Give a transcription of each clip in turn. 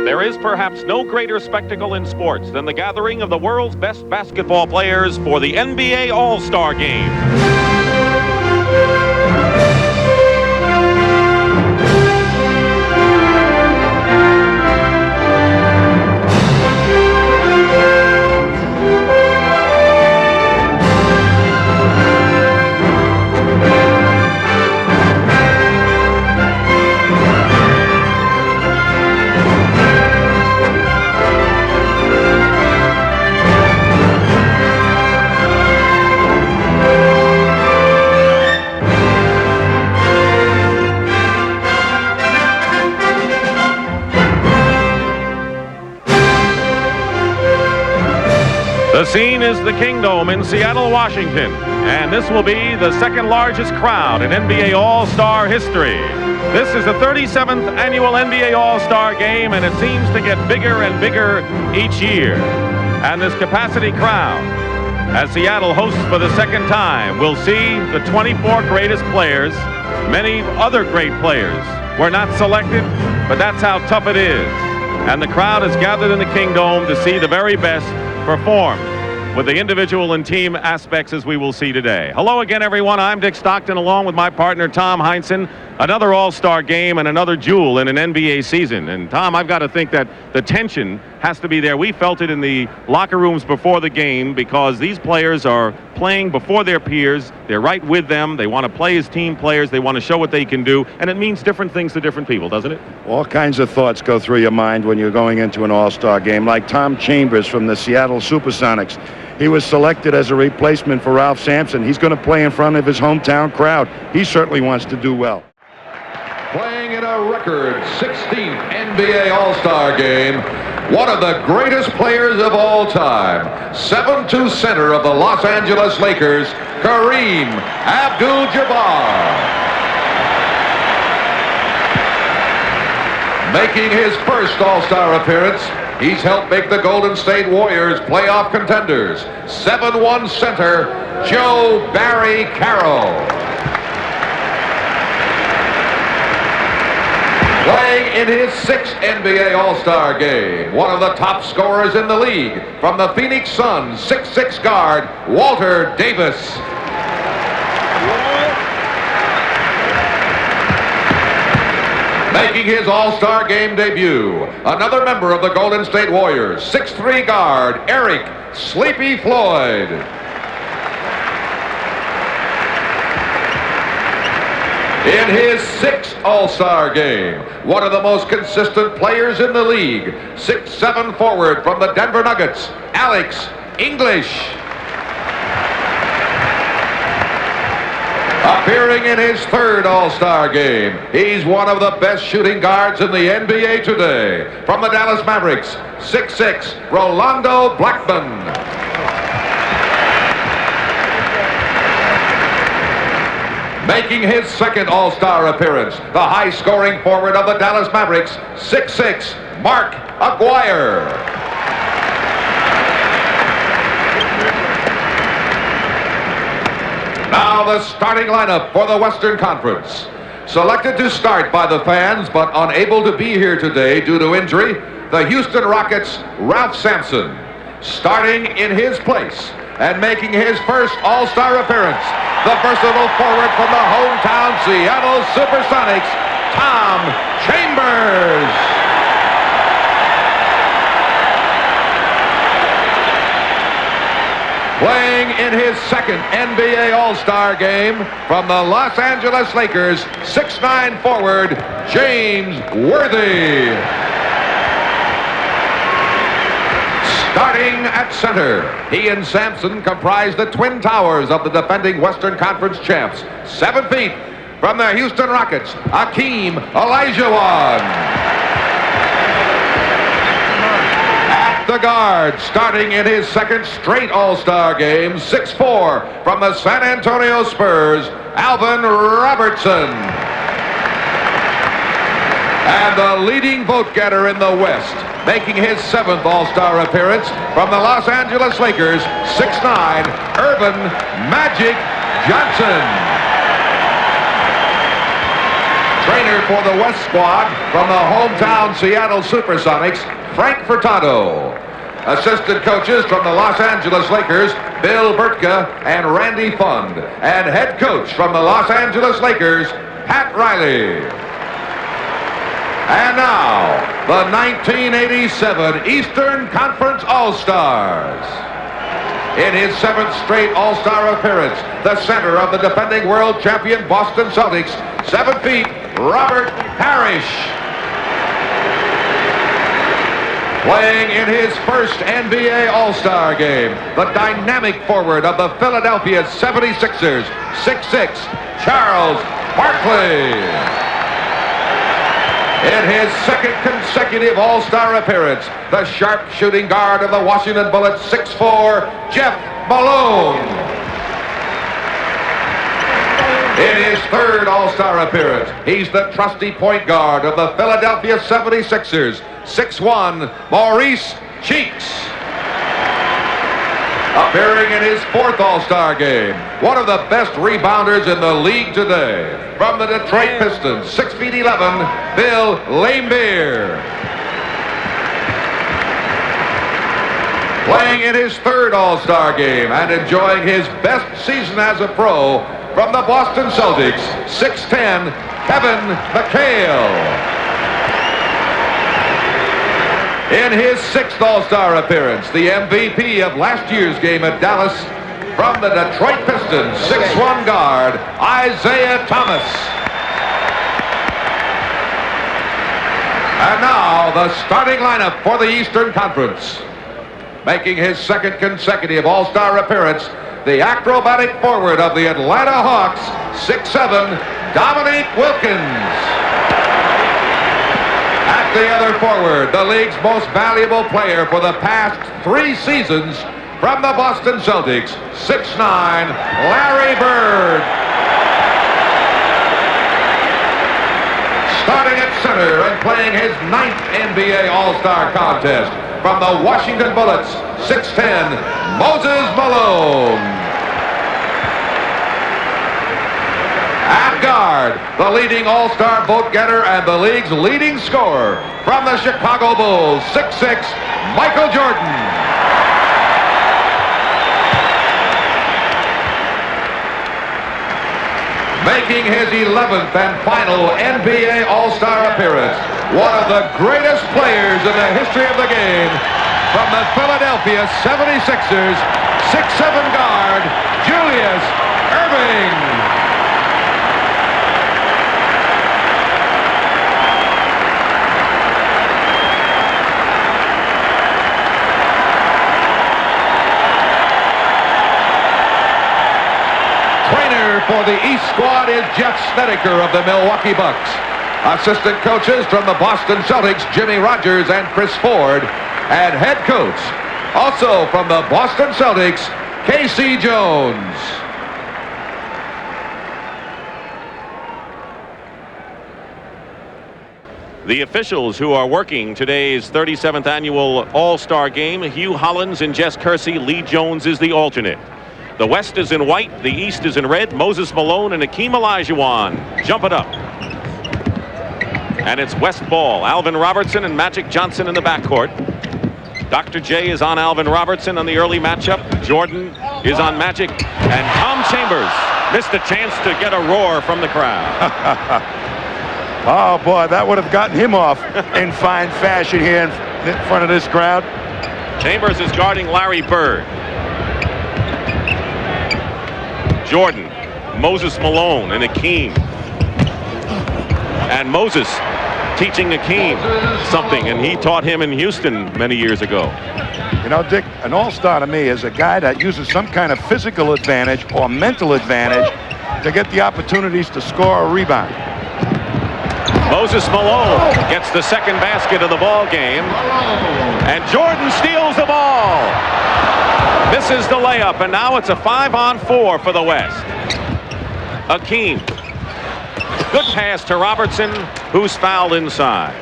There is perhaps no greater spectacle in sports than the gathering of the world's best basketball players for the NBA All-Star Game. The scene is the Kingdome in Seattle, Washington, and this will be the second largest crowd in NBA All-Star history. This is the 37th annual NBA All-Star Game, and it seems to get bigger and bigger each year. And this capacity crowd, as Seattle hosts for the second time, will see the 24 greatest players. Many other great players were not selected, but that's how tough it is. And the crowd is gathered in the Kingdome to see the very best perform with the individual and team aspects as we will see today. Hello again, everyone. I'm Dick Stockton, along with my partner, Tom Heinsohn. Another All-Star game and another jewel in an NBA season. And, Tom, I've got to think that the tension has to be there. We felt it in the locker rooms before the game because these players are playing before their peers. They're right with them. They want to play as team players. They want to show what they can do. And it means different things to different people, doesn't it? All kinds of thoughts go through your mind when you're going into an All-Star game, like Tom Chambers from the Seattle Supersonics. He was selected as a replacement for Ralph Sampson. He's going to play in front of his hometown crowd. He certainly wants to do well. Playing in a record 16th NBA All-Star game, one of the greatest players of all time, 7'2" center of the Los Angeles Lakers, Kareem Abdul-Jabbar. Making his first All-Star appearance, he's helped make the Golden State Warriors playoff contenders. 7'1" center, Joe Barry Carroll. Playing in his 6th NBA All-Star game, one of the top scorers in the league, from the Phoenix Suns, 6'6" guard, Walter Davis. Making his All-Star game debut, another member of the Golden State Warriors, 6'3" guard, Eric Sleepy Floyd. In his 6th All-Star game, one of the most consistent players in the league, 6'7" forward from the Denver Nuggets, Alex English. Appearing in his 3rd All-Star game, he's one of the best shooting guards in the NBA today. From the Dallas Mavericks, 6'6", Rolando Blackman. Making his 2nd All-Star appearance, the high-scoring forward of the Dallas Mavericks, 6'6", Mark Aguirre. Now the starting lineup for the Western Conference. Selected to start by the fans, but unable to be here today due to injury, the Houston Rockets' Ralph Sampson. Starting in his place and making his first All-Star appearance, the versatile forward from the hometown Seattle Supersonics, Tom Chambers. Playing in his 2nd NBA All-Star game from the Los Angeles Lakers, 6'9" forward, James Worthy. Starting at center, he and Sampson comprise the Twin Towers of the defending Western Conference champs. 7 feet from the Houston Rockets, Hakeem Olajuwon. At the guard, starting in his 2nd straight All-Star game, 6'4", from the San Antonio Spurs, Alvin Robertson. And the leading vote-getter in the West, making his 7th All-Star appearance from the Los Angeles Lakers, 6'9", Earvin Magic Johnson. Training Trainer for the West squad from the hometown Seattle Supersonics, Frank Furtado. Assistant coaches from the Los Angeles Lakers, Bill Burtka and Randy Fund. And head coach from the Los Angeles Lakers, Pat Riley. And now, the 1987 Eastern Conference All-Stars. In his 7th straight All-Star appearance, the center of the defending world champion Boston Celtics, 7 feet, Robert Parish. Playing in his first NBA All-Star game, the dynamic forward of the Philadelphia 76ers, 6'6", Charles Barkley. In his 2nd consecutive All-Star appearance, the sharp shooting guard of the Washington Bullets, 6'4", Jeff Malone. In his 3rd All-Star appearance, he's the trusty point guard of the Philadelphia 76ers, 6'1", Maurice Cheeks. Appearing in his 4th All-Star game, one of the best rebounders in the league today. From the Detroit Pistons, 6 feet 11, Bill Laimbeer. Playing in his 3rd All-Star game and enjoying his best season as a pro, from the Boston Celtics, 6'10", Kevin McHale. In his 6th All-Star appearance, the MVP of last year's game at Dallas, from the Detroit Pistons, 6'1" guard, Isaiah Thomas. And now, the starting lineup for the Eastern Conference. Making his 2nd consecutive All-Star appearance, the acrobatic forward of the Atlanta Hawks, 6'7", Dominque Wilkins. At the other forward, the league's most valuable player for the past 3 seasons, from the Boston Celtics, 6'9", Larry Bird. Starting at center and playing his 9th NBA All-Star contest, from the Washington Bullets, 6'10", Moses Malone. At guard, the leading All-Star vote getter and the league's leading scorer, from the Chicago Bulls, 6'6", Michael Jordan. Making his 11th and final NBA All-Star appearance, one of the greatest players in the history of the game, from the Philadelphia 76ers, 6'7" guard, Julius Erving. For the East squad is Jeff Snedeker of the Milwaukee Bucks. Assistant coaches from the Boston Celtics, Jimmy Rogers and Chris Ford. And head coach, also from the Boston Celtics, K.C. Jones. The officials who are working today's 37th annual All-Star game, Hugh Hollins and Jess Kersey. Lee Jones is the alternate. The West is in white, the East is in red. Moses Malone and Hakeem Olajuwon jump it up. And it's West ball. Alvin Robertson and Magic Johnson in the backcourt. Dr. J is on Alvin Robertson on the early matchup. Jordan is on Magic. And Tom Chambers missed a chance to get a roar from the crowd. Oh, boy, that would have gotten him off in fine fashion here in front of this crowd. Chambers is guarding Larry Bird. Jordan, Moses Malone, and Hakeem. And Moses teaching Hakeem something, and he taught him in Houston many years ago. You know, Dick, an all-star to me is a guy that uses some kind of physical advantage or mental advantage to get the opportunities to score or rebound. Moses Malone gets the 2nd basket of the ball game, and Jordan steals the ball. Misses the layup, and now it's a 5-on-4 for the West. Hakeem. Good pass to Robertson, who's fouled inside.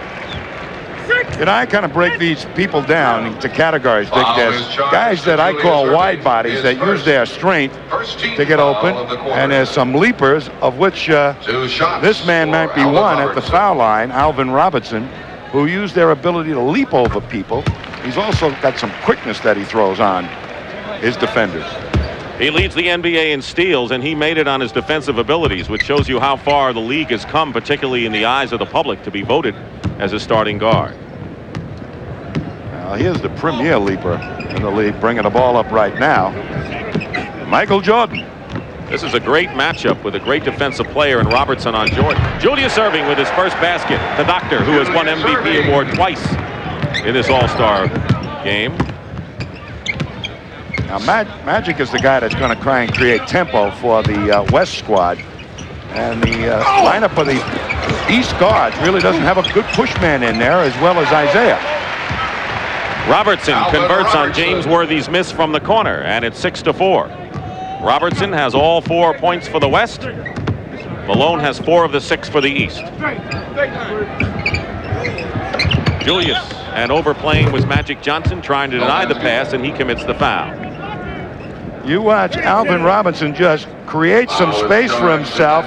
You know, I kind of break these people down into categories, Dick. There's guys that I call wide bodies that use their strength to get open, and there's some leapers, of which this man might be one at the foul line, Alvin Robertson, who use their ability to leap over people. He's also got some quickness that he throws on his defenders. He leads the NBA in steals, and he made it on his defensive abilities, which shows you how far the league has come, particularly in the eyes of the public, to be voted as a starting guard. Here's the premier leaper in the league, bringing the ball up right now, Michael Jordan. This is a great matchup with a great defensive player in Robertson on Jordan. Julius Erving with his first basket. The doctor, who has won MVP award twice in this All-Star game. Now, Magic is the guy that's going to try and create tempo for the West squad. And the lineup of the East guards really doesn't have a good push man in there, as well as Isaiah. Robertson converts on James Worthy's miss from the corner, and it's 6-4. Robertson has all 4 points for the West. Malone has 4 of the 6 for the East. Julius, and overplaying was Magic Johnson, trying to deny the pass, and he commits the foul. You watch Alvin Robertson just create some space for himself.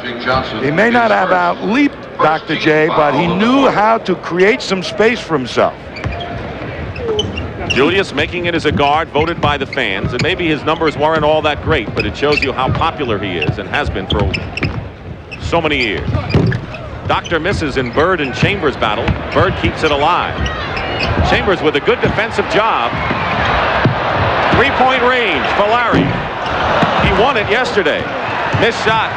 He may not have out-leaped Dr. J, but he knew how to create some space for himself. Julius making it as a guard, voted by the fans, and maybe his numbers weren't all that great, but it shows you how popular he is and has been for so many years. Doctor misses in Bird and Chambers battle. Bird keeps it alive. Chambers with a good defensive job. Three-point range for Larry. He won it yesterday. Missed shot.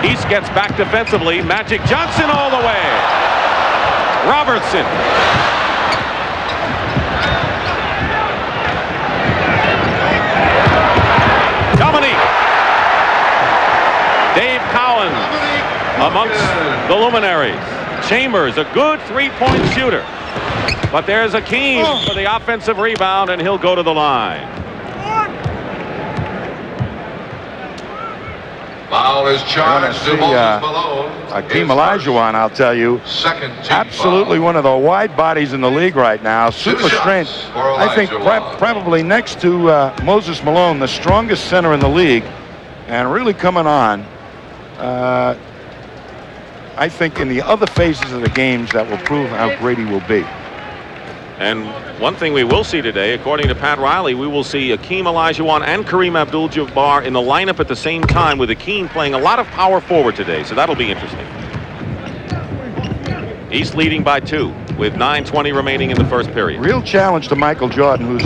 East gets back defensively. Magic Johnson all the way. Robertson. Dominque. Dave Cowens amongst the luminaries. Chambers, a good three-point shooter. But there's Hakeem for the offensive rebound, and he'll go to the line. Foul is charged to Malone. Hakeem Olajuwon, I'll tell you, absolutely one of the wide bodies in the league right now. Super strength. I think probably next to Moses Malone, the strongest center in the league, and really coming on. I think in the other phases of the games that will prove how great he will be. And one thing we will see today, according to Pat Riley, we will see Hakeem Olajuwon and Kareem Abdul-Jabbar in the lineup at the same time, with Hakeem playing a lot of power forward today, so that'll be interesting. East leading by 2 with 9:20 remaining in the first period. Real challenge to Michael Jordan, who's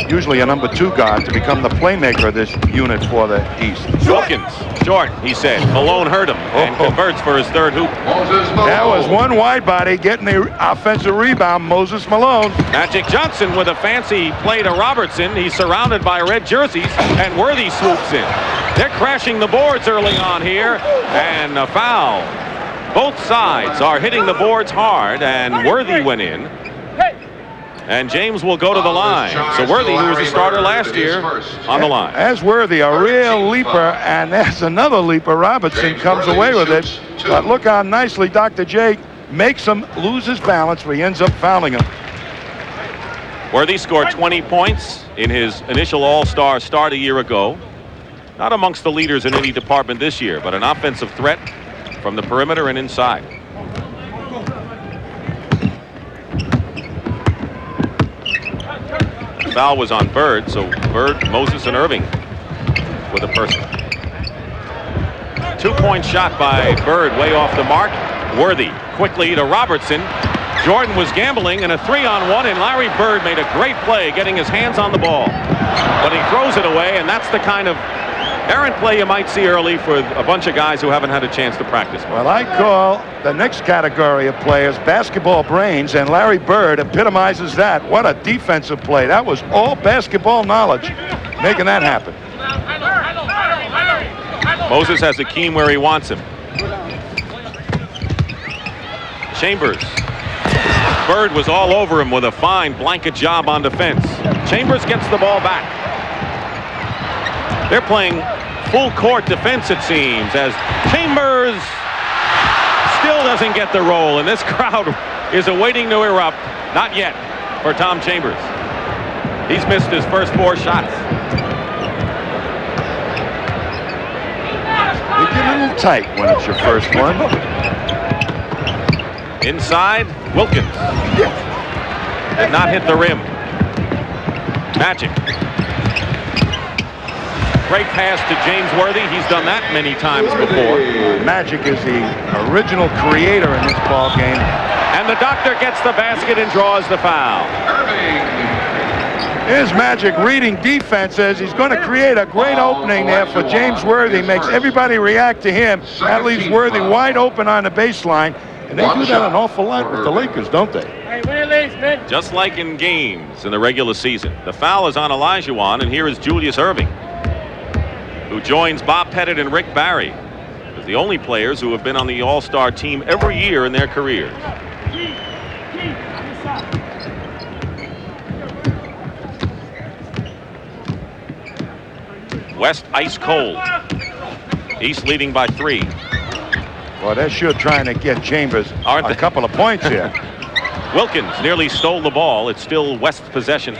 usually a number 2 guard, to become the playmaker of this unit for the East. Wilkins, short, he said. Malone hurt him and converts for his third hoop. That was one wide body getting the offensive rebound, Moses Malone. Magic Johnson with a fancy play to Robertson. He's surrounded by red jerseys, and Worthy swoops in. They're crashing the boards early on here, and a foul. Both sides are hitting the boards hard, and Worthy went in. And James will go to the line. So Worthy, who was a starter last year, on the line. As Worthy, a real leaper, and there's another leaper. Robertson comes away with it. But look how nicely Dr. J makes him lose his balance, but he ends up fouling him. Worthy scored 20 points in his initial All-Star start a year ago. Not amongst the leaders in any department this year, but an offensive threat from the perimeter and inside. Foul was on Bird, so Bird, Moses, and Erving with a personal. 2-point shot by Bird, way off the mark. Worthy quickly to Robertson. Jordan was gambling, and a 3-on-1, and Larry Bird made a great play getting his hands on the ball. But he throws it away, and that's the kind of errant play you might see early for a bunch of guys who haven't had a chance to practice. Well, I call the next category of players basketball brains, and Larry Bird epitomizes that. What a defensive play. That was all basketball knowledge making that happen. Moses has Hakeem where he wants him. Chambers. Bird was all over him with a fine blanket job on defense. Chambers gets the ball back. They're playing full court defense, it seems, as Chambers still doesn't get the roll, and this crowd is awaiting to erupt. Not yet for Tom Chambers. He's missed his first 4 shots. You get a little tight when it's your first one. Inside, Wilkins. Did not hit the rim. Magic. Great pass to James Worthy. He's done that many times before. Magic is the original creator in this ball game. And the doctor gets the basket and draws the foul. Here's Magic reading defenses. He's going to create a great opening there for James Worthy. Makes everybody react to him. That leaves Worthy wide open on the baseline. And they do that an awful lot with the Lakers, don't they? Just like in games in the regular season. The foul is on Olajuwon, and here is Julius Erving, who joins Bob Pettit and Rick Barry as the only players who have been on the All-Star team every year in their careers. West ice cold. East leading by 3. Well, they're sure trying to get Chambers a couple of points here. Wilkins nearly stole the ball. It's still West possession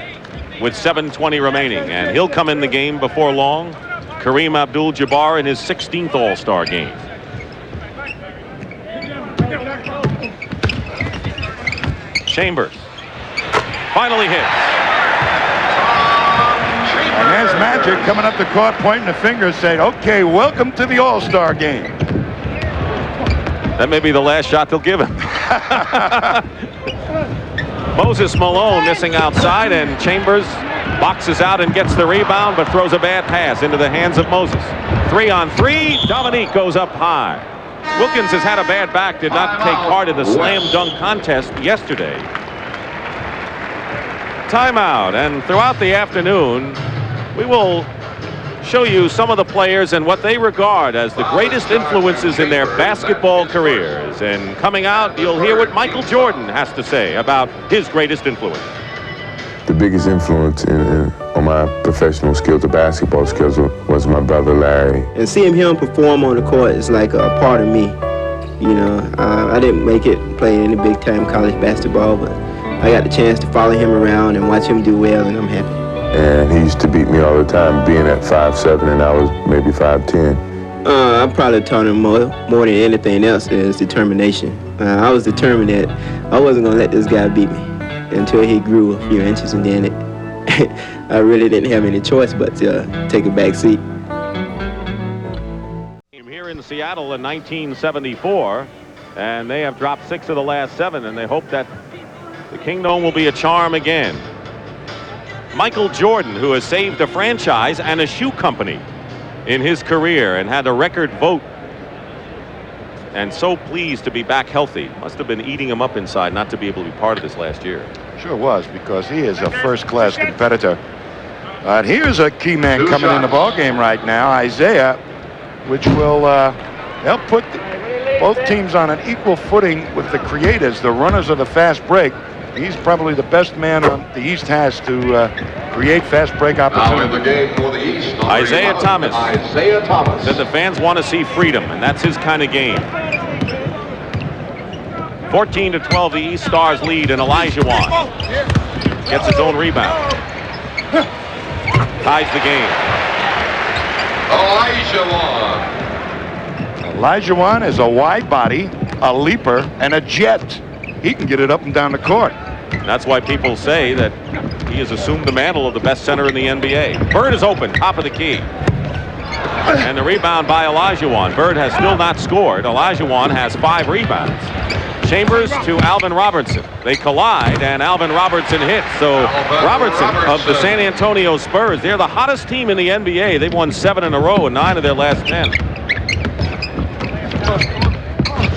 with 7:20 remaining, and he'll come in the game before long. Kareem Abdul-Jabbar in his 16th All-Star game. Chambers finally hits. And there's Magic coming up the court, pointing the finger, saying, okay, welcome to the All-Star game. That may be the last shot they'll give him. Moses Malone missing outside, and Chambers boxes out and gets the rebound, but throws a bad pass into the hands of Moses. 3-on-3, Dominque goes up high. Wilkins has had a bad back, did not take part in the slam dunk contest yesterday. Timeout, and throughout the afternoon, we will show you some of the players and what they regard as the greatest influences in their basketball careers. And coming out, you'll hear what Michael Jordan has to say about his greatest influence. The biggest influence on my professional skills, the basketball skills, was my brother Larry. And seeing him perform on the court is like a part of me. You know, I didn't make it play any big-time college basketball, but I got the chance to follow him around and watch him do well, and I'm happy. And he used to beat me all the time, being at 5'7", and I was maybe 5'10". I probably taught him more than anything else is determination. I was determined that I wasn't going to let this guy beat me until he grew a few inches, and then I really didn't have any choice but to take a back seat. Here in Seattle in 1974, and they have dropped 6 of the last 7, and they hope that the Kingdome will be a charm again. Michael Jordan, who has saved a franchise and a shoe company in his career and had a record vote, and so pleased to be back healthy. Must have been eating him up inside not to be able to be part of this last year. Sure was, because he is a first-class competitor. Here's a key man coming in the ballgame right now, Isaiah, which will help put both teams on an equal footing with the creators, the runners of the fast break. He's probably the best man the East has to create fast break opportunities. Now in the game for the East, Isaiah Thomas. Isaiah Thomas. Said the fans want to see freedom, and that's his kind of game. 14-12, the East Stars lead, and Olajuwon gets his own rebound. Ties the game. Olajuwon. Olajuwon is a wide body, a leaper, and a jet. He can get it up and down the court. That's why people say that he has assumed the mantle of the best center in the NBA. Bird is open, top of the key. And the rebound by Olajuwon. Bird has still not scored. Olajuwon has 5 rebounds. Chambers to Alvin Robertson. They collide, and Alvin Robertson hits. So Robertson of the San Antonio Spurs, they're the hottest team in the NBA. They've won 7 in a row and 9 of their last 10.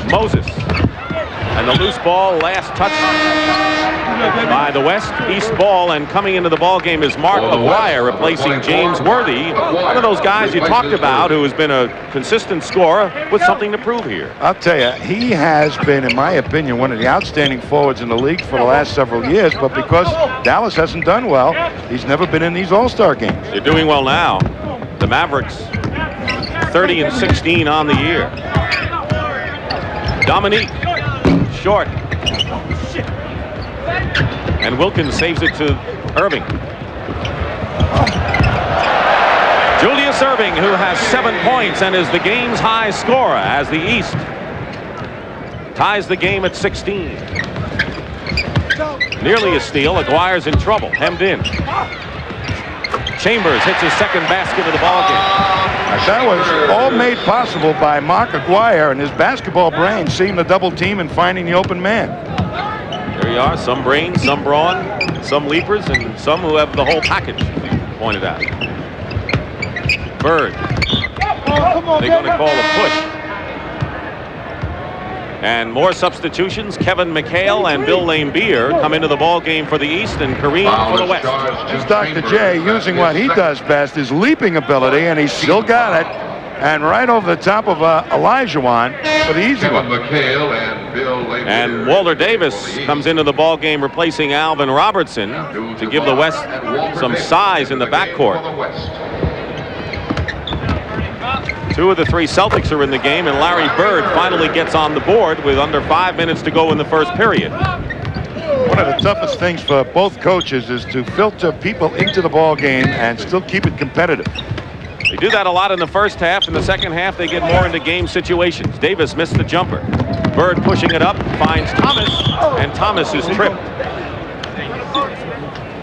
Moses. And the loose ball, last touch by the West. East ball, and coming into the ball game is Mark Aguirre replacing James Worthy, one of those guys you talked about who has been a consistent scorer with something to prove here. I'll tell you, he has been, in my opinion, one of the outstanding forwards in the league for the last several years, but because Dallas hasn't done well, he's never been in these All-Star games. They're doing well now. The Mavericks 30-16 on the year. Dominque. Short. Wilkins saves it to Irving. Julius Erving, who has 7 points and is the game's high scorer as the East ties the game at 16. Nearly a steal. Aguirre's in trouble. Hemmed in. Chambers hits his second basket of the ballgame. That was all made possible by Mark Aguirre and his basketball brain, seeing the double team and finding the open man. There you are. Some brains, some brawn, some leapers, and some who have the whole package pointed out. Bird. They're going to call a push. And more substitutions. Kevin McHale and Bill Laimbeer come into the ball game for the East, and Kareem for the West. It's Dr. J using what he does best, his leaping ability, and he's still got it. And right over the top of Olajuwon for the easy one. McHale and Bill Laimbeer. And Walter Davis comes into the ball game replacing Alvin Robertson to give the West some size in the backcourt. 2 of the 3 Celtics are in the game, and Larry Bird finally gets on the board with under 5 minutes to go in the first period. One of the toughest things for both coaches is to filter people into the ball game and still keep it competitive. They do that a lot in the first half. In the second half, they get more into game situations. Davis missed the jumper. Bird pushing it up, finds Thomas, and Thomas is tripped.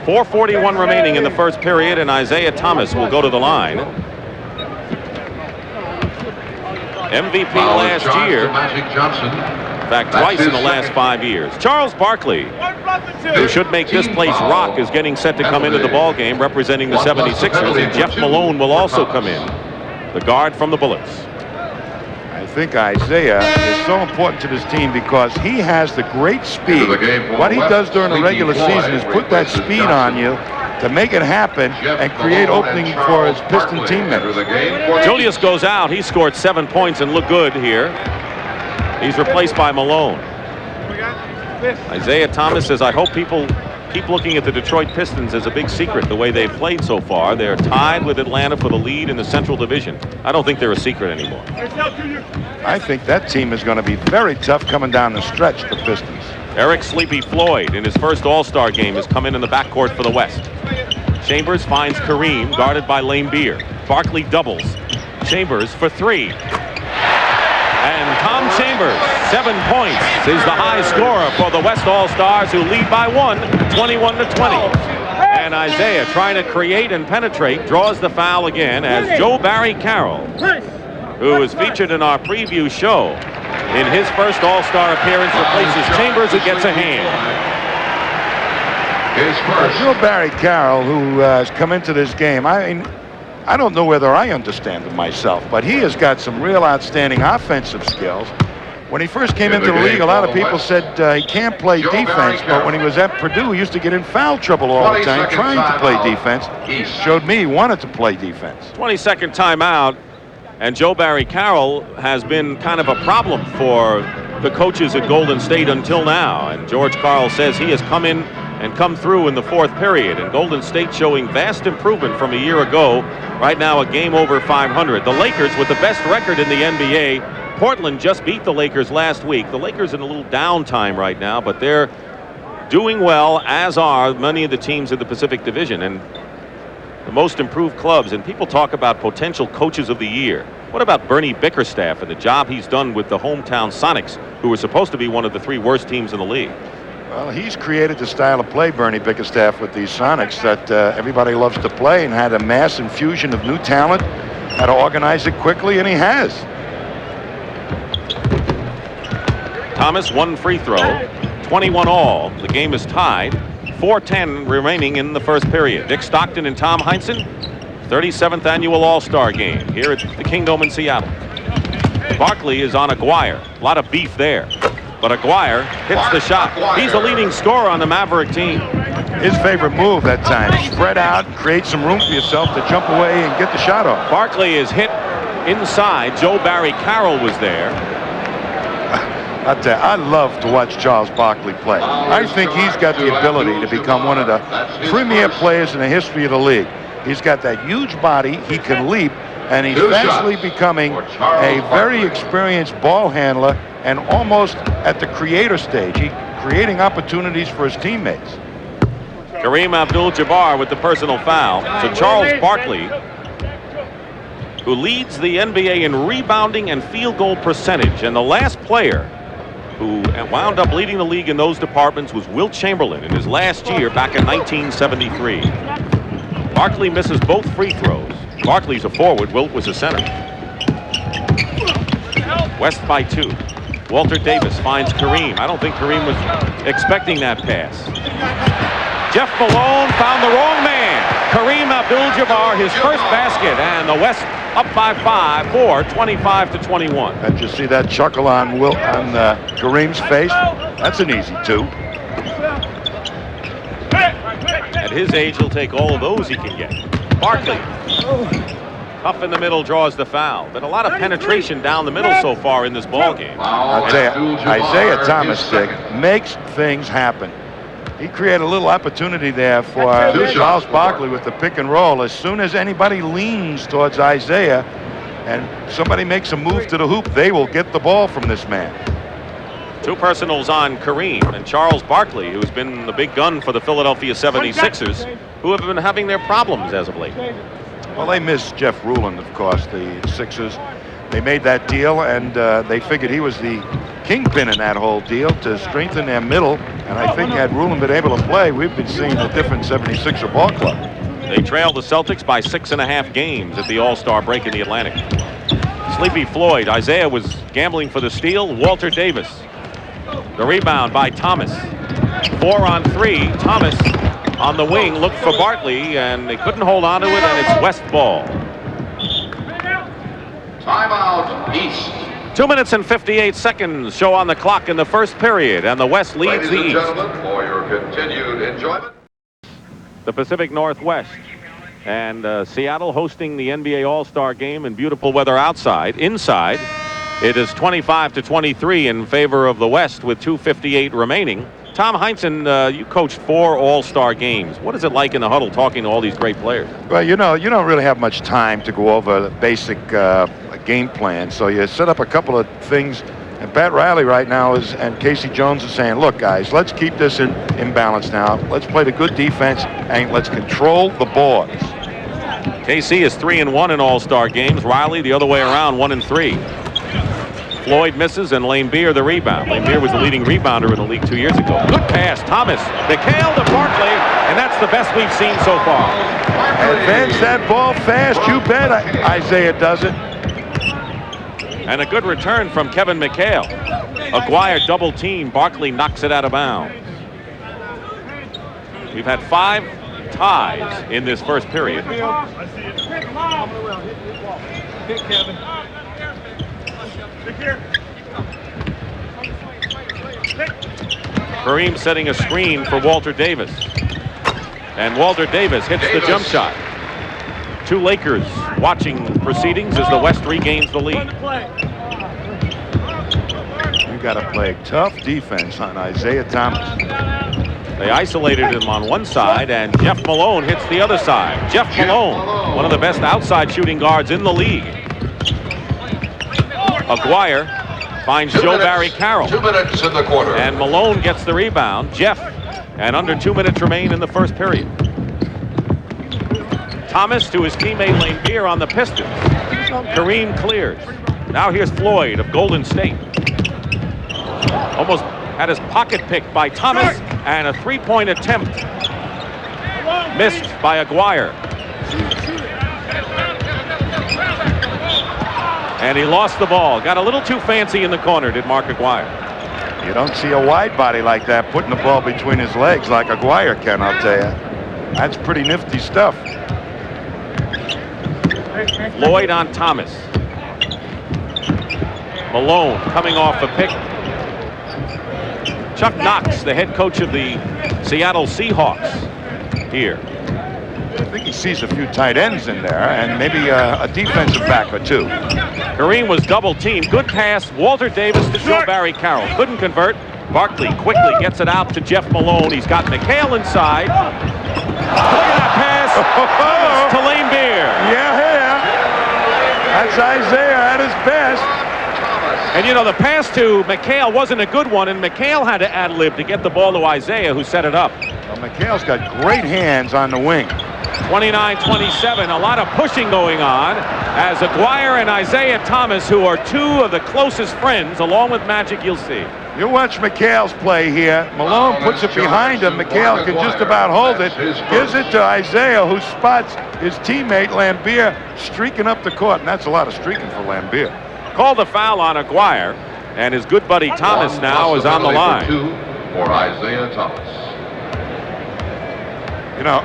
4:41 remaining in the first period, and Isaiah Thomas will go to the line. MVP last year. In fact, twice in the last 5 years. Charles Barkley, who should make this place rock, is getting set to come into the ball game representing the 76ers, and Jeff Malone will also come in, the guard from the Bullets. I think Isaiah is so important to this team because he has the great speed. What he does during the regular season is put that speed on you to make it happen and create opening for his Piston teammates. Julius goes out. He scored 7 points and looked good here. He's replaced by Malone. Isaiah Thomas says, I hope people keep looking at the Detroit Pistons as a big secret the way they've played so far. They're tied with Atlanta for the lead in the Central Division. I don't think they're a secret anymore. I think that team is going to be very tough coming down the stretch, the Pistons. Eric Sleepy Floyd in his first All-Star game has come in the backcourt for the West. Chambers finds Kareem, guarded by Laimbeer. Barkley doubles. Chambers for 3. And Tom Chambers, 7 points, is the high scorer for the West All-Stars, who lead by 1, 21-20. And Isaiah, trying to create and penetrate, draws the foul again as Joe Barry Carroll, who was featured in our preview show, in his first All-Star appearance, replaces Chambers, who gets a hand. Joe Barry Carroll, who has come into this game, I don't know whether I understand him myself, but he has got some real outstanding offensive skills. When he first came into the league, a lot of people said he can't play defense, but when he was at Purdue, he used to get in foul trouble all the time trying to play defense. Showed me he wanted to play defense. 22nd timeout, and Joe Barry Carroll has been kind of a problem for the coaches at Golden State until now, and George Karl says he has come in and come through in the fourth period, and Golden State showing vast improvement from a year ago. Right now a game over 500. The Lakers with the best record in the NBA. Portland just beat the Lakers last week. The Lakers in a little downtime right now, but they're doing well, as are many of the teams in the Pacific Division and the most improved clubs. And people talk about potential coaches of the year. What about Bernie Bickerstaff and the job he's done with the hometown Sonics, who were supposed to be one of the 3 worst teams in the league? Well, he's created the style of play, Bernie Bickerstaff, with these Sonics that everybody loves to play, and had a mass infusion of new talent, how to organize it quickly, and he has. Thomas, 1 free throw, 21 all. The game is tied. 4:10 remaining in the first period. Dick Stockton and Tom Heinsohn, 37th annual All-Star game here at the Kingdome in Seattle. Barkley is on Aguirre. A lot of beef there. But Aguirre hits the shot. He's the leading scorer on the Maverick team. His favorite move that time. Spread out, create some room for yourself to jump away and get the shot off. Barkley is hit inside. Joe Barry Carroll was there. I tell you, I love to watch Charles Barkley play. I think he's got the ability to become one of the premier players in the history of the league. He's got that huge body. He can leap, and he's fastly becoming a very experienced ball handler, and almost at the creator stage. He's creating opportunities for his teammates. Kareem Abdul-Jabbar with the personal foul. So Charles Barkley, who leads the NBA in rebounding and field goal percentage, and the last player who wound up leading the league in those departments was Wilt Chamberlain in his last year back in 1973. Barkley misses both free throws. Barkley's a forward, Wilt was a center. West by 2. Walter Davis finds Kareem. I don't think Kareem was expecting that pass. Jeff Malone found the wrong man. Kareem Abdul-Jabbar, his first basket, and the West up by 5, 25-21. And you see that chuckle on Kareem's face? That's an easy 2. At his age, he'll take all of those he can get. Barkley, up in the middle, draws the foul. Been a lot of penetration down the middle so far in this ball game. I'll tell you, Isaiah Thomas makes things happen. He created a little opportunity there for Charles Barkley with the pick and roll. As soon as anybody leans towards Isaiah and somebody makes a move to the hoop, they will get the ball from this man. 2 personals on Kareem and Charles Barkley, who's been the big gun for the Philadelphia 76ers, who have been having their problems as of late. Well, they miss Jeff Ruland, of course, the Sixers. They made that deal, and they figured he was the kingpin in that whole deal to strengthen their middle. And I think had Ruland been able to play, we've been seeing a different 76er ball club. They trailed the Celtics by 6.5 games at the All-Star break in the Atlantic. Sleepy Floyd. Isaiah was gambling for the steal. Walter Davis. The rebound by Thomas. 4 on 3. Thomas on the wing looked for Barkley, and they couldn't hold on to it, and it's West ball. Timeout, East. 2 minutes and 58 seconds show on the clock in the first period, and the West leads the Ladies East. and gentlemen, for your continued enjoyment. The Pacific Northwest. And Seattle hosting the NBA All-Star game in beautiful weather outside. Inside, it is 25-23 in favor of the West with 2:58 remaining. Tom Heinsohn, you coached 4 All-Star games. What is it like in the huddle talking to all these great players? Well, you know, you don't really have much time to go over the basic game plan, so you set up a couple of things. And Pat Riley right now and Casey Jones are saying, look, guys, let's keep this in balance now. Let's play the good defense, and let's control the boards. KC is 3-1 in All-Star games. Riley the other way around, 1-3. Floyd misses, and Laimbeer the rebound. Laimbeer was the leading rebounder in the league 2 years ago. Good pass, Thomas. McHale to Barkley, and that's the best we've seen so far. Advance that ball fast, you bet. Isaiah does it. And a good return from Kevin McHale. Aguirre double team. Barkley knocks it out of bounds. We've had 5 ties in this first period. Kareem setting a screen for Walter Davis. And Walter Davis hits the jump shot. 2 Lakers watching proceedings as the West regains the lead. You got to play tough defense on Isaiah Thomas. They isolated him on one side, and Jeff Malone hits the other side. Jeff Malone, one of the best outside shooting guards in the league. Aguirre finds Joe Barry Carroll. 2 minutes in the quarter. And Malone gets the rebound. Jeff, and under 2 minutes remain in the first period. Thomas to his teammate Laimbeer on the Pistons. Kareem clears. Now here's Floyd of Golden State. Almost had his pocket picked by Thomas, and a 3-point attempt missed by Aguirre. And he lost the ball. Got a little too fancy in the corner, did Mark Aguirre. You don't see a wide body like that putting the ball between his legs like Aguirre can, I'll tell you. That's pretty nifty stuff. Floyd on Thomas. Malone coming off a pick. Chuck Knox, the head coach of the Seattle Seahawks, here. I think he sees a few tight ends in there and maybe a defensive back or 2. Kareem was double teamed. Good pass. Walter Davis to Joe Barry Carroll. Couldn't convert. Barkley quickly gets it out to Jeff Malone. He's got McHale inside. Look at that pass. To Laimbeer. Yeah. That's Isaiah at his best. And you know, the pass to McHale wasn't a good one, and McHale had to ad-lib to get the ball to Isaiah, who set it up. Well, McHale's got great hands on the wing. 29-27, a lot of pushing going on as Aguirre and Isaiah Thomas, who are two of the closest friends, along with Magic, you'll see. You watch McHale's play here. Malone puts it behind him. McHale can just about hold it. Gives it to Isaiah, who spots his teammate Laimbeer streaking up the court, and that's a lot of streaking for Laimbeer. Called the foul on Aguirre, and his good buddy Thomas now is on the line. For Isaiah Thomas. You know,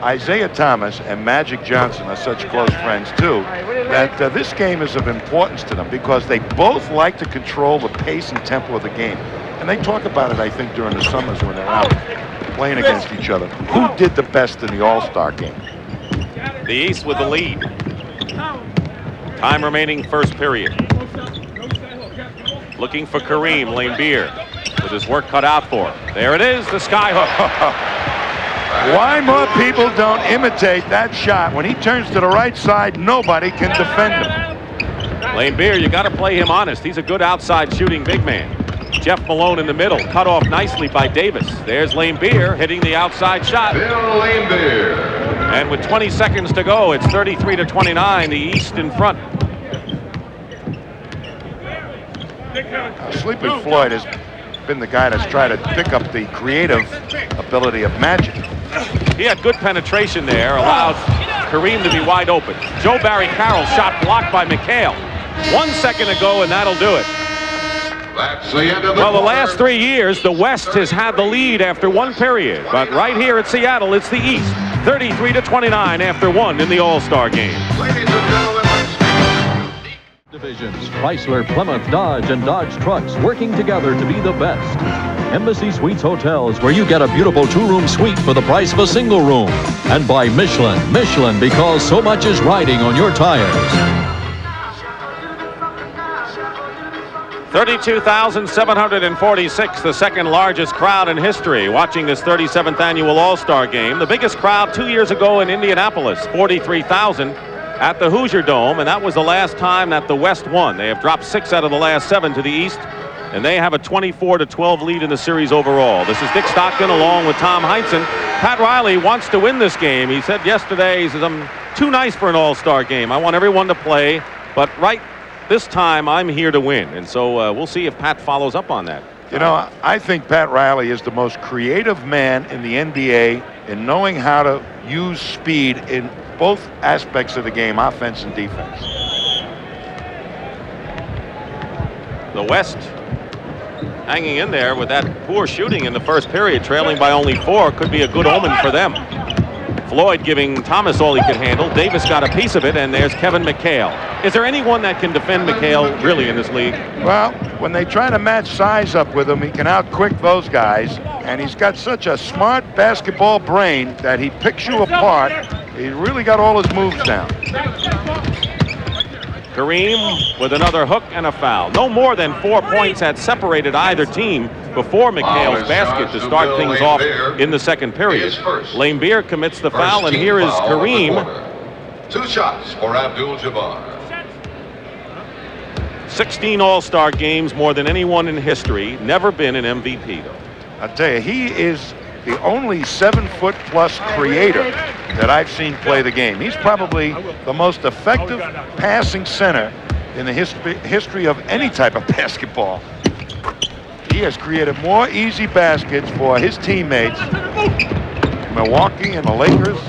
Isaiah Thomas and Magic Johnson are such close friends too that this game is of importance to them because they both like to control the pace and tempo of the game. And they talk about it, I think, during the summers when they're out playing against each other. Who did the best in the All-Star game? The East with the lead. Time remaining, first period. Looking for Kareem, Laimbeer, with his work cut out for him. There it is, the skyhook. Why more people don't imitate that shot? When he turns to the right side, nobody can defend him. Laimbeer, you got to play him honest. He's a good outside shooting big man. Jeff Malone in the middle, cut off nicely by Davis. There's Laimbeer hitting the outside shot. Bill Laimbeer. And with 20 seconds to go, it's 33-29, the East in front. Sleepy Floyd has been the guy that's tried to pick up the creative ability of Magic. He had good penetration there, allowed Kareem to be wide open. Joe Barry Carroll shot blocked by McHale. 1 second to go, and that'll do it. That's the end of the Well, the last 3 years, the West has had the lead after one period. But right here at Seattle, it's the East. 33-29 after one in the All-Star game. Ladies and gentlemen, Divisions, Chrysler, Plymouth, Dodge, and Dodge Trucks working together to be the best. Embassy Suites Hotels, where you get a beautiful 2-room suite for the price of a single room. And by Michelin, because so much is riding on your tires. 32,746, the second largest crowd in history watching this 37th annual All-Star game. The biggest crowd 2 years ago in Indianapolis, 43,000 at the Hoosier Dome, and that was the last time that the West won. They have dropped 6 out of the last 7 to the East, and they have a 24-12 lead in the series overall. This is Dick Stockton along with Tom Heinsohn. Pat Riley wants to win this game. He said yesterday, he says, I'm too nice for an All-Star game. I want everyone to play, but right this time I'm here to win. And so we'll see if Pat follows up on that. You know, I think Pat Riley is the most creative man in the NBA in knowing how to use speed in both aspects of the game, offense and defense. The West hanging in there with that poor shooting in the first period, trailing by only 4, could be a good omen for them. Floyd giving Thomas all he could handle. Davis got a piece of it, and there's Kevin McHale. Is there anyone that can defend McHale really in this league? Well, when they try to match size up with him, he can outquick those guys, and he's got such a smart basketball brain that he picks you apart. He's really got all his moves down. Kareem with another hook and a foul. No more than 4 points had separated either team before McHale's basket to start things off in the second period. Laimbeer commits the foul, and here is Kareem. 2 shots for Abdul Jabbar. 16 All-Star games, more than anyone in history. Never been an MVP, though. I'll tell you, he is the only 7-foot-plus creator that I've seen play the game. He's probably the most effective passing center in the history of any type of basketball. He has created more easy baskets for his teammates, Milwaukee and the Lakers.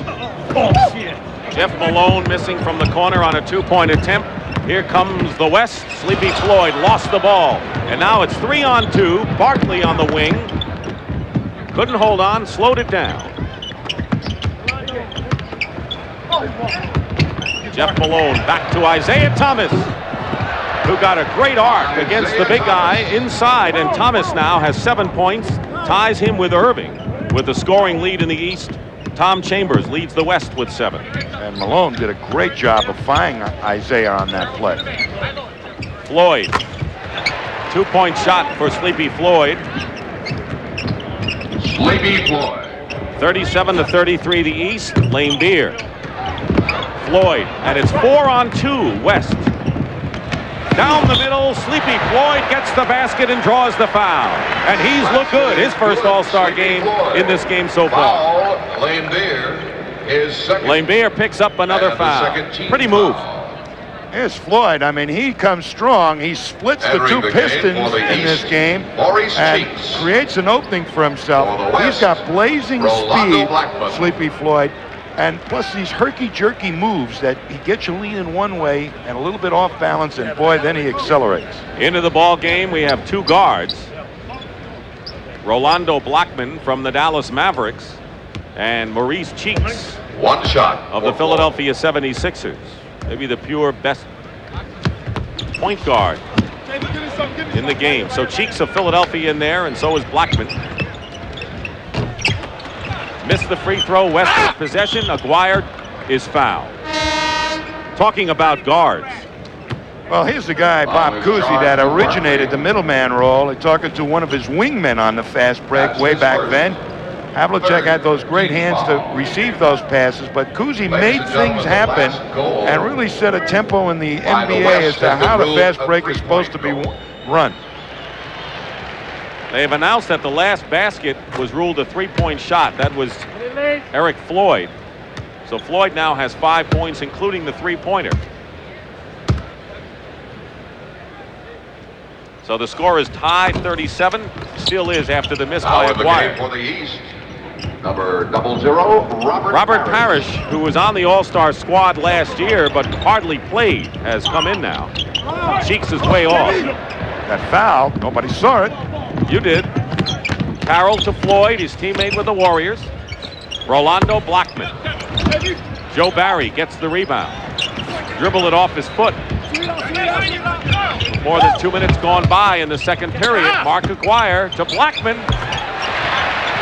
Jeff Malone missing from the corner on a 2-point attempt. Here comes the West. Sleepy Floyd lost the ball. And now it's 3-on-2. Barkley on the wing. Couldn't hold on, slowed it down. Jeff Malone back to Isaiah Thomas, who got a great arc against the big guy inside, and Thomas now has 7 points, ties him with Irving. With the scoring lead in the East, Tom Chambers leads the West with 7. And Malone did a great job of finding Isaiah on that play. Floyd, 2-point shot for Sleepy Floyd. Sleepy Floyd. 37-33 the East. Laimbeer. Floyd, and it's 4-on-2 West. Down the middle, Sleepy Floyd gets the basket and draws the foul. And he's looked good. His first All-Star game in this game so far. Laimbeer is second. Laimbeer picks up another foul. Pretty move. Here's Floyd. I mean, he comes strong. He splits the two Pistons in this game Maurice and creates an opening for himself. He's got blazing speed, Sleepy Floyd. And plus these herky-jerky moves that he gets you leaning one way and a little bit off balance, and boy, then he accelerates. Into the ball game, we have two guards. Rolando Blackman from the Dallas Mavericks and Maurice Cheeks One shot of the Philadelphia 76ers. Maybe the pure best point guard in the game. So Cheeks of Philadelphia in there, and so is Blackman. Missed the free throw. West with possession. Aguirre is fouled. Talking about guards. Well, here's the guy, Bob Cousy, that originated the middleman role. He's talking to one of his wingmen on the fast break way back then. Havlicek had those great hands to receive those passes, but Cousy made things happen and really set a tempo in the NBA as to how the fast break is supposed to be run. They have announced that the last basket was ruled a three-point shot. That was Eric Floyd. So Floyd now has 5 points, including the three-pointer. So the score is tied 37. Still is after the miss by Aguirre. For the East, number 00, Robert Parish, who was on the All-Star squad last year but hardly played, has come in now. Cheeks is way off. That foul, nobody saw it. You did. Carroll to Floyd, his teammate with the Warriors. Rolando Blackman. Joe Barry gets the rebound. Dribble it off his foot. More than 2 minutes gone by in the second period. Mark Aguirre to Blackman.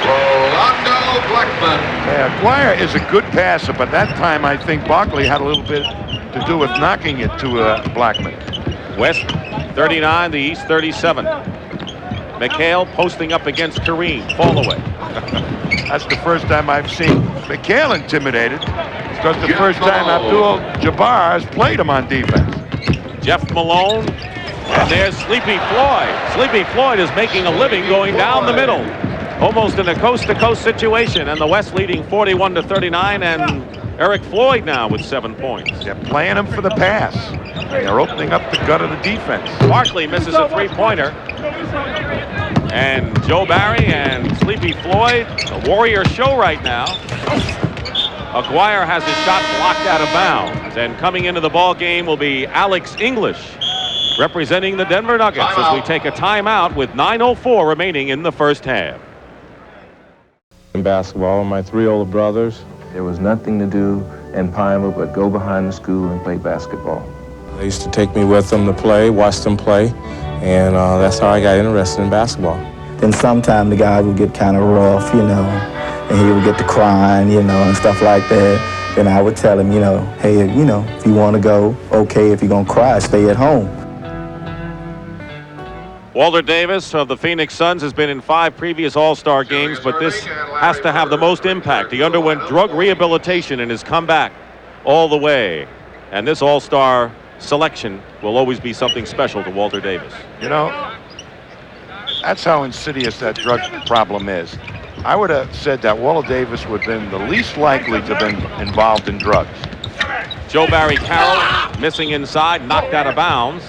Rolando Blackman. Yeah, Aguirre is a good passer, but that time I think Barkley had a little bit to do with knocking it to Blackman. West 39, the East 37. McHale posting up against Kareem. Fall away. That's the first time I've seen McHale intimidated. Because the first time Abdul Jabbar has played him on defense. Jeff Malone. And there's Sleepy Floyd. Sleepy Floyd is making a living going down the middle. Almost in a coast-to-coast situation. And the West leading 41-39. And Eric Floyd now with 7 points. They're playing him for the pass. They're opening up the gut of the defense. Barkley misses a three-pointer. And Joe Barry and Sleepy Floyd, a Warrior show right now. Aguirre has his shot blocked out of bounds. And coming into the ball game will be Alex English, representing the Denver Nuggets, as we take a timeout with 9:04 remaining in the first half. In basketball with my 3 older brothers, there was nothing to do in Pinewood but go behind the school and play basketball. They used to take me with them to play, watch them play, and that's how I got interested in basketball. Then sometimes the guy would get kind of rough, you know, and he would get to crying, you know, and stuff like that. Then I would tell him, you know, hey, you know, if you want to go, okay. If you're going to cry, stay at home. Walter Davis of the Phoenix Suns has been in 5 previous All-Star games, but this has to have the most impact. He underwent drug rehabilitation and has come back all the way. And this All-Star selection will always be something special to Walter Davis. You know, that's how insidious that drug problem is. I would have said that Walter Davis would have been the least likely to have been involved in drugs. Joe Barry Carroll missing inside, knocked out of bounds.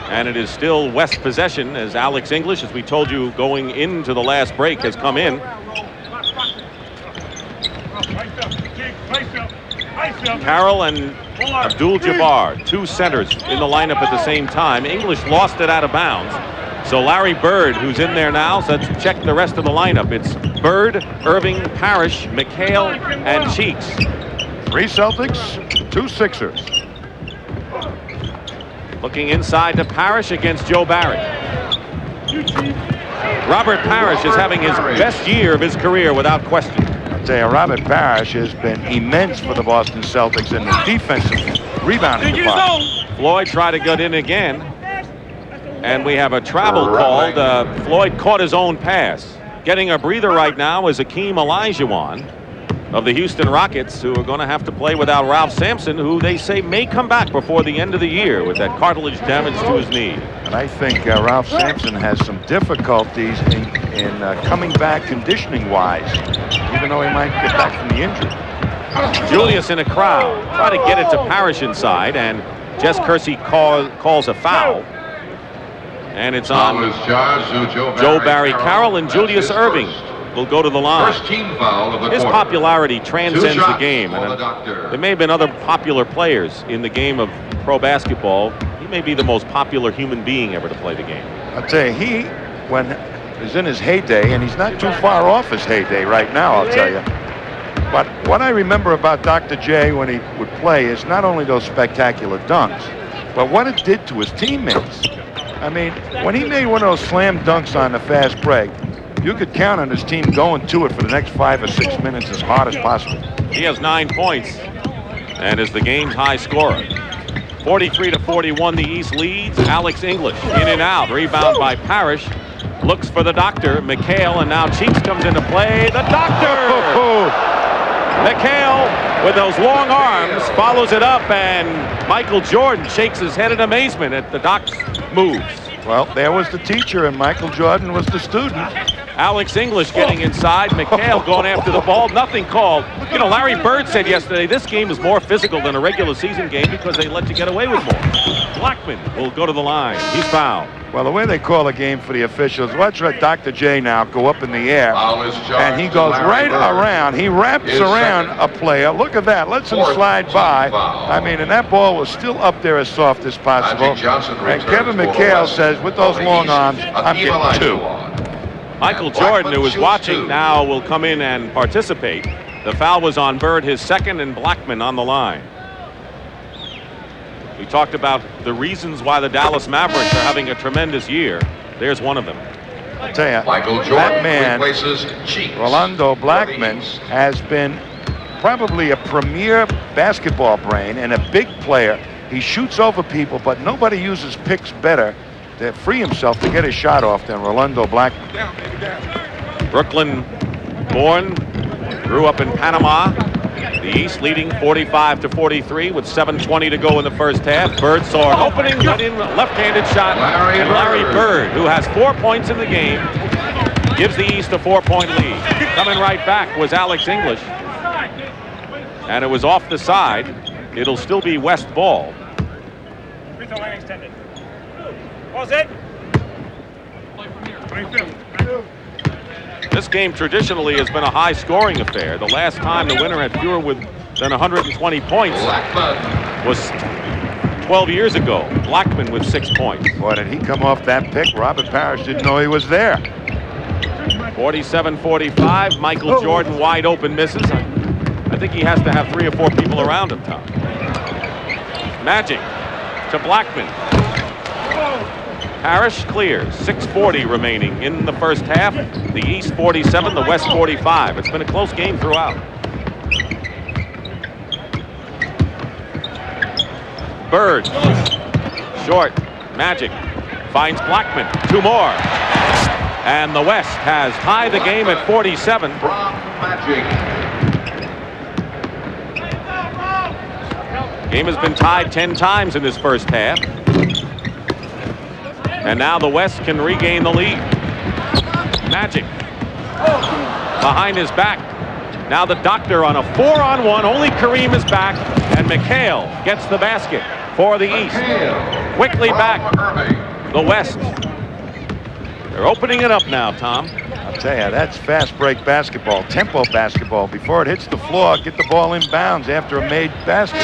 And it is still West possession as Alex English, as we told you going into the last break, has come in. Carroll and Abdul Jabbar, 2 centers in the lineup at the same time. English lost it out of bounds. So Larry Bird, who's in there now, so let's check the rest of the lineup. It's Bird, Irving, Parish, McHale, and Cheeks. 3 Celtics, 2 Sixers. Looking inside to Parish against Joe Barry. Robert Parish is having his best year of his career without question. I'll tell you, Robert Parish has been immense for the Boston Celtics in the defensive rebounding department. Floyd tried to get in again. And we have a travel called. Floyd caught his own pass. Getting a breather right now is Hakeem Olajuwon. of the Houston Rockets, who are going to have to play without Ralph Sampson, who they say may come back before the end of the year with that cartilage damage to his knee. And I think Ralph Sampson has some difficulties in coming back conditioning-wise, even though he might get back from the injury. Julius in a crowd. Try to get it to Parish inside, and Jess Kersey calls a foul. And it's on Joe Barry Carroll, and Julius Irving will go to the line. First team foul of the His quarter. popularity transcends the game. For the And doctor. there may have been other popular players in the game of pro basketball. He may be the most popular human being ever to play the game. I'll tell you, he was in his heyday, and he's not too far off his heyday right now, I'll tell you. But what I remember about Dr. J when he would play is not only those spectacular dunks, but what it did to his teammates. I mean, when he made one of those slam dunks on the fast break, you could count on his team going to it for the next 5 or 6 minutes as hard as possible. He has 9 points and is the game's high scorer. 43-41, the East leads. Alex English in and out. Rebound by Parish. Looks for the doctor, McHale, and now Cheeks comes into play. The doctor! McHale, with those long arms, follows it up, and Michael Jordan shakes his head in amazement at the doc's moves. Well, there was the teacher, and Michael Jordan was the student. Alex English getting inside. McHale going after the ball. Nothing called. You know, Larry Bird said yesterday this game is more physical than a regular season game because they let you get away with more. Blackman will go to the line. He's fouled. Well, the way they call a game for the officials, watch Dr. J now go up in the air, and he goes right around. He wraps around a player. Look at that. Lets him slide by. I mean, and that ball was still up there as soft as possible. And Kevin McHale says, with those long arms, I'm getting 2. Michael Jordan, who was watching now, will come in and participate. The foul was on Bird, his second, and Blackman on the line. We talked about the reasons why the Dallas Mavericks are having a tremendous year. There's one of them. I'll tell you, Michael Jordan that man, replaces Cheeks. Rolando Blackman, has been probably a premier basketball brain and a big player. He shoots over people, but nobody uses picks better to free himself to get his shot off than Rolando Blackman. Brooklyn born, grew up in Panama. The East leading 45-43 with 7:20 to go in the first half. Bird saw an opening, went in left-handed shot, and Larry Bird, who has 4 points in the game, gives the East a 4-point lead. Coming right back was Alex English, and it was off the side. It'll still be West ball. This game traditionally has been a high-scoring affair. The last time the winner had fewer than 120 points was 12 years ago. Blackman with 6 points. Boy, did he come off that pick. Robert Parish didn't know he was there. 47-45. Michael Jordan wide open misses. I think he has to have 3 or 4 people around him, Tom. Magic to Blackman. Parish clears. 6:40 remaining in the first half. The East 47, the West 45. It's been a close game throughout. Bird. Short. Magic finds Blackman. 2 more. And the West has tied the game at 47. Game has been tied 10 times in this first half. And now the West can regain the lead. Magic behind his back. Now the doctor on a 4-on-1. Only Kareem is back. And McHale gets the basket for the East. Quickly back. The West. They're opening it up now, Tom. I'll tell you, that's fast break basketball, tempo basketball. Before it hits the floor, get the ball in bounds after a made basket.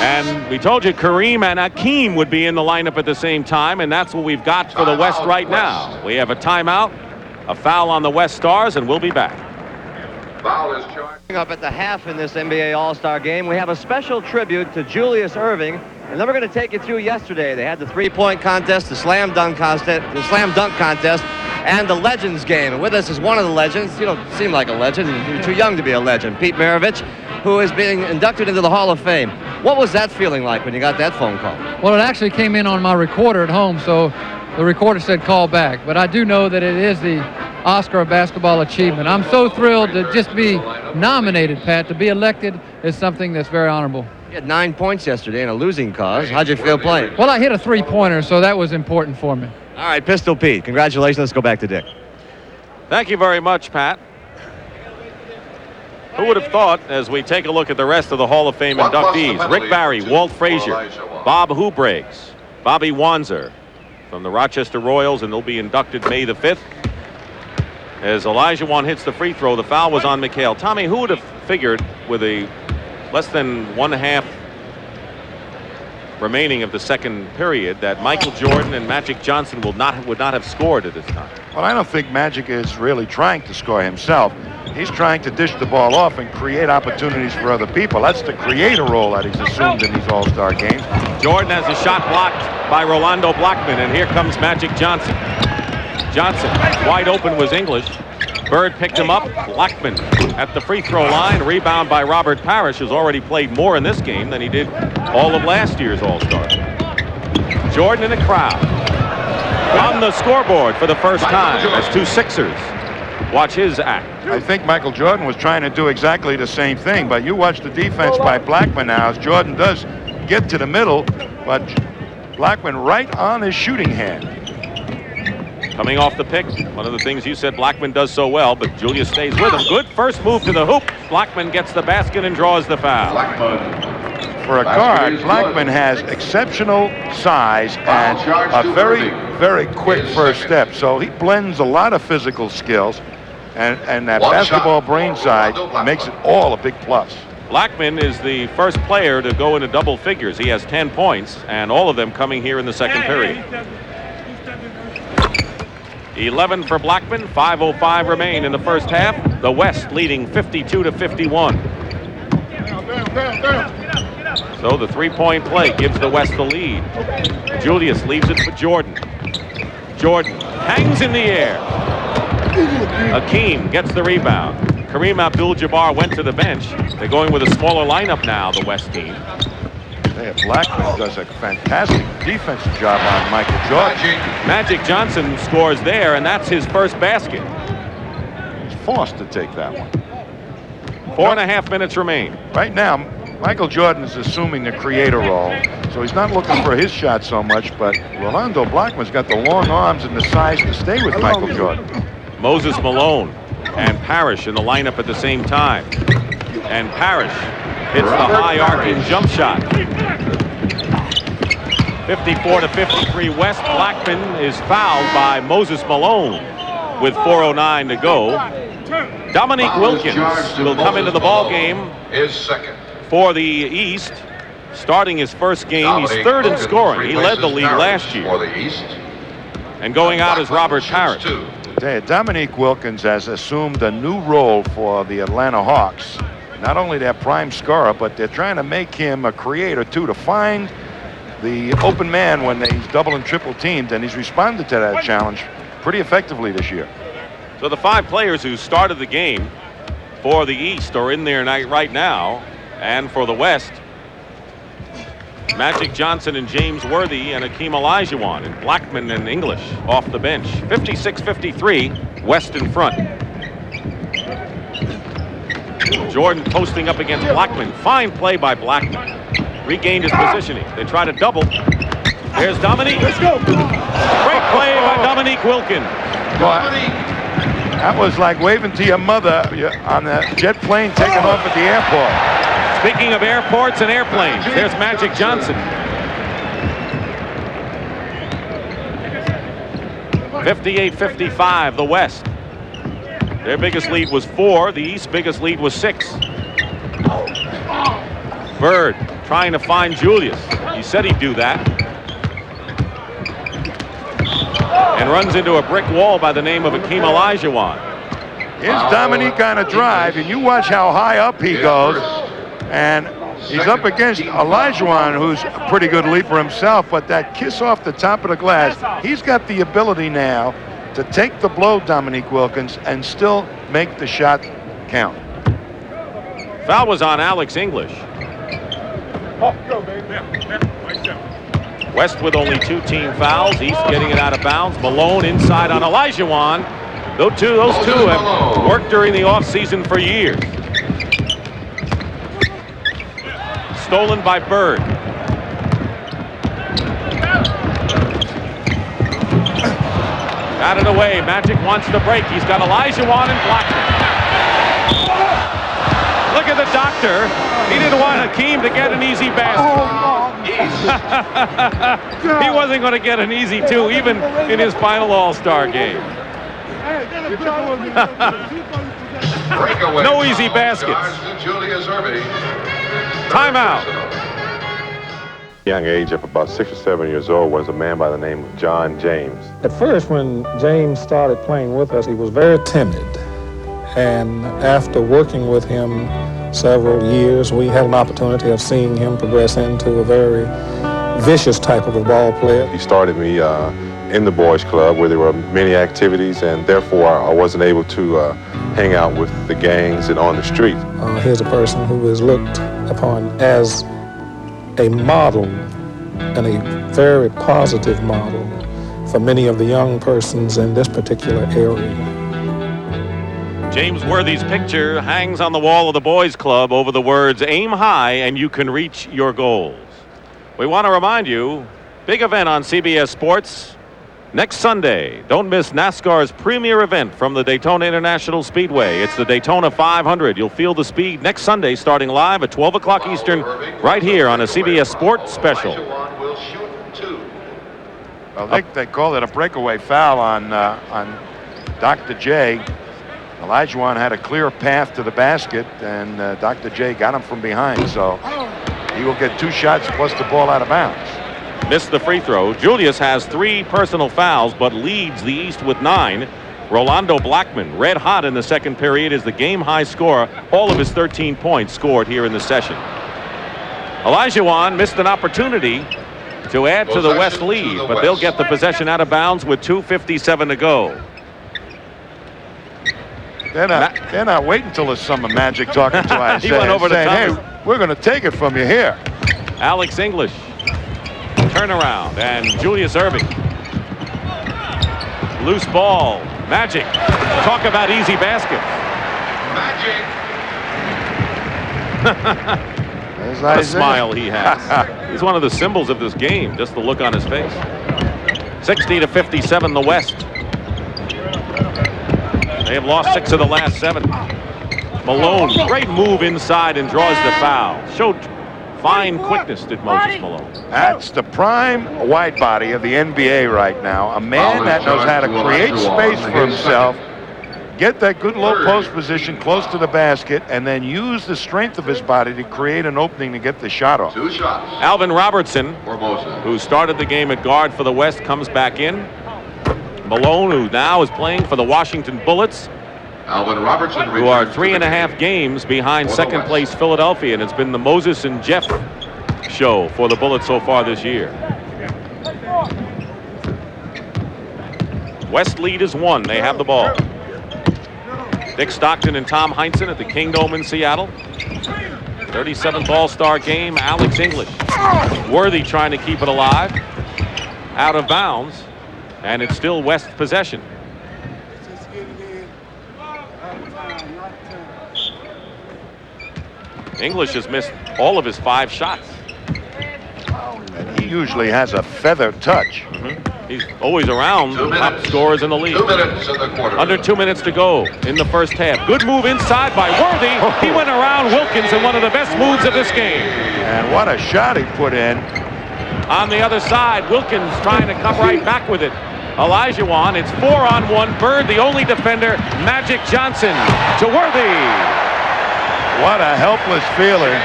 And we told you Kareem and Hakeem would be in the lineup at the same time, and that's what we've got for the West right now. We have a timeout, a foul on the West Stars, and we'll be back. Foul is charged. Up at the half in this NBA All-Star game, we have a special tribute to Julius Irving, and then we're going to take you through yesterday. They had the three-point contest, the slam dunk contest, and the Legends game. And with us is one of the legends. You don't seem like a legend. You're too young to be a legend. Pete Maravich, who is being inducted into the Hall of Fame. What was that feeling like when you got that phone call? Well, it actually came in on my recorder at home, so the recorder said call back. But I do know that it is the Oscar of basketball achievement. I'm so thrilled to just be nominated, Pat. To be elected is something that's very honorable. You had 9 points yesterday in a losing cause. How'd you feel playing? Well, I hit a three-pointer, so that was important for me. All right, Pistol Pete, congratulations. Let's go back to Dick. Thank you very much, Pat. Who would have thought, as we take a look at the rest of the Hall of Fame inductees, Rick Barry, Walt Frazier, Bob Houbriggs, Bobby Wanzer from the Rochester Royals, and they'll be inducted May the 5th. As Olajuwon hits the free throw, the foul was on McHale. Tommy, who would have figured with a less than 1/2 remaining of the second period that Michael Jordan and Magic Johnson would not have scored at this time? Well, I don't think Magic is really trying to score himself. He's trying to dish the ball off and create opportunities for other people. That's the creator role that he's assumed in these All-Star games. Jordan has a shot blocked by Rolando Blackman, and here comes Magic Johnson. Johnson, wide open was English. Bird picked him up. Blackman at the free throw line. Rebound by Robert Parish, who's already played more in this game than he did all of last year's All-Star. Jordan in the crowd. On the scoreboard for the first time as two Sixers watch his act. I think Michael Jordan was trying to do exactly the same thing, but you watch the defense by Blackman now as Jordan does get to the middle, but Blackman right on his shooting hand. Coming off the pick, one of the things you said Blackman does so well, but Julius stays with him. Good first move to the hoop. Blackman gets the basket and draws the foul. For a guard, Blackman has exceptional size and a very, very quick first step. So he blends a lot of physical skills, and that basketball brain side makes it all a big plus. Blackman is the first player to go into double figures. He has 10 points, and all of them coming here in the second period. 11 for Blackman, 5:05 remain in the first half. The West leading 52-51. So the three-point play gives the West the lead. Julius leaves it for Jordan. Jordan hangs in the air. Hakeem gets the rebound. Kareem Abdul-Jabbar went to the bench. They're going with a smaller lineup now, the West team. Blackman does a fantastic defensive job on Michael Jordan. Magic Johnson scores there, and that's his first basket. He's forced to take that one. 4.5 minutes remain. Right now, Michael Jordan is assuming the creator role, so he's not looking for his shot so much, but Rolando Blackman's got the long arms and the size to stay with Michael Jordan. Moses Malone and Parish in the lineup at the same time. And Parish hits the high arcing jump shot. 54-53 West. Blackman is fouled by Moses Malone with 4:09 to go. Dominque Wilkins will come into the ball game for the East, starting his first game. He's third in scoring. He led the league last year. And going out is Robert Parish. Dominque Wilkins has assumed a new role for the Atlanta Hawks. Not only their prime scorer, but they're trying to make him a creator too, to find the open man when he's double and triple teamed, and he's responded to that challenge pretty effectively this year. So the 5 players who started the game for the East are in there right now, and for the West, Magic Johnson and James Worthy and Hakeem Olajuwon, and Blackman and English off the bench. 56-53, West in front. Jordan posting up against Blackman. Fine play by Blackman. Regained his positioning. They try to double. There's Dominque. Let's go. Great play by Dominque Wilkins. That was like waving to your mother on the jet plane taking off at the airport. Speaking of airports and airplanes, there's Magic Johnson. 58-55, the West. Their biggest lead was 4. The East's biggest lead was 6. Bird trying to find Julius. He said he'd do that. And runs into a brick wall by the name of Hakeem Olajuwon. Here's Dominque on a drive, and you watch how high up he goes. And he's up against Olajuwon, who's a pretty good leaper himself, but that kiss off the top of the glass, he's got the ability now to take the blow, Dominque Wilkins, and still make the shot count. Foul was on Alex English. West with only 2 team fouls. East getting it out of bounds. Malone inside on Olajuwon. Those two have worked during the offseason for years. Stolen by Bird. Got it away. Magic wants to break. He's got Olajuwon and Blackman. Look at the doctor. He didn't want Hakeem to get an easy basket. He wasn't going to get an easy two, even in his final All-Star game. No easy baskets. Timeout. Young age of about 6 or 7 years old was a man by the name of John James. At first, when James started playing with us, he was very timid. And after working with him several years, we had an opportunity of seeing him progress into a very vicious type of a ball player. He started me in the boys club where there were many activities, and therefore I wasn't able to hang out with the gangs and on the street. Here's a person who is looked upon as a model, and a very positive model for many of the young persons in this particular area. James Worthy's picture hangs on the wall of the boys club over the words "Aim high and you can reach your goals." We want to remind you, big event on CBS Sports next Sunday. Don't miss NASCAR's premier event from the Daytona International Speedway. It's the Daytona 500. You'll feel the speed next Sunday starting live at 12 o'clock Eastern right here on a CBS Sports special. Well, they called it a breakaway foul on Dr. J. Olajuwon had a clear path to the basket, and Dr. J got him from behind, so he will get 2 shots plus the ball out of bounds. Missed the free throw. Julius has 3 personal fouls, but leads the East with 9. Rolando Blackman, red hot in the second period, is the game-high scorer. All of his 13 points scored here in the session. Olajuwon missed an opportunity to add to the West lead, but they'll get the possession out of bounds with 2:57 to go. They're not waiting until the summer Magic talking to Isaiah. He went over to saying, Thomas. "Hey, we're going to take it from you here." Alex English. Turnaround, and Julius Erving. Loose ball. Magic. Talk about easy baskets. There's What a Isaiah. smile he has. He's one of the symbols of this game, just the look on his face. 60-57 the West. They have lost 6 of the last 7. Malone, great move inside and draws the foul. Showed fine quickness, did Moses Malone. That's the prime wide body of the NBA right now. A man that knows how to create space for himself, get that good low post position close to the basket, and then use the strength of his body to create an opening to get the shot off. 2 shots. Alvin Robertson, For Moses. who started the game at guard for the West, comes back in. Malone, who now is playing for the Washington Bullets, Alvin Robertson, who are returns to the 3.5 game. games behind For the second West. place Philadelphia, and it's been the Moses and Jeff show for the Bullets so far this year. West lead is 1. They have the ball. Dick Stockton and Tom Heinsohn at the Kingdome in Seattle. 37th All-Star game. Alex English. Worthy trying to keep it alive. Out of bounds. And it's still West possession. English has missed all of his 5 shots. And he usually has a feather touch. He's always around the top scorers in the league. 2 minutes in the quarter. Under 2 minutes to go in the first half. Good move inside by Worthy. He went around Wilkins in one of the best moves of this game. And what a shot he put in. On the other side, Wilkins trying to come right back with it. Olajuwon, it's 4-on-1. Bird, the only defender. Magic Johnson to Worthy. What a helpless feeling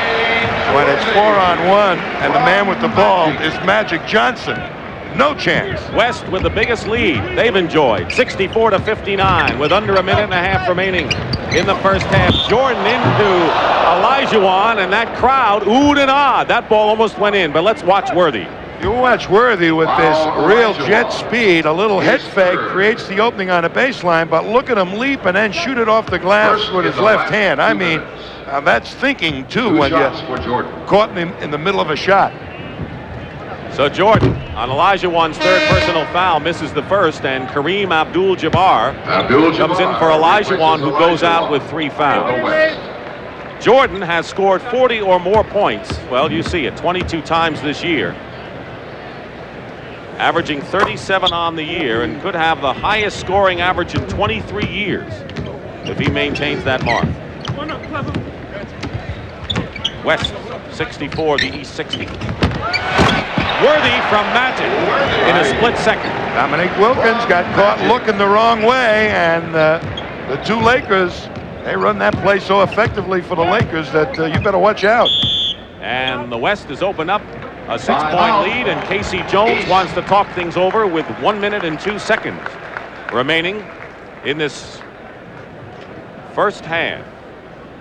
when it's 4-on-1 and the man with the ball is Magic Johnson. No chance. West with the biggest lead they've enjoyed, 64-59, with under a minute and a half remaining in the first half. Jordan into Olajuwon, and that crowd oohed and awed. That ball almost went in, but let's watch Worthy. You watch Worthy with this real jet speed. A little head fake creates the opening on the baseline, but look at him leap and then shoot it off the glass with his left hand. I mean, that's thinking, too, when you're caught in the middle of a shot. So Jordan on Olajuwon's third personal foul, misses the first, and Kareem Abdul-Jabbar comes in for Olajuwon, who goes out with 3 fouls. Jordan has scored 40 or more points. Well, you see it 22 times this year, averaging 37 on the year, and could have the highest scoring average in 23 years if he maintains that mark. West 64, the East 60. Worthy from Magic in a split second. Dominque Wilkins got caught looking the wrong way, and the two Lakers, they run that play so effectively for the Lakers that you better watch out. And the West has opened up a 6-point lead, and Casey Jones wants to talk things over with 1 minute and 2 seconds remaining in this first half.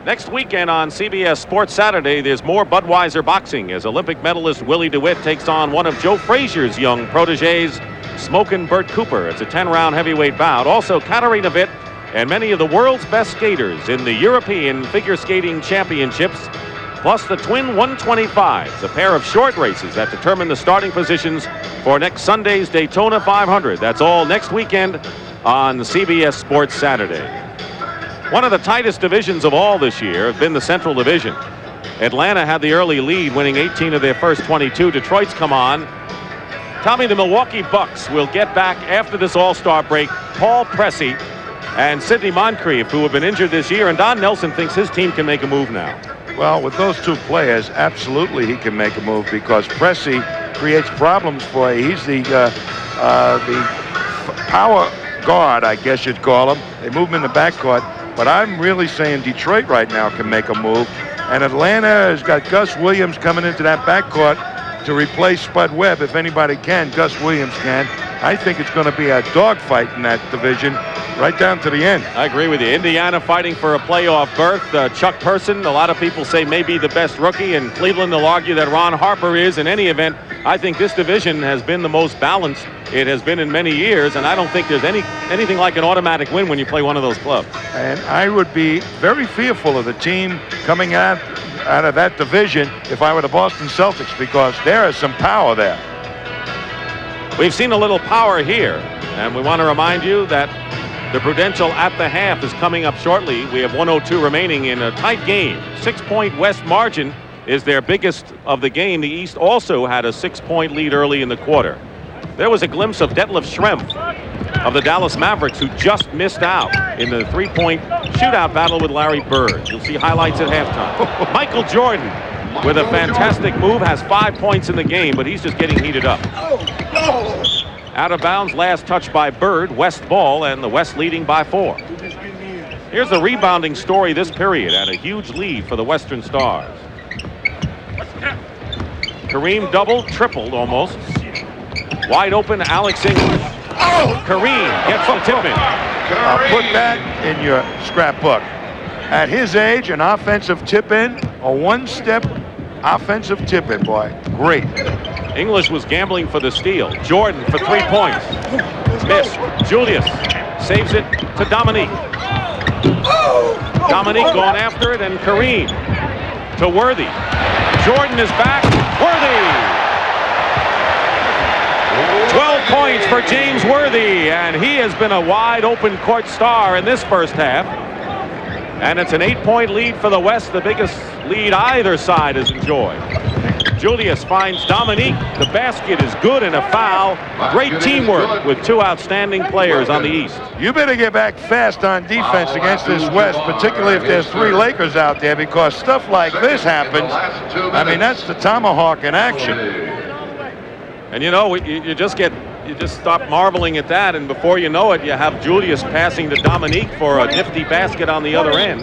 Next weekend on CBS Sports Saturday, there's more Budweiser boxing as Olympic medalist Willie DeWitt takes on one of Joe Frazier's young proteges, Smokin' Bert Cooper. It's a 10-round heavyweight bout. Also, Katarina Witt and many of the world's best skaters in the European Figure Skating Championships, plus the Twin 125s, a pair of short races that determine the starting positions for next Sunday's Daytona 500. That's all next weekend on CBS Sports Saturday. One of the tightest divisions of all this year has been the Central Division. Atlanta had the early lead, winning 18 of their first 22. Detroit's come on. Tell me the Milwaukee Bucks will get back after this All-Star break Paul Pressey and Sidney Moncrief, who have been injured this year, and Don Nelson thinks his team can make a move now. Well, with those two players, absolutely he can make a move, because Pressey creates problems for you. He's the power guard, I guess you'd call him. They move him in the backcourt. But I'm really saying Detroit right now can make a move. And Atlanta has got Gus Williams coming into that backcourt to replace Spud Webb. If anybody can, Gus Williams can. I think it's going to be a dogfight in that division right down to the end. I agree with you. Indiana fighting for a playoff berth. Chuck Person, a lot of people say maybe the best rookie, and Cleveland will argue that Ron Harper is. In any event, I think this division has been the most balanced it has been in many years, and I don't think there's anything like an automatic win when you play one of those clubs. And I would be very fearful of the team coming out of that division if I were the Boston Celtics, because there is some power there. We've seen a little power here, and we want to remind you that the Prudential at the half is coming up shortly. We have 1:02 remaining in a tight game. 6-point West margin is their biggest of the game. The East also had a 6-point lead early in the quarter. There was a glimpse of Detlef Schrempf of the Dallas Mavericks, who just missed out in the 3-point shootout battle with Larry Bird. You'll see highlights at halftime. Michael Jordan, with a fantastic move, has 5 points in the game, but he's just getting heated up. Out of bounds, last touch by Bird. West ball, and the West leading by 4. Here's the rebounding story this period, and a huge lead for the Western Stars. Kareem doubled, tripled almost. Wide open, Alex English. Kareem gets the tip in. Put that in your scrapbook. At his age, an offensive tip-in, a one-step offensive tip-in, boy. Great. English was gambling for the steal. Jordan for 3 points. Missed. Julius saves it to Dominque. Dominque going after it, and Kareem to Worthy. Jordan is back. Worthy! 12 points for James Worthy, and he has been a wide open court star in this first half. And it's an 8-point lead for the West, the biggest lead either side has enjoyed. Julius finds Dominque. The basket is good, and a foul. Great teamwork with two outstanding players on the East. You better get back fast on defense against this West, particularly if there's 3 Lakers out there, because stuff like this happens. I mean, that's the tomahawk in action. And you know, you just stop marveling at that, and before you know it, you have Julius passing to Dominque for a nifty basket on the other end.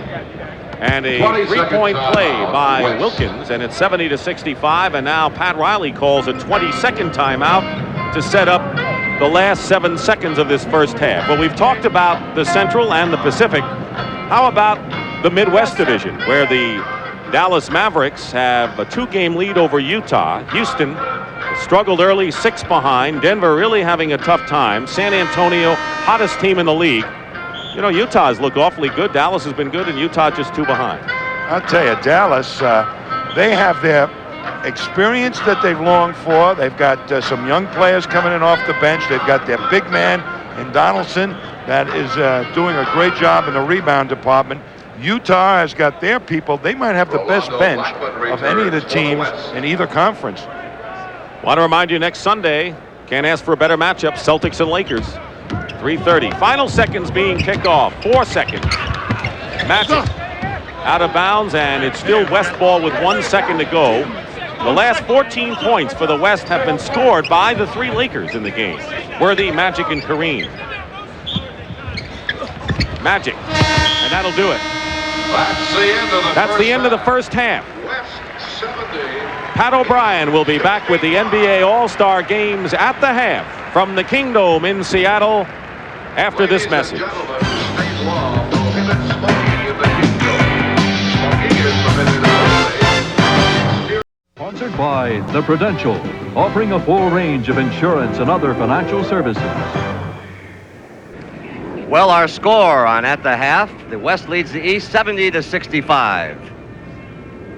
And a 3-point play by Wilkins, and it's 70-65, and now Pat Riley calls a 22nd timeout to set up the last 7 seconds of this first half. Well, we've talked about the Central and the Pacific. How about the Midwest Division, where the Dallas Mavericks have a 2-game lead over Utah? Houston struggled early, 6 behind. Denver really having a tough time. San Antonio, hottest team in the league. You know, Utah's looked awfully good. Dallas has been good, and Utah just 2 behind. I'll tell you, Dallas, they have their experience that they've longed for. They've got some young players coming in off the bench. They've got their big man in Donaldson that is doing a great job in the rebound department. Utah has got their people. They might have the best bench of any of the teams in either conference. Want to remind you, next Sunday, can't ask for a better matchup, Celtics and Lakers. 3:30. Final seconds being kicked off. 4 seconds. Magic out of bounds, and it's still West ball with 1 second to go. The last 14 points for the West have been scored by the 3 Lakers in the game. Worthy, Magic, and Kareem. Magic, and that'll do it. That's the end of the first half. West 70. Pat O'Brien will be back with the NBA All-Star Games at the half from the Kingdome in Seattle after this message. State law prohibits smoking in the Kingdome. Smoking is permitted in all states. Sponsored by The Prudential, offering a full range of insurance and other financial services. Well, our score on At the Half, the West leads the East 70-65.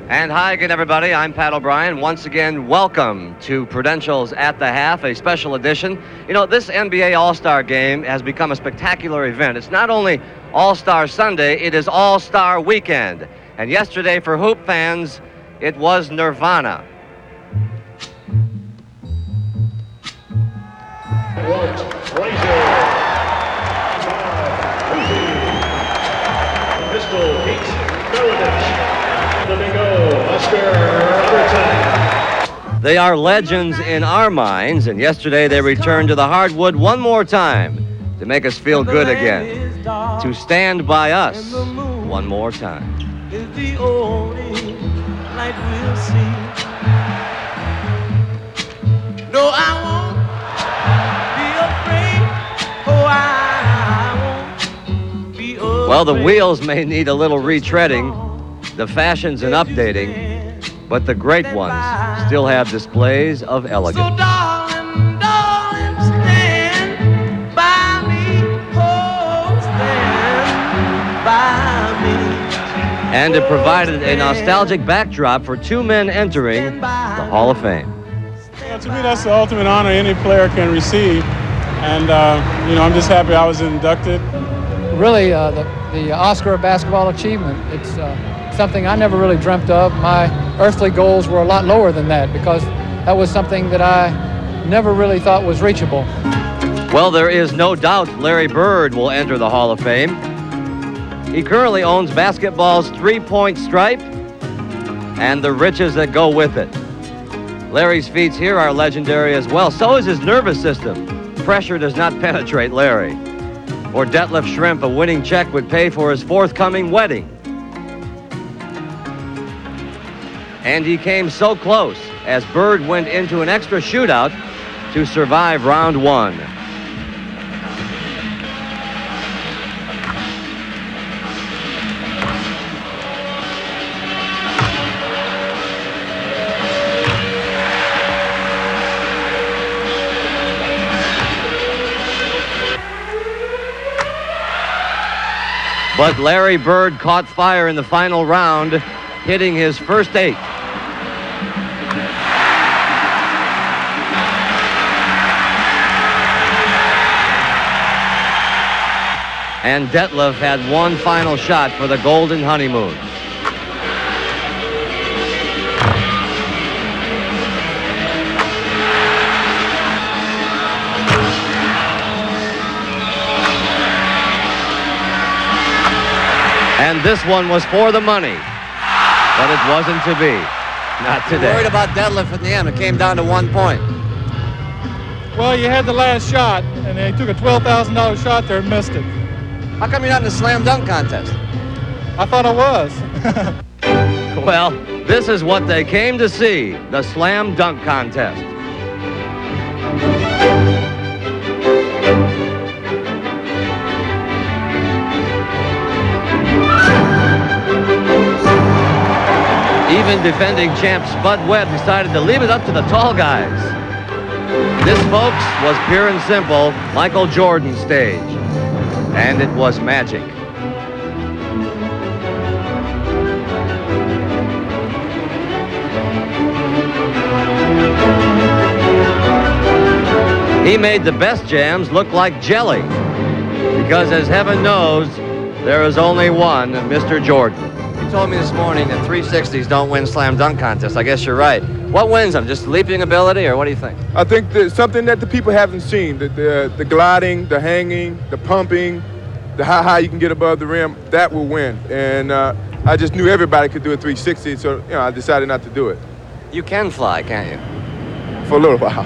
And hi again, everybody. I'm Pat O'Brien. Once again, welcome to Prudential's At the Half, a special edition. You know, this NBA All-Star Game has become a spectacular event. It's not only All-Star Sunday, it is All-Star Weekend. And yesterday, for hoop fans, it was Nirvana. They are legends in our minds, and yesterday they returned to the hardwood one more time to make us feel good again, to stand by us one more time. Is the only light we'll see. No, I won't be afraid. Oh, I won't be afraid. Well, the wheels may need a little retreading, the fashions and updating, but the great ones still have displays of elegance. So darling, darling, stand by me. Oh, stand by me. And it provided a nostalgic backdrop for 2 men entering the Hall of Fame. Well, to me, that's the ultimate honor any player can receive. And, you know, I'm just happy I was inducted. Really, the Oscar of basketball achievement, it's something I never really dreamt of. My earthly goals were a lot lower than that because that was something that I never really thought was reachable. Well, there is no doubt Larry Bird will enter the Hall of Fame. He currently owns basketball's three-point stripe and the riches that go with it. Larry's feats here are legendary as well. So is his nervous system. Pressure does not penetrate Larry. For Detlef Schrempf, a winning check would pay for his forthcoming wedding. And he came so close as Bird went into an extra shootout to survive round 1. But Larry Bird caught fire in the final round, hitting his first 8. And Detlef had one final shot for the golden honeymoon. And this one was for the money, but it wasn't to be. Not today. Worried about Detlef at the end. It came down to 1 point. Well, you had the last shot, and they took a $12,000 shot there and missed it. How come you're not in the slam dunk contest? I thought I was. Well, this is what they came to see, the slam dunk contest. Even defending champ Spud Webb decided to leave it up to the tall guys. This, folks, was pure and simple Michael Jordan's stage. And it was magic. He made the best jams look like jelly. Because as heaven knows, there is only one Mr. Jordan. You told me this morning that 360s don't win slam dunk contests. I guess you're right. What wins them? Just leaping ability, or what do you think? I think that something that the people haven't seen, the gliding, the hanging, the pumping, the how high you can get above the rim, that will win. And I just knew everybody could do a 360, so I decided not to do it. You can fly, can't you? For a little while.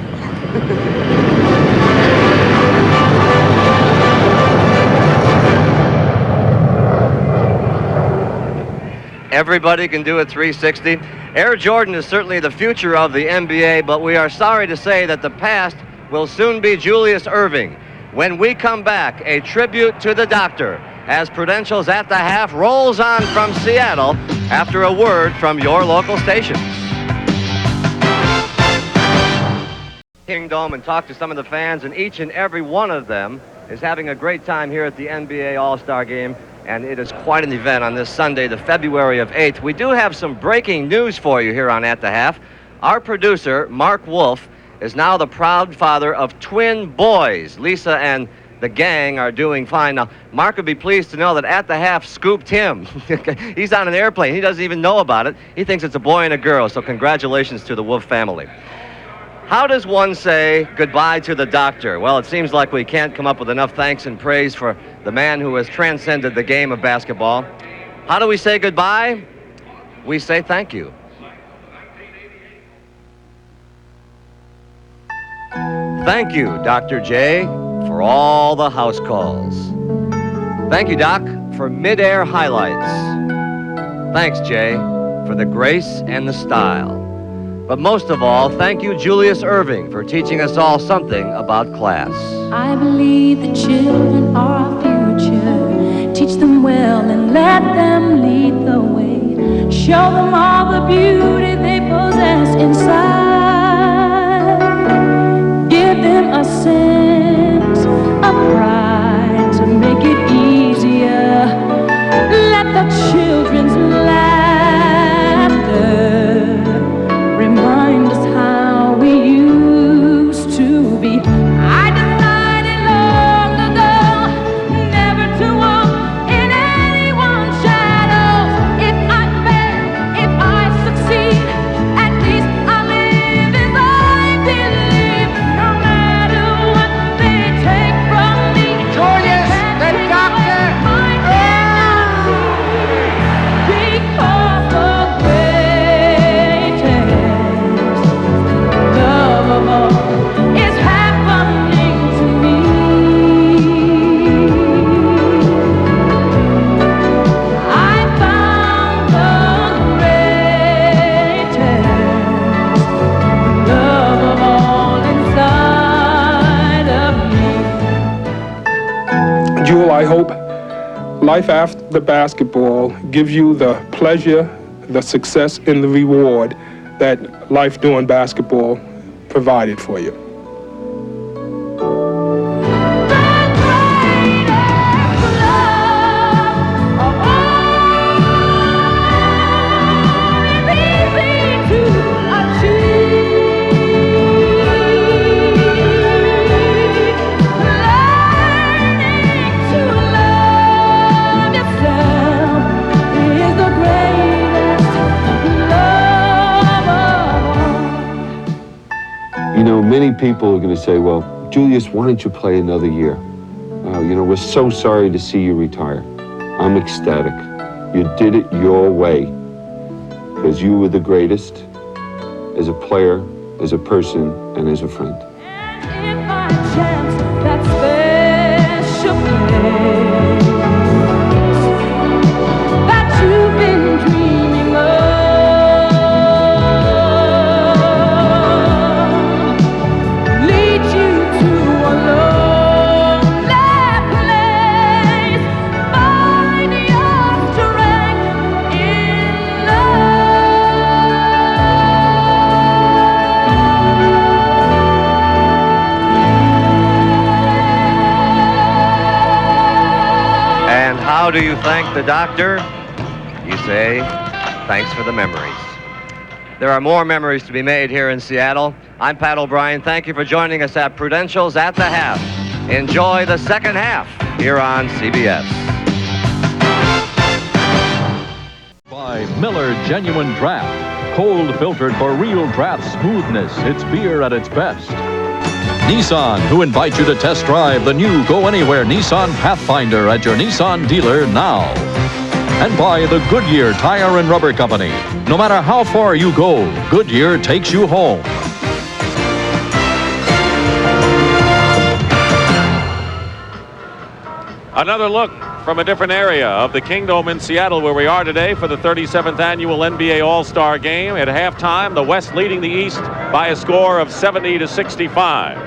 Everybody can do a 360. Air Jordan is certainly the future of the NBA, but we are sorry to say that the past will soon be Julius Erving. When we come back, a tribute to the doctor as Prudential's At the Half rolls on from Seattle after a word from your local station. Kingdom and talk to some of the fans, and each and every one of them is having a great time here at the NBA All-Star Game. And it is quite an event on this Sunday, the February of 8th. We do have some breaking news for you here on At the Half. Our producer, Mark Wolf, is now the proud father of twin boys. Lisa and the gang are doing fine. Now, Mark would be pleased to know that At the Half scooped him. He's on an airplane. He doesn't even know about it. He thinks it's a boy and a girl, so congratulations to the Wolf family. How does one say goodbye to the doctor? Well, it seems like we can't come up with enough thanks and praise for the man who has transcended the game of basketball. How do we say goodbye? We say thank you. Thank you, Dr. J, for all the house calls. Thank you, Doc, for mid-air highlights. Thanks, Jay, for the grace and the style. But most of all, thank you, Julius Erving, for teaching us all something about class. I believe the children are our future. Teach them well and let them lead the way. Show them all the beauty they possess inside. Give them a sense of pride to make it easier. Let the children's laughter remind us how we used to be. I decided long ago never to walk in anyone's shadows. If I fail, if I succeed, at least I live as I believe. No matter what they take from me, Julius, the doctor, I cannot see because the greatest love of all is happening to me. I found the greatest love of all inside of me. Jewel, I hope life after the basketball gives you the pleasure, the success, and the reward that life doing basketball provided for you. You know, many people are going to say, well, Julius, why don't you play another year? You know, we're so sorry to see you retire. I'm ecstatic. You did it your way because you were the greatest as a player, as a person, and as a friend. And if I chance that special place that you've been dreaming of, lead you to a lonely place, find your strength in love. And how do you thank the doctor? You say, thanks for the memories. There are more memories to be made here in Seattle. I'm Pat O'Brien. Thank you for joining us at Prudential's At the Half. Enjoy the second half here on CBS. By Miller Genuine Draft. Cold filtered for real draft smoothness. It's beer at its best. Nissan, who invite you to test drive the new Go Anywhere Nissan Pathfinder at your Nissan dealer now. And by the Goodyear Tire and Rubber Company. No matter how far you go, Goodyear takes you home. Another look from a different area of the Kingdome in Seattle, where we are today for the 37th annual NBA All-Star Game. At halftime, the West leading the East by a score of 70-65.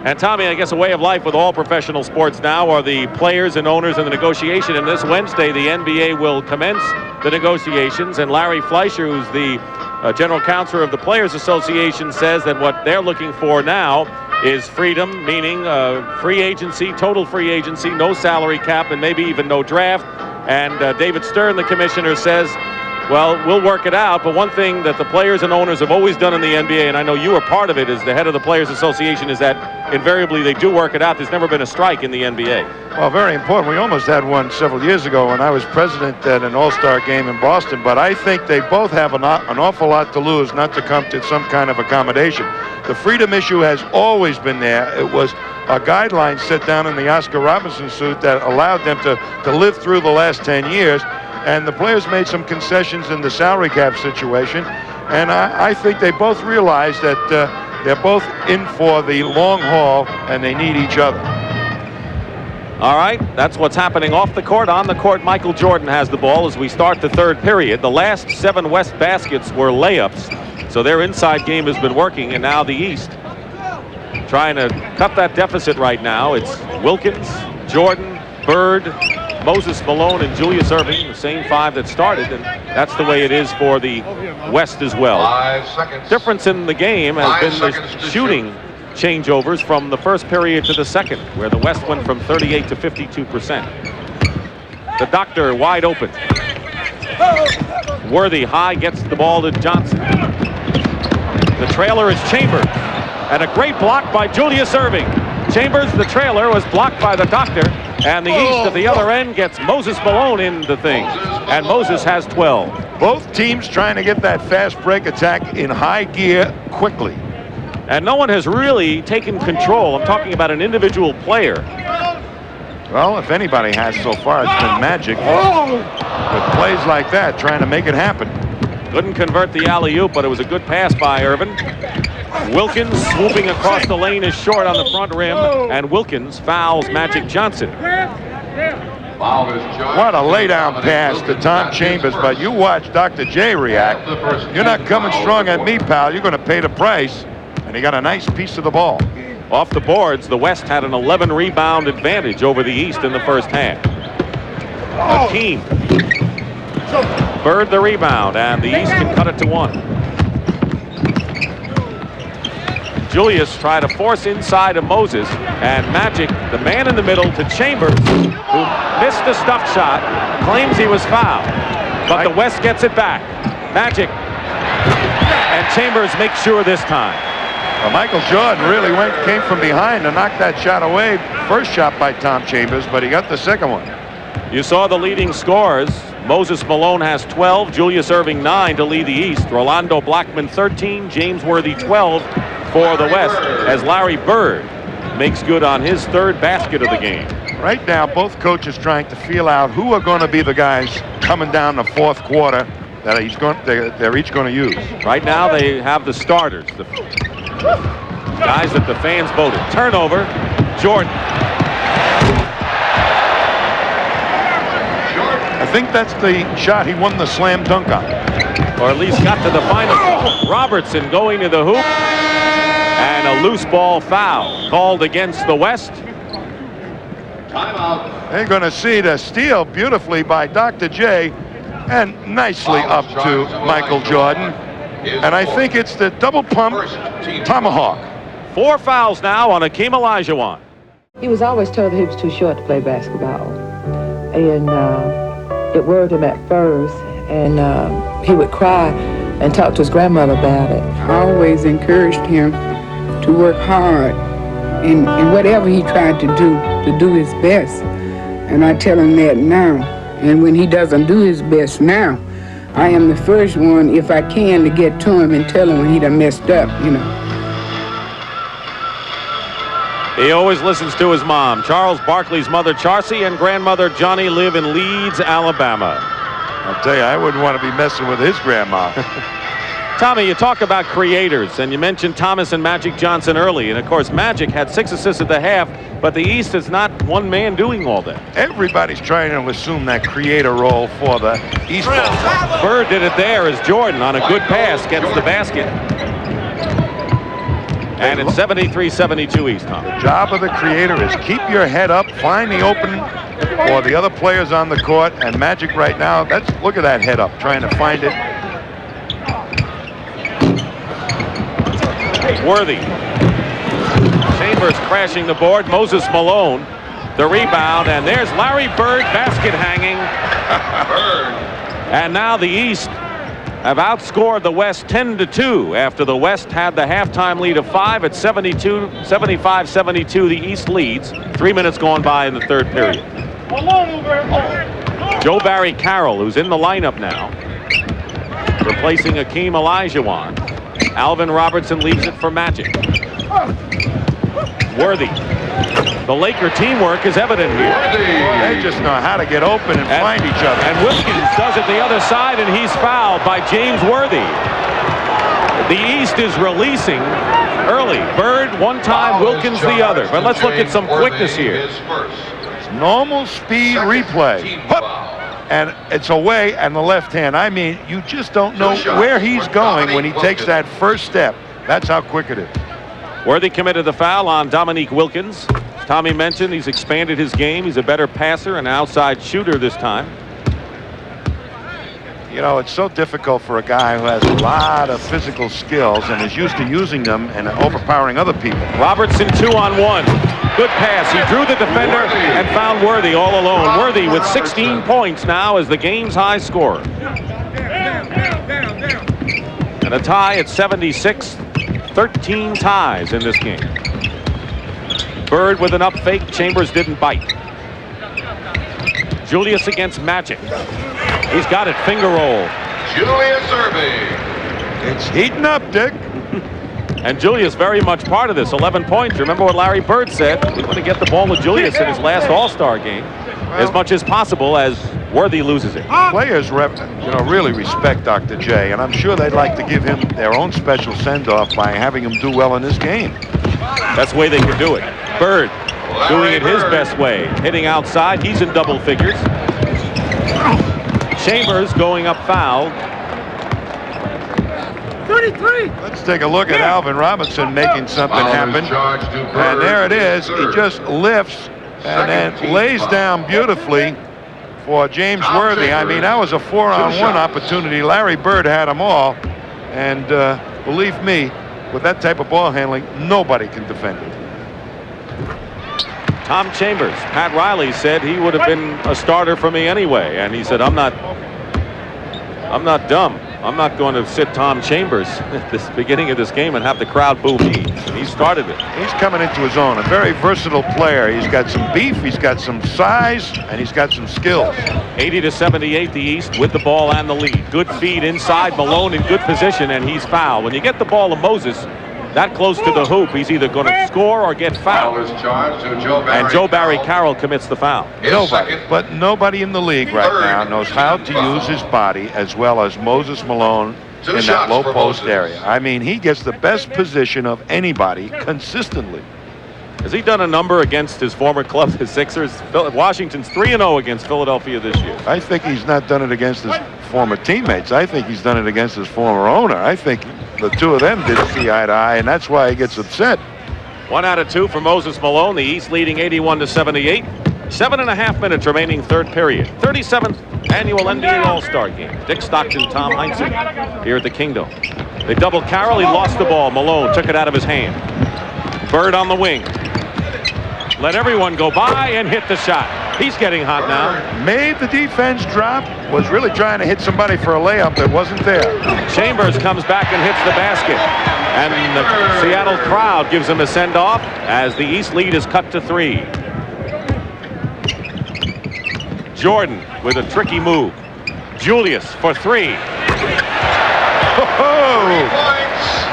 And Tommy, I guess a way of life with all professional sports now are the players and owners in the negotiation. And this Wednesday, the NBA will commence the negotiations. And Larry Fleischer, who's the general counsel of the Players Association, says that what they're looking for now is freedom, meaning free agency, total free agency, no salary cap, and maybe even no draft. And David Stern, the commissioner, says, well, we'll work it out. But one thing that the players and owners have always done in the NBA, and I know you are part of it as the head of the Players Association, is that invariably they do work it out. There's never been a strike in the NBA. Well, very important. We almost had one several years ago when I was president at an All-Star game in Boston, but I think they both have an awful lot to lose not to come to some kind of accommodation. The freedom issue has always been there. It was a guideline set down in the Oscar Robertson suit that allowed them to live through the last 10 years. And the players made some concessions in the salary cap situation. And I think they both realize that they're both in for the long haul and they need each other. All right, that's what's happening off the court. On the court, Michael Jordan has the ball as we start the third period. The last 7 West baskets were layups, so their inside game has been working. And now the East trying to cut that deficit right now. It's Wilkins, Jordan, Bird, Moses Malone, and Julius Erving, the same 5 that started, and that's the way it is for the West as well. 5 seconds. Difference in the game has been the shooting changeovers from the first period to the second, where the West went from 38 to 52%. The Doctor wide open. Worthy high gets the ball to Johnson. The trailer is Chambers, and a great block by Julius Erving. Chambers, the trailer, was blocked by the Doctor, and the East at the other end gets Moses Malone into things, and Moses has 12. Both teams trying to get that fast break attack in high gear quickly. And no one has really taken control. I'm talking about an individual player. Well, if anybody has so far, it's been Magic. With plays like that, trying to make it happen. Couldn't convert the alley-oop, but it was a good pass by Irvin. Wilkins swooping across the lane is short on the front rim, and Wilkins fouls Magic Johnson. What a laydown pass to Tom Chambers, but you watch Dr. J react. You're not coming strong at me, pal. You're going to pay the price. And he got a nice piece of the ball. Off the boards, the West had an 11 rebound advantage over the East in the first half. Hakeem. Bird the rebound, and the East can cut it to 1. Julius tried to force inside of Moses, and Magic, the man in the middle, to Chambers, who missed a stuff shot, claims he was fouled. But the West gets it back. Magic, and Chambers makes sure this time. Well, Michael Jordan really came from behind to knock that shot away. First shot by Tom Chambers, but he got the second one. You saw the leading scorers. Moses Malone has 12, Julius Erving 9 to lead the East. Rolando Blackman 13, James Worthy 12 for the West, as Larry Bird makes good on his 3rd basket of the game. Right now, both coaches trying to feel out who are going to be the guys coming down the 4th quarter that they're each going to use. Right now, they have the starters, the guys that the fans voted. Turnover, Jordan. I think that's the shot he won the slam dunk on. Or at least got to the final. Robertson going to the hoop. And a loose ball foul called against the West. Timeout. They're going to see the steal beautifully by Dr. J. And nicely up to Michael Jordan. And I think it's the double pump tomahawk. 4 fouls now on Hakeem Olajuwon. He was always told that he was too short to play basketball. And it worried him at first. And he would cry and talked to his grandmother about it. I always encouraged him to work hard in whatever he tried to do his best. And I tell him that now. And when he doesn't do his best now, I am the first one, if I can, to get to him and tell him when he done messed up, you know. He always listens to his mom. Charles Barkley's mother, Charcy, and grandmother, Johnny, live in Leeds, Alabama. I'll tell you, I wouldn't want to be messing with his grandma. Tommy, you talk about creators, and you mentioned Thomas and Magic Johnson early. And, of course, Magic had 6 assists at the half, but the East is not one man doing all that. Everybody's trying to assume that creator role for the East. Bird did it there as Jordan on a good pass gets the basket. And it's 73-72 East, Tom. The job of the creator is keep your head up, find the opening for the other players on the court, and Magic right now, look at that head up, trying to find it. Worthy. Chambers crashing the board. Moses Malone, the rebound, and there's Larry Bird, basket hanging. And now the East have outscored the West 10-2 after the West had the halftime lead of 5 at 75-72. The East leads. 3 minutes gone by in the third period. Joe Barry Carroll, who's in the lineup now, replacing Hakeem Olajuwon. Alvin Robertson leaves it for Magic. Worthy. The Laker teamwork is evident here. They just know how to get open and find each other. And Wilkins does it the other side, and he's fouled by James Worthy. The East is releasing early. Bird one time, Wilkins the other. But let's look at some quickness here. It's normal speed replay. Hup. And it's away on the left hand. I mean, you just don't know where he's going when he takes that first step. That's how quick it is. Worthy committed the foul on Dominque Wilkins. As Tommy mentioned, he's expanded his game. He's a better passer and outside shooter this time. You know, it's so difficult for a guy who has a lot of physical skills and is used to using them and overpowering other people. Robertson 2-on-1. Good pass. He drew the defender and found Worthy all alone. Worthy with 16 points now as the game's high scorer. And a tie at 76. 13 ties in this game. Bird with an up fake. Chambers didn't bite. Julius against Magic. He's got it. Finger roll. Julius Erving. It's heating up, Dick. And Julius very much part of this. 11 points. Remember what Larry Bird said. He's going to get the ball to Julius in his last All-Star game as much as possible as Worthy loses it. Players, really respect Dr. J, and I'm sure they'd like to give him their own special send-off by having him do well in this game. Best way they could do it. Bird doing it his best way. Hitting outside. He's in double figures. Chambers going up fouled. 33. Let's take a look at Alvin Robinson making something happen. And there it is. He just lifts and then lays down beautifully for James Worthy. I mean, that was a 4-on-1 opportunity. Larry Bird had them all. And believe me, with that type of ball handling, nobody can defend it. Tom Chambers. Pat Riley said he would have been a starter for me anyway. And he said, I'm not dumb. I'm not going to sit Tom Chambers at the beginning of this game and have the crowd boo me. And he started it. He's coming into his own. A very versatile player. He's got some beef, he's got some size, and he's got some skills. 80-78 the East with the ball and the lead. Good feed inside. Malone in good position, and he's fouled. When you get the ball to Moses that close to the hoop, he's either going to score or get fouled. And Joe Barry Carroll commits the foul. Nobody in the league right now knows how to use his body as well as Moses Malone in that low post area. I mean, he gets the best position of anybody consistently. Has he done a number against his former club, the Sixers? Washington's 3-0 against Philadelphia this year. I think he's not done it against his former teammates. I think he's done it against his former owner. I think the two of them didn't see eye to eye, and that's why he gets upset. 1 out of 2 for Moses Malone. The East leading 81-78. 7.5 minutes remaining third period. 37th annual NBA All-Star Game. Dick Stockton, Tom Heinsohn here at the Kingdom. They double Carroll. He lost the ball. Malone took it out of his hand. Bird on the wing. Let everyone go by and hit the shot. He's getting hot now. Made the defense drop. Was really trying to hit somebody for a layup that wasn't there. Chambers comes back and hits the basket. And the Seattle crowd gives him a send-off as the East lead is cut to 3. Jordan with a tricky move. Julius for 3.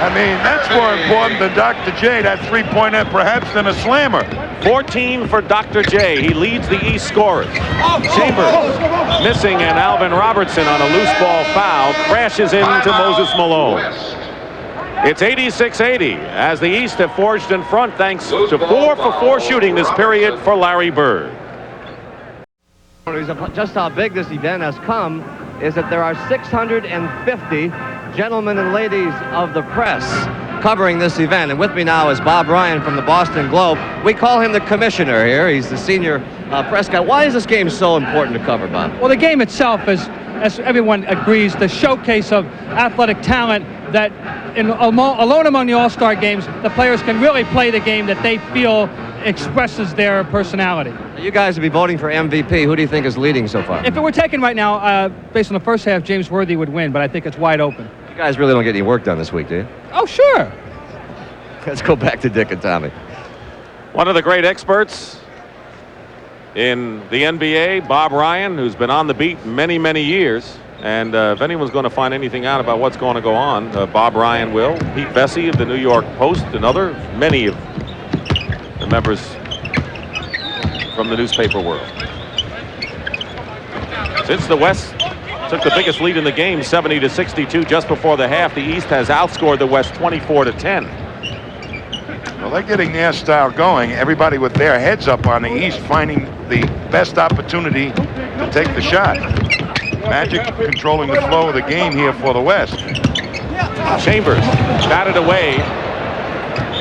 I mean, that's more important than Dr. J, that three-pointer, perhaps, than a slammer. 14 for Dr. J. He leads the East scorers. Chambers missing, and Alvin Robertson on a loose ball foul crashes into Moses Malone. It's 86-80 as the East have forged in front thanks to 4 for 4 shooting this period for Larry Bird. Just how big this event has come is that there are 650 gentlemen and ladies of the press covering this event. And with me now is Bob Ryan from the Boston Globe. We call him the commissioner here. He's the senior press guy. Why is this game so important to cover, Bob? Well, the game itself is, as everyone agrees, the showcase of athletic talent that alone among the All-Star games, the players can really play the game that they feel expresses their personality. You guys will be voting for MVP. Who do you think is leading so far? If it were taken right now, based on the first half, James Worthy would win, but I think it's wide open. You guys really don't get any work done this week, do you? Oh, sure. Let's go back to Dick and Tommy. One of the great experts in the NBA, Bob Ryan, who's been on the beat many, many years. And if anyone's going to find anything out about what's going to go on, Bob Ryan will. Pete Vesey of the New York Post and many of the members from the newspaper world. Since the West took the biggest lead in the game, 70-62, just before the half, the East has outscored the West 24-10. Well, they're getting their style going. Everybody with their heads up on the East, finding the best opportunity to take the shot. Magic controlling the flow of the game here for the West. Chambers batted away.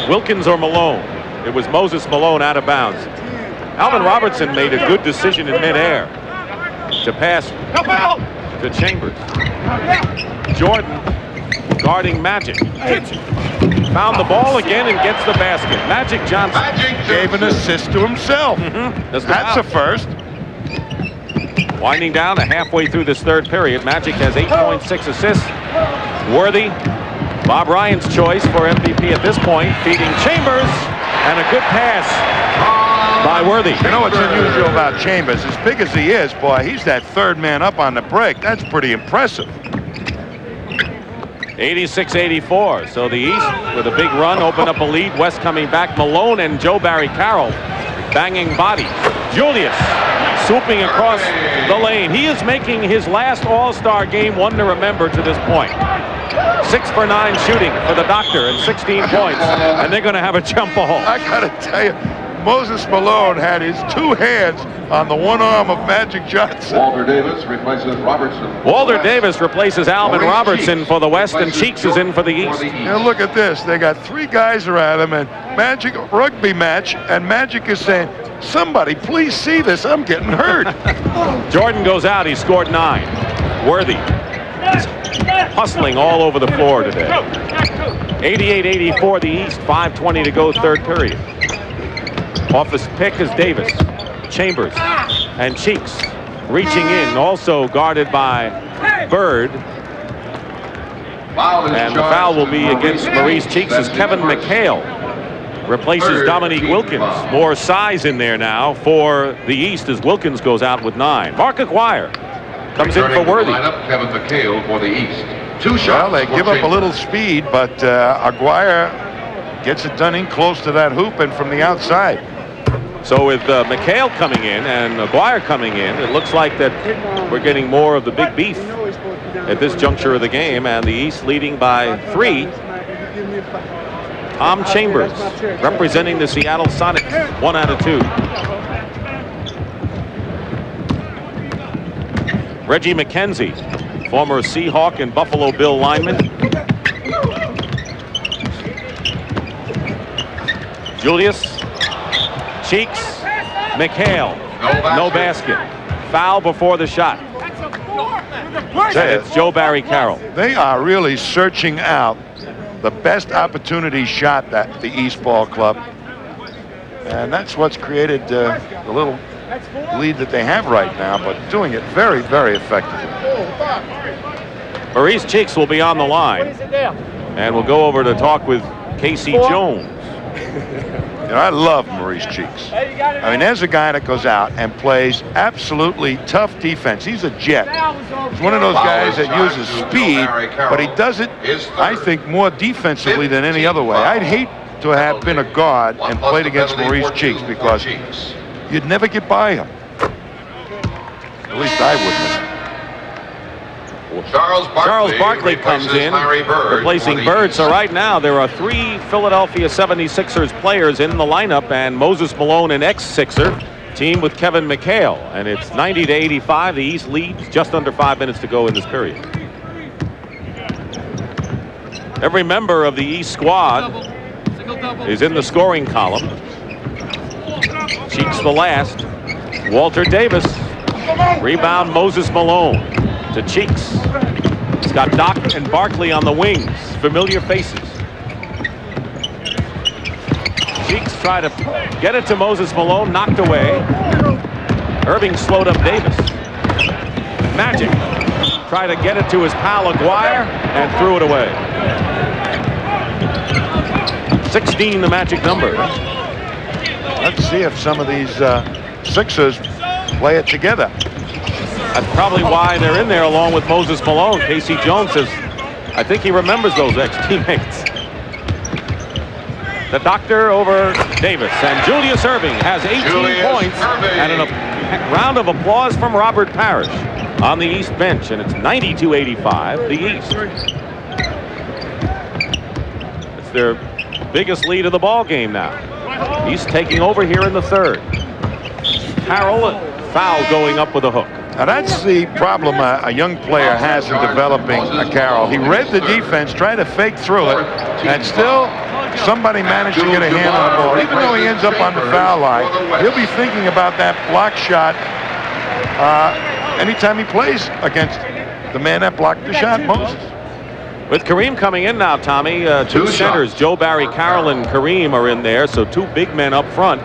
Wilkins or Malone? It was Moses Malone out of bounds. Alvin Robertson made a good decision in midair to pass to Chambers. Jordan guarding Magic. Found the ball again and gets the basket. Magic Johnson gave an assist to himself. That's a first. Winding down to halfway through this third period, Magic has 8.6 assists. Worthy, Bob Ryan's choice for MVP at this point, feeding Chambers, and a good pass by Worthy. You know what's unusual about Chambers? As big as he is, boy, he's that third man up on the break. That's pretty impressive. 86-84. So the East with a big run open up a lead. West coming back. Malone and Joe Barry Carroll banging body. Julius swooping across the lane. He is making his last All-Star game one to remember to this point. 6 for 9 shooting for the Doctor and 16 points. And they're going to have a jump ball. I got to tell you, Moses Malone had his 2 hands on the one arm of Magic Johnson. Walter Davis replaces Robertson. Walter Davis replaces Alvin Robertson for the West, and Cheeks is in for the East. Now look at this. They got 3 guys around him, and Magic rugby match, and Magic is saying, somebody please see this. I'm getting hurt. Jordan goes out. He scored 9. Worthy hustling all over the floor today. 88-84 the East. 5:20 to go, third period. Off his pick is Davis, Chambers, and Cheeks reaching in, also guarded by Bird. And the foul will be against Maurice Cheeks as Kevin McHale replaces Dominque Wilkins. More size in there now for the East as Wilkins goes out with 9. Mark Aguirre comes in for Worthy. Kevin McHale for the East. 2 shots. Well, they give up a little speed, but Aguirre gets it done in close to that hoop and from the outside. So with McHale coming in and Aguirre coming in, it looks like that we're getting more of the big beef at this juncture of the game, and the East leading by 3. Tom Chambers representing the Seattle Sonics, 1 out of 2. Reggie McKenzie, former Seahawk and Buffalo Bill lineman. Julius, Cheeks, McHale, no basket. Foul before the shot. It's Joe Barry Carroll. They are really searching out the best opportunity shot that the East Ball Club. And that's what's created the little lead that they have right now, but doing it very, very effectively. Maurice Cheeks will be on the line, and we'll go over to talk with Casey Jones. You know, I love Maurice Cheeks. I mean, there's a guy that goes out and plays absolutely tough defense. He's a jet. He's one of those guys that uses speed, but he does it, I think, more defensively than any other way. I'd hate to have been a guard and played against Maurice Cheeks because you'd never get by him. At least I wouldn't. Charles Barkley comes in, replacing Bird. So right now there are 3 Philadelphia 76ers players in the lineup, and Moses Malone, an ex-Sixer, team with Kevin McHale. And it's 90-85. The East leads, just under 5 minutes to go in this period. Every member of the East squad is in the scoring column. Cheeks the last. Walter Davis. Rebound Moses Malone to Cheeks. It's got Doc and Barkley on the wings. Familiar faces. Cheeks try to get it to Moses Malone. Knocked away. Irving slowed up Davis. Magic tried to get it to his pal Aguirre and threw it away. 16 the magic number. Let's see if some of these Sixers play it together. That's probably why they're in there along with Moses Malone. Casey Jones says, I think he remembers those ex-teammates. The doctor over Davis. And Julius Erving has 18 points. And a round of applause from Robert Parish on the East bench. And it's 92-85, the East. It's their biggest lead of the ball game now. He's taking over here in the third. Carroll, foul going up with a hook. Now that's the problem a young player has in developing a Carroll. He read the defense, tried to fake through it, and still somebody managed to get a hand on the ball. Even though he ends up on the foul line, he'll be thinking about that block shot anytime he plays against the man that blocked the shot, Moses. With Kareem coming in now, Tommy, 2 centers, Joe Barry Carroll and Kareem are in there, so 2 big men up front,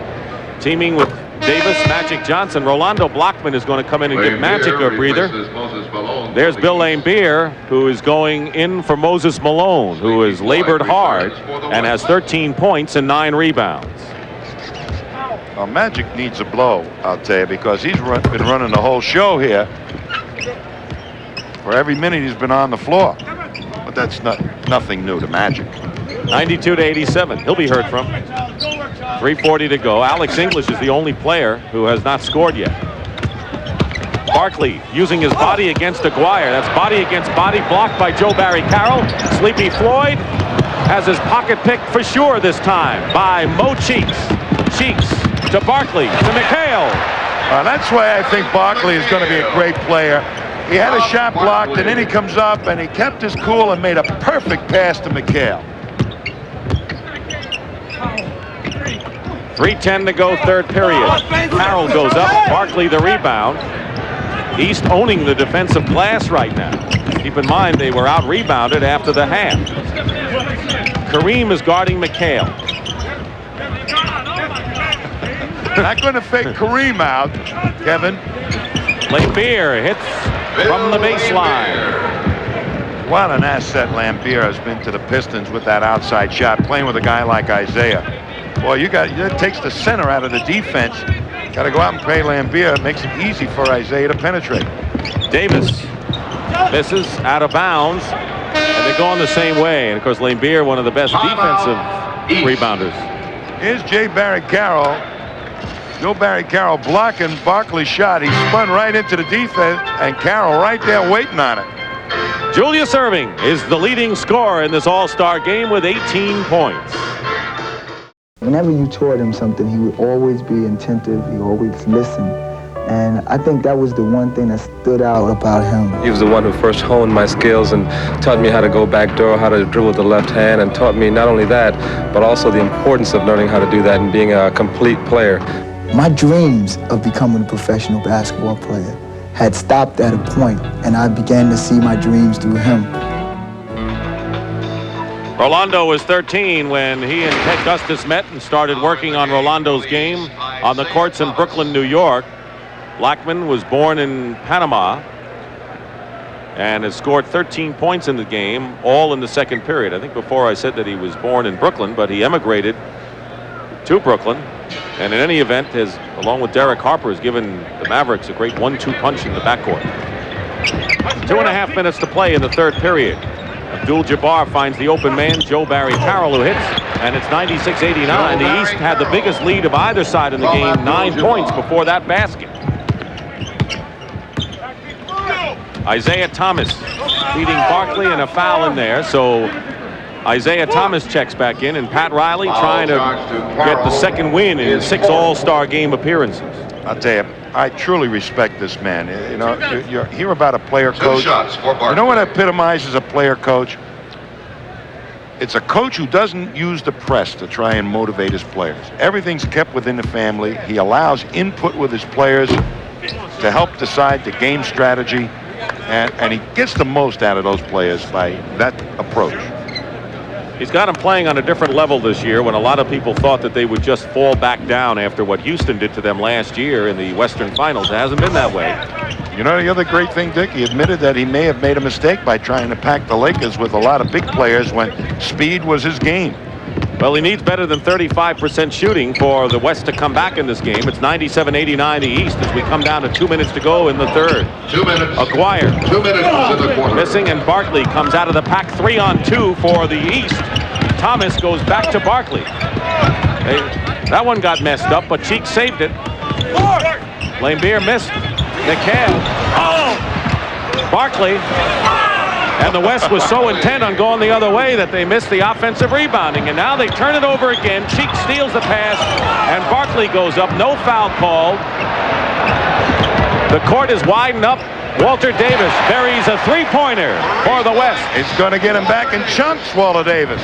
teaming with Davis, Magic Johnson. Rolando Blackman is going to come in and give Magic a breather. There's Bill Laimbeer, who is going in for Moses Malone, who has labored hard and has 13 points and 9 rebounds. Well, Magic needs a blow, I'll tell you, because he's been running the whole show here for every minute he's been on the floor. But that's nothing new to Magic. 92-87. He'll be heard from. 3:40 to go. Alex English is the only player who has not scored yet. Barkley using his body against Aguirre. That's body against body, blocked by Joe Barry Carroll. Sleepy Floyd has his pocket picked for sure this time by Mo Cheeks. Cheeks to Barkley to McHale. That's why I think Barkley is going to be a great player. He had a shot blocked, and then he comes up and he kept his cool and made a perfect pass to McHale. 3:10 to go, third period. Carroll goes up, Barkley the rebound. East owning the defensive glass right now. Keep in mind they were out rebounded after the half. Kareem is guarding McHale. Not going to fake Kareem out, Kevin. Laimbeer hits from the baseline. What an asset Laimbeer has been to the Pistons with that outside shot, playing with a guy like Isaiah. Boy, that takes the center out of the defense. Got to go out and play Laimbeer. It makes it easy for Isaiah to penetrate. Davis misses out of bounds, and they're going the same way. And of course, Laimbeer, one of the best defensive rebounders. Here's Joe Barry Carroll blocking Barkley's shot. He spun right into the defense, and Carroll right there waiting on it. Julius Erving is the leading scorer in this all-star game with 18 points. Whenever you taught him something, he would always be attentive, he always listened. And I think that was the one thing that stood out about him. He was the one who first honed my skills and taught me how to go back door, how to dribble with the left hand, and taught me not only that, but also the importance of learning how to do that and being a complete player. My dreams of becoming a professional basketball player had stopped at a point, and I began to see my dreams through him. Rolando was 13 when he and Ted Gustis met and started working on Rolando's game on the courts in Brooklyn, New York. Blackman was born in Panama and has scored 13 points in the game, all in the second period. I think before I said that he was born in Brooklyn, but he emigrated to Brooklyn. And in any event, has, along with Derek Harper, has given the Mavericks a great 1-2 punch in the backcourt. 2.5 minutes to play in the third period. Abdul Jabbar finds the open man, Joe Barry Carroll, who hits, and it's 96-89. The East had the biggest lead of either side in the game, 9 points before that basket. Isaiah Thomas beating Barkley, and a foul in there, so Isaiah Thomas checks back in, and Pat Riley trying to get the second win in 6 All-Star game appearances. I'll tell you, I truly respect this man. You know, you hear about a player coach. You know what epitomizes a player coach? It's a coach who doesn't use the press to try and motivate his players. Everything's kept within the family. He allows input with his players to help decide the game strategy, and he gets the most out of those players by that approach. He's got them playing on a different level this year, when a lot of people thought that they would just fall back down after what Houston did to them last year in the Western Finals. It hasn't been that way. You know, the other great thing, Dick, he admitted that he may have made a mistake by trying to pack the Lakers with a lot of big players when speed was his game. Well, he needs better than 35% shooting for the West to come back in this game. It's 97-89 the East as we come down to 2 minutes to go in the third. 2 minutes. Aguirre 2 minutes in the quarter. missing, and Barkley comes out of the pack 3-on-2 for the East. Thomas goes back to Barkley. That one got messed up, but Cheek saved it. Laimbeer missed. McHale. Barkley. And the West was so intent on going the other way that they missed the offensive rebounding. And now they turn it over again. Cheek steals the pass, and Barkley goes up. No foul called. The court is widened up. Walter Davis buries a three-pointer for the West. It's going to get him back in chunks, Walter Davis.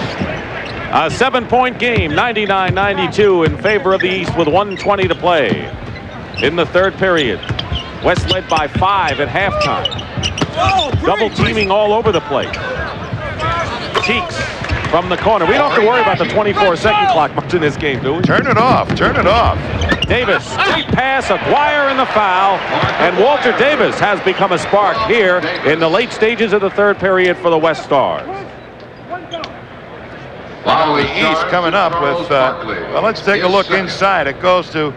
A 7-point game, 99-92 in favor of the East with 1:20 to play in the third period. West led by 5 at halftime. Double teaming all over the place. Cheeks from the corner. We don't have to worry about the 24-second clock much in this game, do we? Turn it off. Turn it off. Davis, straight pass, Aguirre in the foul, and Walter Davis has become a spark here in the late stages of the third period for the West Stars. The East coming up with, well, let's take a look inside. It goes to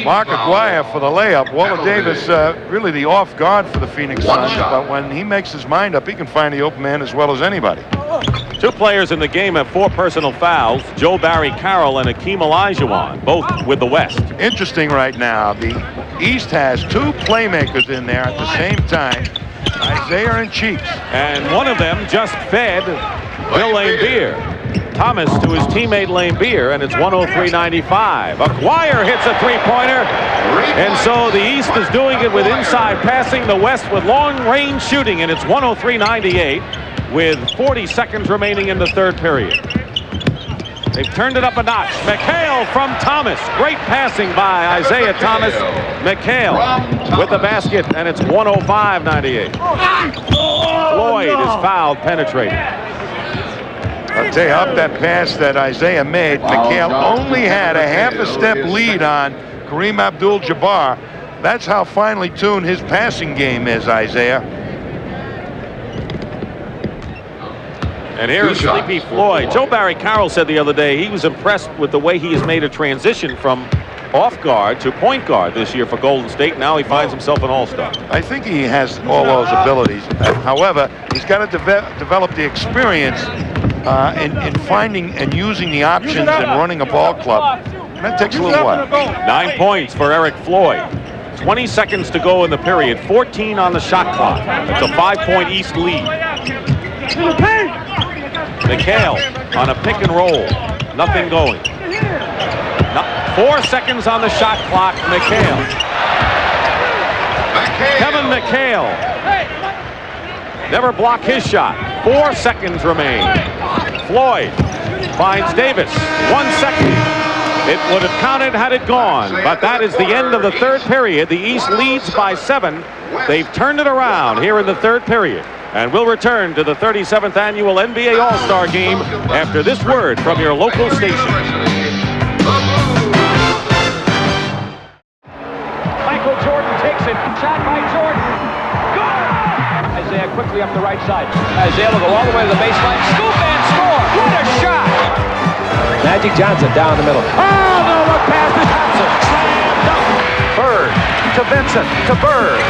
Mark Aguirre for the layup. Walter Davis, really the off guard for the Phoenix Suns, but when he makes his mind up, he can find the open man as well as anybody. 2 players in the game have 4 personal fouls, Joe Barry Carroll and Hakeem Olajuwon, both with the West. Interesting right now, the East has 2 playmakers in there at the same time, Isaiah and Cheeks. And one of them just fed Bill Laimbeer. Thomas to his teammate Laimbeer, and it's 103-95. Aguirre hits a three-pointer, and so the East is doing it with inside passing, the West with long-range shooting, and it's 103-98 with 40 seconds remaining in the third period. They've turned it up a notch. McHale from Thomas. Great passing by Isaiah Thomas. McHale with the basket, and it's 105-98. Floyd is fouled, penetrating. I'll tell you, up that pass that Isaiah made, McHale only had a half a step lead on Kareem Abdul-Jabbar. That's how finely tuned his passing game is, Isaiah. And here's Sleepy Floyd. Joe Barry Carroll said the other day he was impressed with the way he has made a transition from off guard to point guard this year for Golden State. Now he finds himself an all-star. I think he has all those abilities. However, he's got to develop the experience in finding and using the options and running a ball club. And that takes a little while. 9 points for Eric Floyd. 20 seconds to go in the period. 14 on the shot clock. It's a 5-point East lead. McHale on a pick and roll. Nothing going. 4 seconds on the shot clock. McHale. Kevin McHale. Never block his shot. 4 seconds remain. Floyd finds Davis. 1 second. It would have counted had it gone, but that is the end of the third period. The East leads by 7. They've turned it around here in the third period. And we'll return to the 37th annual NBA All-Star Game after this word from your local station. Michael Jordan quickly up the right side. Isaiah will go all the way to the baseline. Scoop and score. What a shot! Magic Johnson down the middle. Oh, no, look past the Thompson. Slam dunk. Bird to Vincent to Bird.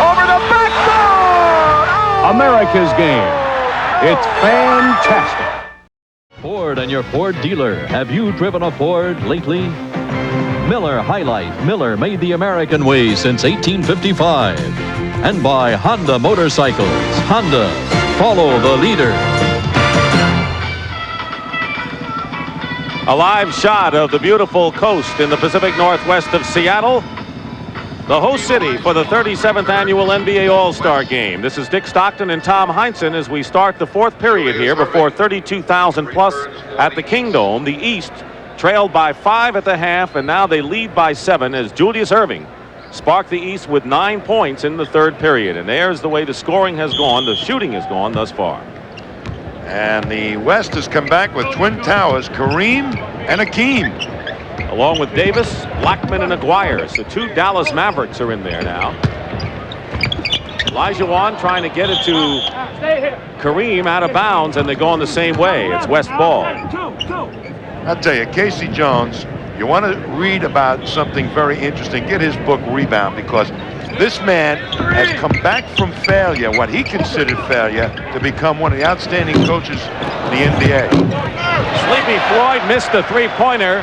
Over the backboard. Oh! America's game. It's fantastic. Ford and your Ford dealer. Have you driven a Ford lately? Miller High Life. Miller made the American way since 1855. And by Honda Motorcycles. Honda. Follow the leader. A live shot of the beautiful coast in the Pacific Northwest of Seattle, the host city for the 37th annual NBA All-Star Game. This is Dick Stockton and Tom Heinsohn as we start the fourth period here before 32,000 plus at the Kingdome. The East trailed by 5 at the half, and now they lead by 7 as Julius Erving sparked the East with 9 points in the third period. And there's the way the scoring has gone, the shooting has gone thus far. And the West has come back with Twin Towers, Kareem and Hakeem. Along with Davis, Blackman, and Aguirre. So 2 Dallas Mavericks are in there now. Olajuwon trying to get it to Kareem out of bounds, and they're going the same way. It's West ball. I'll tell you, Casey Jones, you want to read about something very interesting, get his book Rebound, because this man has come back from failure, what he considered failure, to become one of the outstanding coaches in the NBA. Sleepy Floyd missed the three-pointer,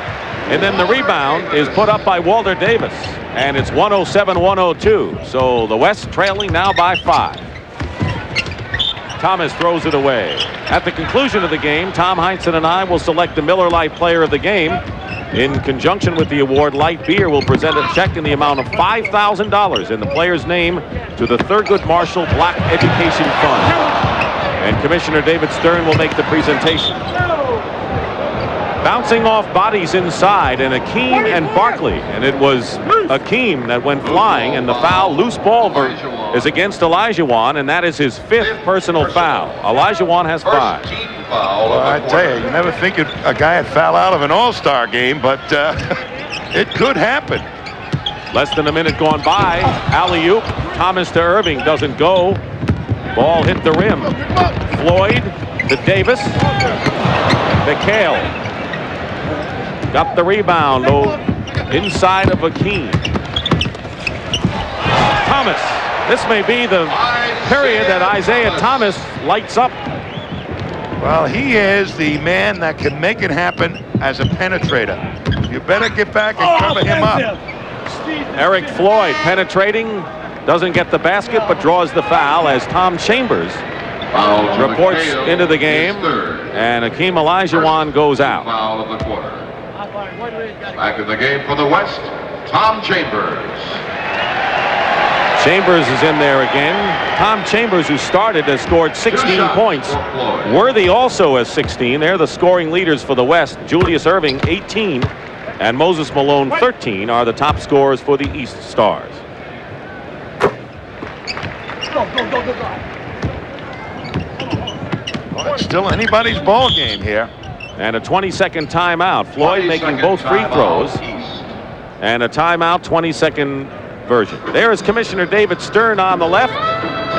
and then the rebound is put up by Walter Davis, and it's 107-102. So the West trailing now by 5. Thomas throws it away. At the conclusion of the game, Tom Heinsohn and I will select the Miller Lite Player of the Game. In conjunction with the award, Laimbeer will present a check in the amount of $5,000 in the player's name to the Thurgood Marshall Black Education Fund. And Commissioner David Stern will make the presentation. Bouncing off bodies inside, and Hakeem and Barkley. And it was Hakeem that went flying, and the foul, loose ball is against Olajuwon, and that is his 5th personal foul. Olajuwon has 5. Well, I tell you never think a guy would foul out of an all-star game, but it could happen. Less than a minute gone by. Alley-oop. Thomas to Erving. Doesn't go. Ball hit the rim. Floyd to Davis. McHale. Got the rebound. Inside of Hakeem. Thomas. This may be the period that Isaiah Thomas lights up. Well, he is the man that can make it happen as a penetrator. You better get back and cover him up. Eric Floyd penetrating, doesn't get the basket, but draws the foul as Tom Chambers reports into the game, and Hakeem Olajuwon goes out. Foul of the quarter. Back in the game for the West, Tom Chambers. Chambers is in there again. Tom Chambers, who started, has scored 16 points. Worthy also has 16. They're the scoring leaders for the West. Julius Erving, 18, and Moses Malone, 13, are the top scorers for the East Stars. Well, it's still anybody's ball game here. And a 20-second timeout. Floyd making both free throws. And a timeout, 20-second version. There is Commissioner David Stern on the left,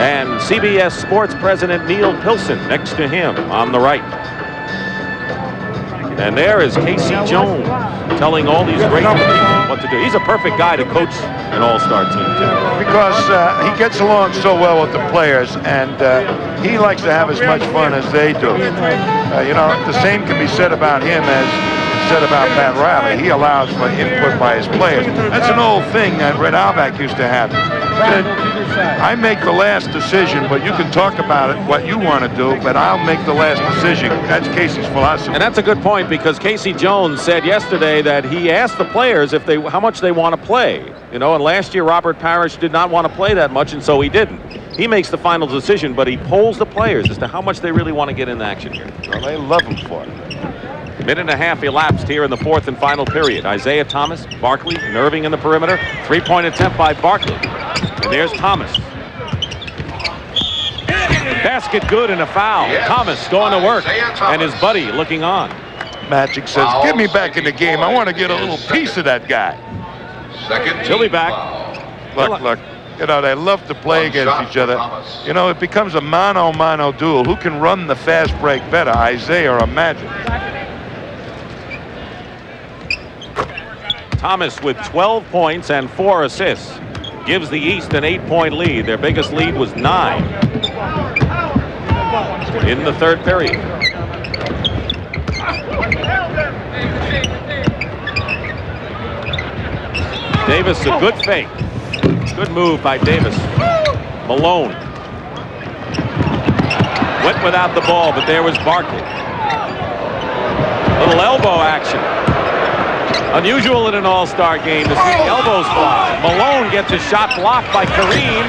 and CBS Sports President Neil Pilson next to him on the right. And there is Casey Jones telling all these great people what to do. He's a perfect guy to coach an all-star team, too. Because he gets along so well with the players, and he likes to have as much fun as they do. You know, the same can be said about him as said about Pat Riley. He allows for input by his players. That's an old thing that Red Auerbach used to have. I make the last decision, but you can talk about it, what you want to do, but I'll make the last decision. That's Casey's philosophy. And that's a good point, because Casey Jones said yesterday that he asked the players if how much they want to play. You know, and last year Robert Parish did not want to play that much, and so he didn't. He makes the final decision, but he polls the players as to how much they really want to get in action here. Well, they love him for it. Minute and a half elapsed here in the fourth and final period. Isaiah Thomas, Barkley, and Erving in the perimeter. Three-point attempt by Barkley. And there's Thomas. Basket good and a foul. Yes. Thomas going to work, and his buddy looking on. Magic says, get me back in the game. I want to get a little piece of that guy. Second Chili back. Look. You know, they love to play against each other. You know, it becomes a mano-mano duel. Who can run the fast break better, Isaiah or Magic? Thomas with 12 points and 4 assists gives the East an 8-point lead. Their biggest lead was 9 in the third period. Davis, a good fake. Good move by Davis. Malone went without the ball, but there was Barkley. Little elbow action. Unusual in an all-star game to see elbows fly. Malone gets a shot blocked by Kareem.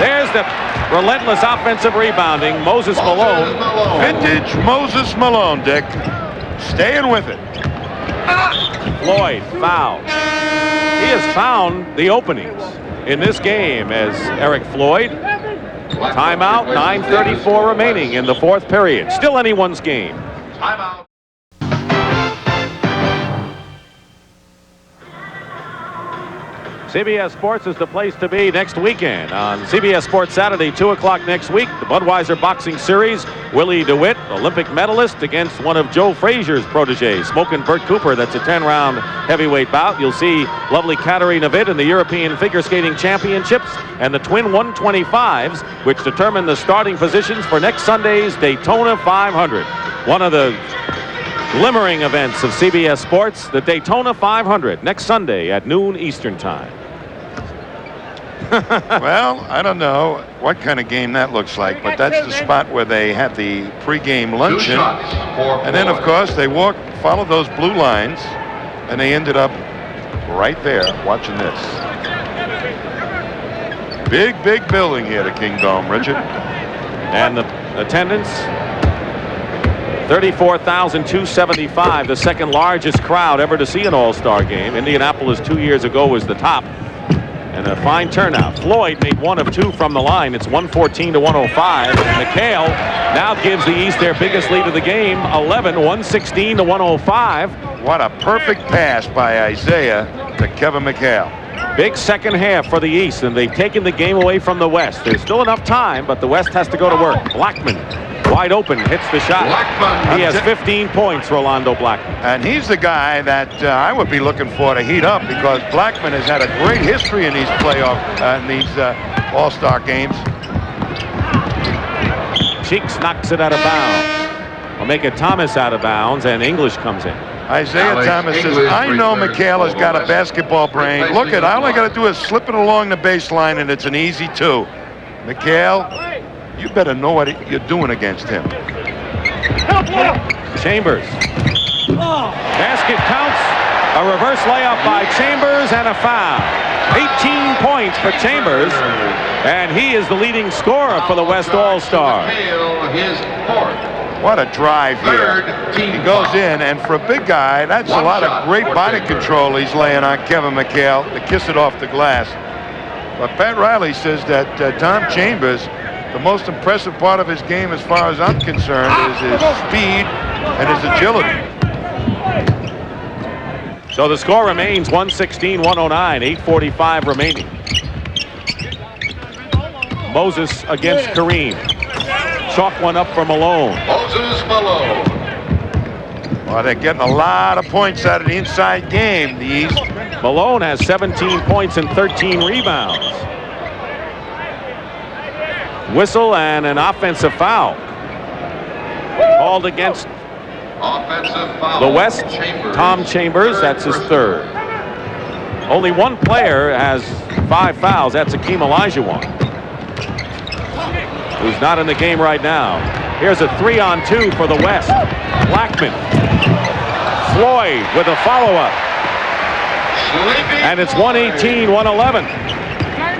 There's the relentless offensive rebounding. Moses Malone. Vintage Moses Malone, Dick. Staying with it. Floyd foul. He has found the openings in this game as Eric Floyd. Timeout, 9:34 remaining in the fourth period. Still anyone's game. Timeout. CBS Sports is the place to be next weekend. On CBS Sports Saturday, 2 o'clock next week, the Budweiser Boxing Series. Willie DeWitt, Olympic medalist, against one of Joe Frazier's proteges, Smokin' Bert Cooper. That's a 10-round heavyweight bout. You'll see lovely Katerina Navid in the European Figure Skating Championships and the Twin 125s, which determine the starting positions for next Sunday's Daytona 500. One of the glimmering events of CBS Sports, the Daytona 500, next Sunday at noon Eastern Time. Well, I don't know what kind of game that looks like, but that's the spot where they had the pregame luncheon. And then, of course, they followed those blue lines, and they ended up right there watching this. Big building here, the Kingdome, Richard. And the attendance, 34,275, the second largest crowd ever to see an all-star game. Indianapolis 2 years ago was the top. And a fine turnout. Floyd made 1 of 2 from the line. It's 114 to 105. McHale now gives the East their biggest lead of the game, 11, 116 to 105. What a perfect pass by Isaiah to Kevin McHale. Big second half for the East, and they've taken the game away from the West. There's still enough time, but the West has to go to work. Blackman, wide open, hits the shot. Blackman. He has 15 points, Rolando Blackman. And he's the guy that I would be looking for to heat up, because Blackman has had a great history in these playoff, all-star games. Cheeks knocks it out of bounds. Will make it Thomas out of bounds, and English comes in. Isaiah Thomas says, I know McHale has got a basketball brain. Look at, all I got to do is slip it along the baseline, and it's an easy 2. McHale, you better know what you're doing against him. Chambers. Basket counts. A reverse layup by Chambers and a foul. 18 points for Chambers, and he is the leading scorer for the West All-Star. His fourth. What a drive here. He goes in, and for a big guy, that's a lot of great body control he's laying on Kevin McHale to kiss it off the glass. But Pat Riley says that Tom Chambers, the most impressive part of his game, as far as I'm concerned, is his speed and his agility. So the score remains 116-109, 8:45 remaining. Moses against Kareem. Chalk one up for Malone. Moses Malone. Well, they're getting a lot of points out of the inside game, the East. Malone has 17 points and 13 rebounds. Whistle and an offensive foul called against Offensive foul. the West. Chambers. Tom Chambers, that's his third. Only one player has 5 fouls. That's Hakeem Olajuwon, who's not in the game right now. Here's a 3-on-2 for the West. Blackman. Floyd with a follow-up. And it's 118-111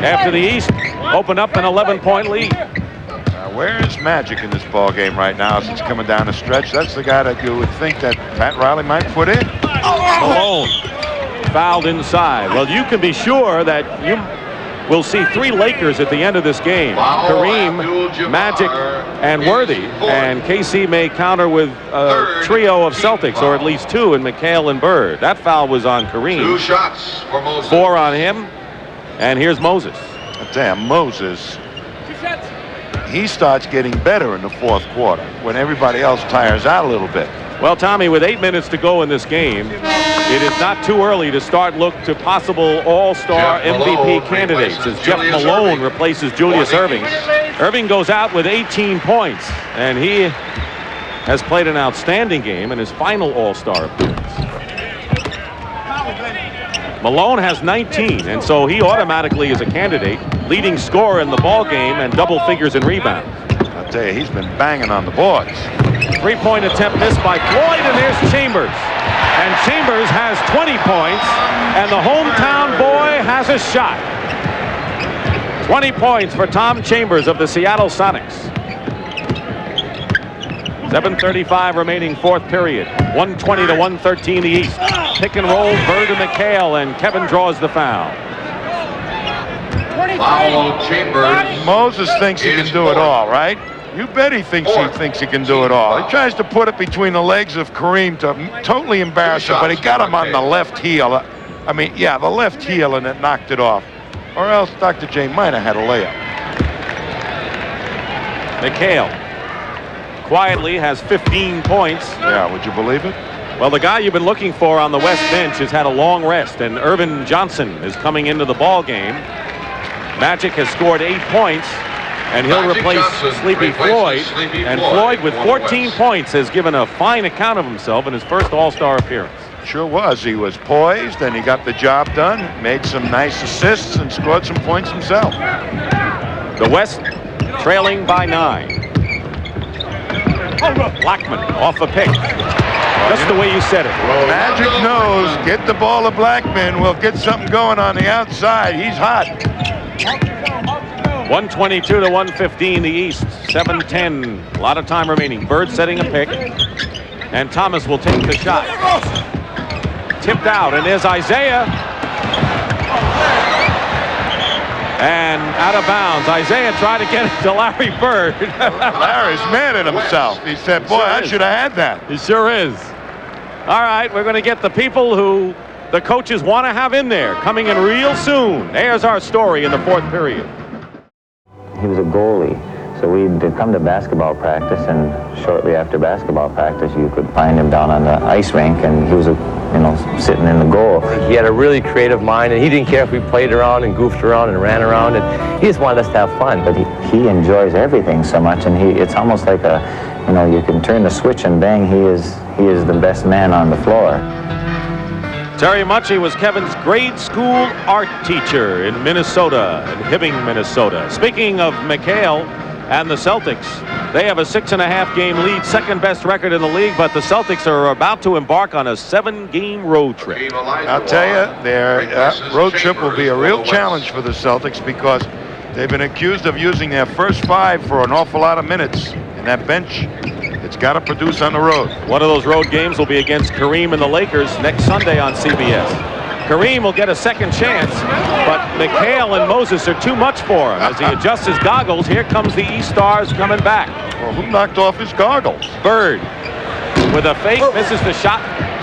after the East opened up an 11-point lead. Where's Magic in this ball game right now as he's coming down the stretch? That's the guy that you would think that Pat Riley might put in. Malone fouled inside. Well, you can be sure that we'll see 3 Lakers at the end of this game. Kareem, Magic, and Worthy. And KC may counter with a trio of Celtics, or at least 2 in McHale and Bird. That foul was on Kareem. 2 shots for Moses. 4 on him. And here's Moses. Damn, Moses. He starts getting better in the 4th quarter when everybody else tires out a little bit. Well, Tommy, with 8 minutes to go in this game, it is not too early to start look to possible all-star MVP candidates as Jeff Malone replaces Julius Erving. Erving goes out with 18 points, and he has played an outstanding game in his final all-star appearance. Malone has 19, and so he automatically is a candidate, leading scorer in the ball game and double figures in rebounds. I'll tell you, he's been banging on the boards. 3-point attempt missed by Floyd, and there's Chambers. And Chambers has 20 points, and the hometown boy has a shot. 20 points for Tom Chambers of the Seattle Sonics. 7:35 remaining 4th period. 120 to 113 the East. Pick and roll, Bird to McHale, and Kevin draws the foul. Foul Chambers. Moses thinks he can do it all, right? You bet he thinks he can do it all. He tries to put it between the legs of Kareem to totally embarrass him, but he got him on the left heel. I mean, yeah, the left heel, and it knocked it off. Or else Dr. J might have had a layup. McHale quietly has 15 points. Yeah, would you believe it? Well, the guy you've been looking for on the West bench has had a long rest, and Irvin Johnson is coming into the ball game. Magic has scored 8 points, and he'll replace Sleepy Floyd. And Floyd, with 14 points, has given a fine account of himself in his first All-Star appearance. Sure was. He was poised, and he got the job done, made some nice assists, and scored some points himself. The West trailing by 9. Blackman off a pick. Just the way you said it. Magic knows, get the ball to Blackman. We'll get something going on the outside. He's hot. 122 to 115 the East. 7:10. A lot of time remaining. Bird setting a pick. And Thomas will take the shot. Tipped out, and there's Isaiah. And out of bounds. Isaiah tried to get it to Larry Bird. Larry's mad at himself. He said, boy, I should have had that. He sure is. All right, we're going to get the people who the coaches want to have in there coming in real soon. There's our story in the 4th period. He was a goalie, so we'd come to basketball practice, and shortly after basketball practice, you could find him down on the ice rink, and he was, sitting in the goal. He had a really creative mind, and he didn't care if we played around and goofed around and ran around, and he just wanted us to have fun. But he enjoys everything so much, and it's almost like you can turn the switch and bang, he is the best man on the floor. Terry Mucci was Kevin's grade school art teacher in Minnesota, in Hibbing, Minnesota. Speaking of McHale and the Celtics, they have a 6.5 game lead, second best record in the league, but the Celtics are about to embark on a 7-game road trip. I'll tell you, their road trip will be a real challenge for the Celtics because they've been accused of using their first 5 for an awful lot of minutes, and that bench, it's got to produce on the road. One of those road games will be against Kareem and the Lakers next Sunday on CBS. Kareem will get a second chance, but McHale and Moses are too much for him. As he adjusts his goggles, here comes the East Stars coming back. Well, who knocked off his goggles? Bird with a fake, misses the shot,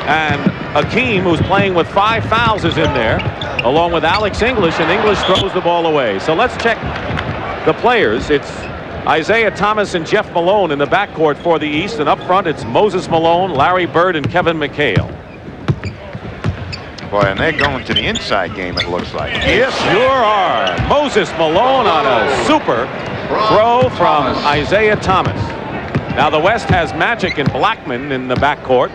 and Hakeem, who's playing with 5 fouls, is in there, along with Alex English, and English throws the ball away. So let's check the players. It's Isaiah Thomas and Jeff Malone in the backcourt for the East, and up front it's Moses Malone, Larry Bird, and Kevin McHale. Boy, and they're going to the inside game, it looks like. Yes, sure are. Moses Malone on a super throw from Isaiah Thomas. Now the West has Magic and Blackman in the backcourt,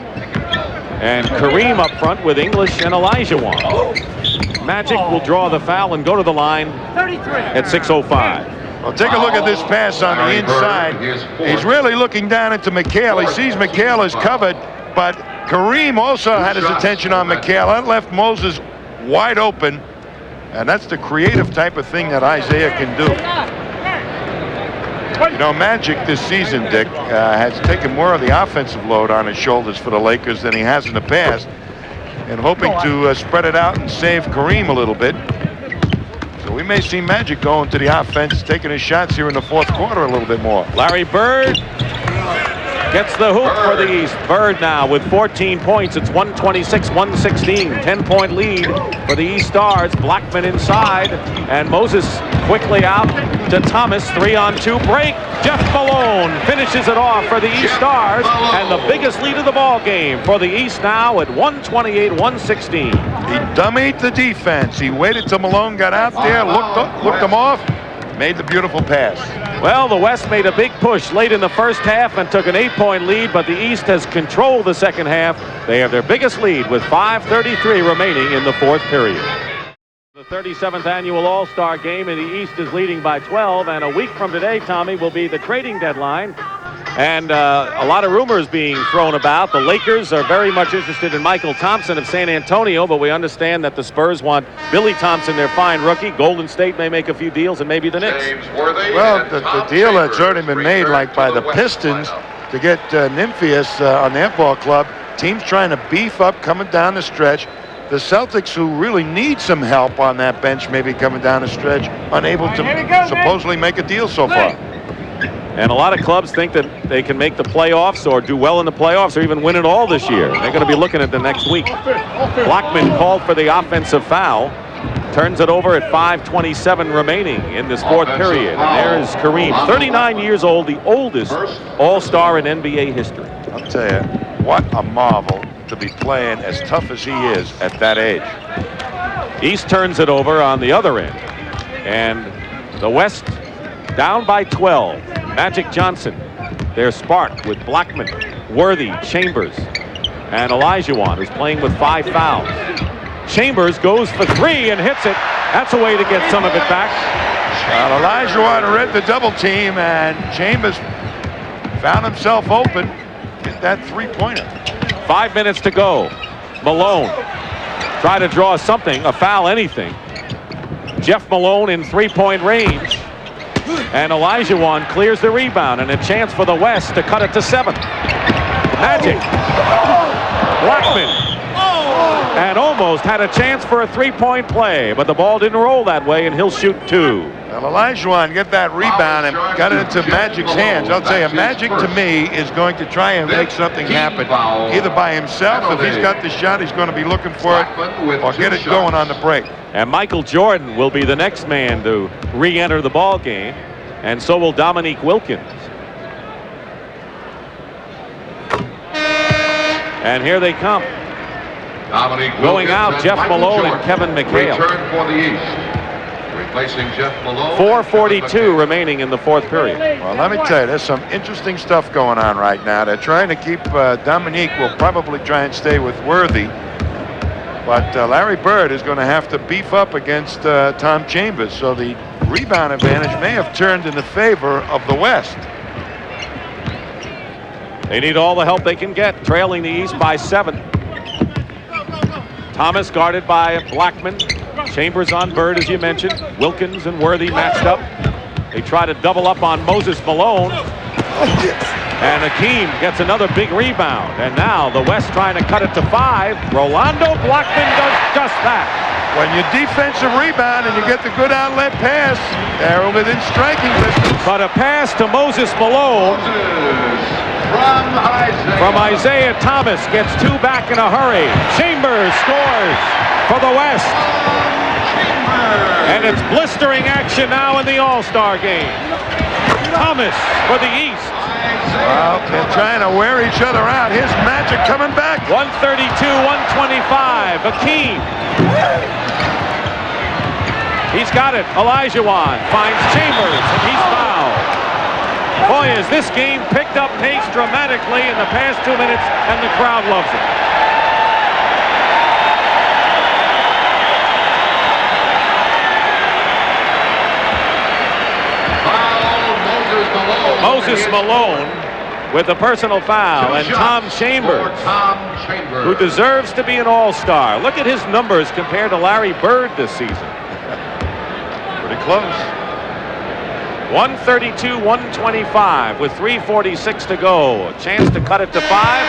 and Kareem up front with English and Olajuwon. Magic will draw the foul and go to the line at 6:05. Well, take a look at this pass on the inside. He's really looking down into McHale. He sees McHale is covered, but Kareem also had his attention on McHale. That left Moses wide open, and that's the creative type of thing that Isaiah can do. You know, Magic this season, Dick, has taken more of the offensive load on his shoulders for the Lakers than he has in the past, and hoping to spread it out and save Kareem a little bit. So we may see Magic going to the offense, taking his shots here in the fourth quarter a little bit more. Larry Bird gets the hoop for the East. Bird now with 14 points. It's 126-116. 10-point lead for the East Stars. Blackman inside. And Moses quickly out to Thomas. 3-on-2 break. Jeff Malone finishes it off for the East Stars. And the biggest lead of the ball game for the East now at 128-116. He dummied the defense. He waited till Malone got out there, looked him off, made the beautiful pass. Well, the West made a big push late in the first half and took an 8-point lead, but the East has controlled the second half. They have their biggest lead with 5:33 remaining in the fourth period. The 37th annual All-Star game in the East is leading by 12, and a week from today, Tommy, will be the trading deadline. And a lot of rumors being thrown about. The Lakers are very much interested in Michael Thompson of San Antonio, but we understand that the Spurs want Billy Thompson, their fine rookie. Golden State may make a few deals, and maybe the Knicks. Well, the deal that's already been made, like by the Pistons, to get Nympheus on their ball club. Teams trying to beef up coming down the stretch. The Celtics, who really need some help on that bench, maybe coming down the stretch, unable to supposedly make a deal so far. And a lot of clubs think that they can make the playoffs or do well in the playoffs or even win it all this year. They're going to be looking at the next week. Blackman called for the offensive foul. Turns it over at 5:27 remaining in this fourth period. And there's Kareem, 39 years old, the oldest All-Star in NBA history. I'll tell you, what a marvel to be playing as tough as he is at that age. East turns it over on the other end. And the West down by 12. Magic Johnson, their spark with Blackman, Worthy, Chambers, and Olajuwon, who's playing with 5 fouls. Chambers goes for 3 and hits it. That's a way to get some of it back. Well, Olajuwon read the double team, and Chambers found himself open. Get that 3-pointer. 5 minutes to go. Malone try to draw something, a foul, anything. Jeff Malone in 3-point range. And Olajuwon clears the rebound, and a chance for the West to cut it to 7. Magic. Blackman. And almost had a chance for a 3-point play, but the ball didn't roll that way, and he'll shoot 2. Well, Olajuwon get that rebound and got it into Magic's hands. I'll tell you, Magic to me is going to try and make something happen, either by himself. If he's got the shot, he's going to be looking for it, or get it going on the break. And Michael Jordan will be the next man to re-enter the ball game, and so will Dominque Wilkins. And here they come. Going out, Jeff Malone and Kevin McHale. Return for the East. Replacing Jeff Malone. 4:42 remaining in the fourth period. Well, let me tell you, there's some interesting stuff going on right now. They're trying to keep Dominque will probably try and stay with Worthy. But Larry Bird is going to have to beef up against Tom Chambers. So the rebound advantage may have turned in the favor of the West. They need all the help they can get, trailing the East by 7. Thomas guarded by Blackman. Chambers on Bird, as you mentioned. Wilkins and Worthy matched up. They try to double up on Moses Malone. And Hakeem gets another big rebound. And now the West trying to cut it to 5. Rolando Blackman does just that. When you defensive rebound and you get the good outlet pass, they're within striking distance. But a pass to Moses Malone from Isaiah Thomas gets 2 back in a hurry. Chambers scores for the West. And it's blistering action now in the All-Star game. Thomas for the East. Well, they're trying to wear each other out. Here's Magic coming back. 132-125. Hakeem. He's got it. Olajuwon finds Chambers, and he's fouled. Boy, has this game picked up pace dramatically in the past 2 minutes, and the crowd loves it. Moses Malone with a personal foul, and Tom Chambers, who deserves to be an all-star. Look at his numbers compared to Larry Bird this season. Pretty close. 132-125 with 3:46 to go. A chance to cut it to 5.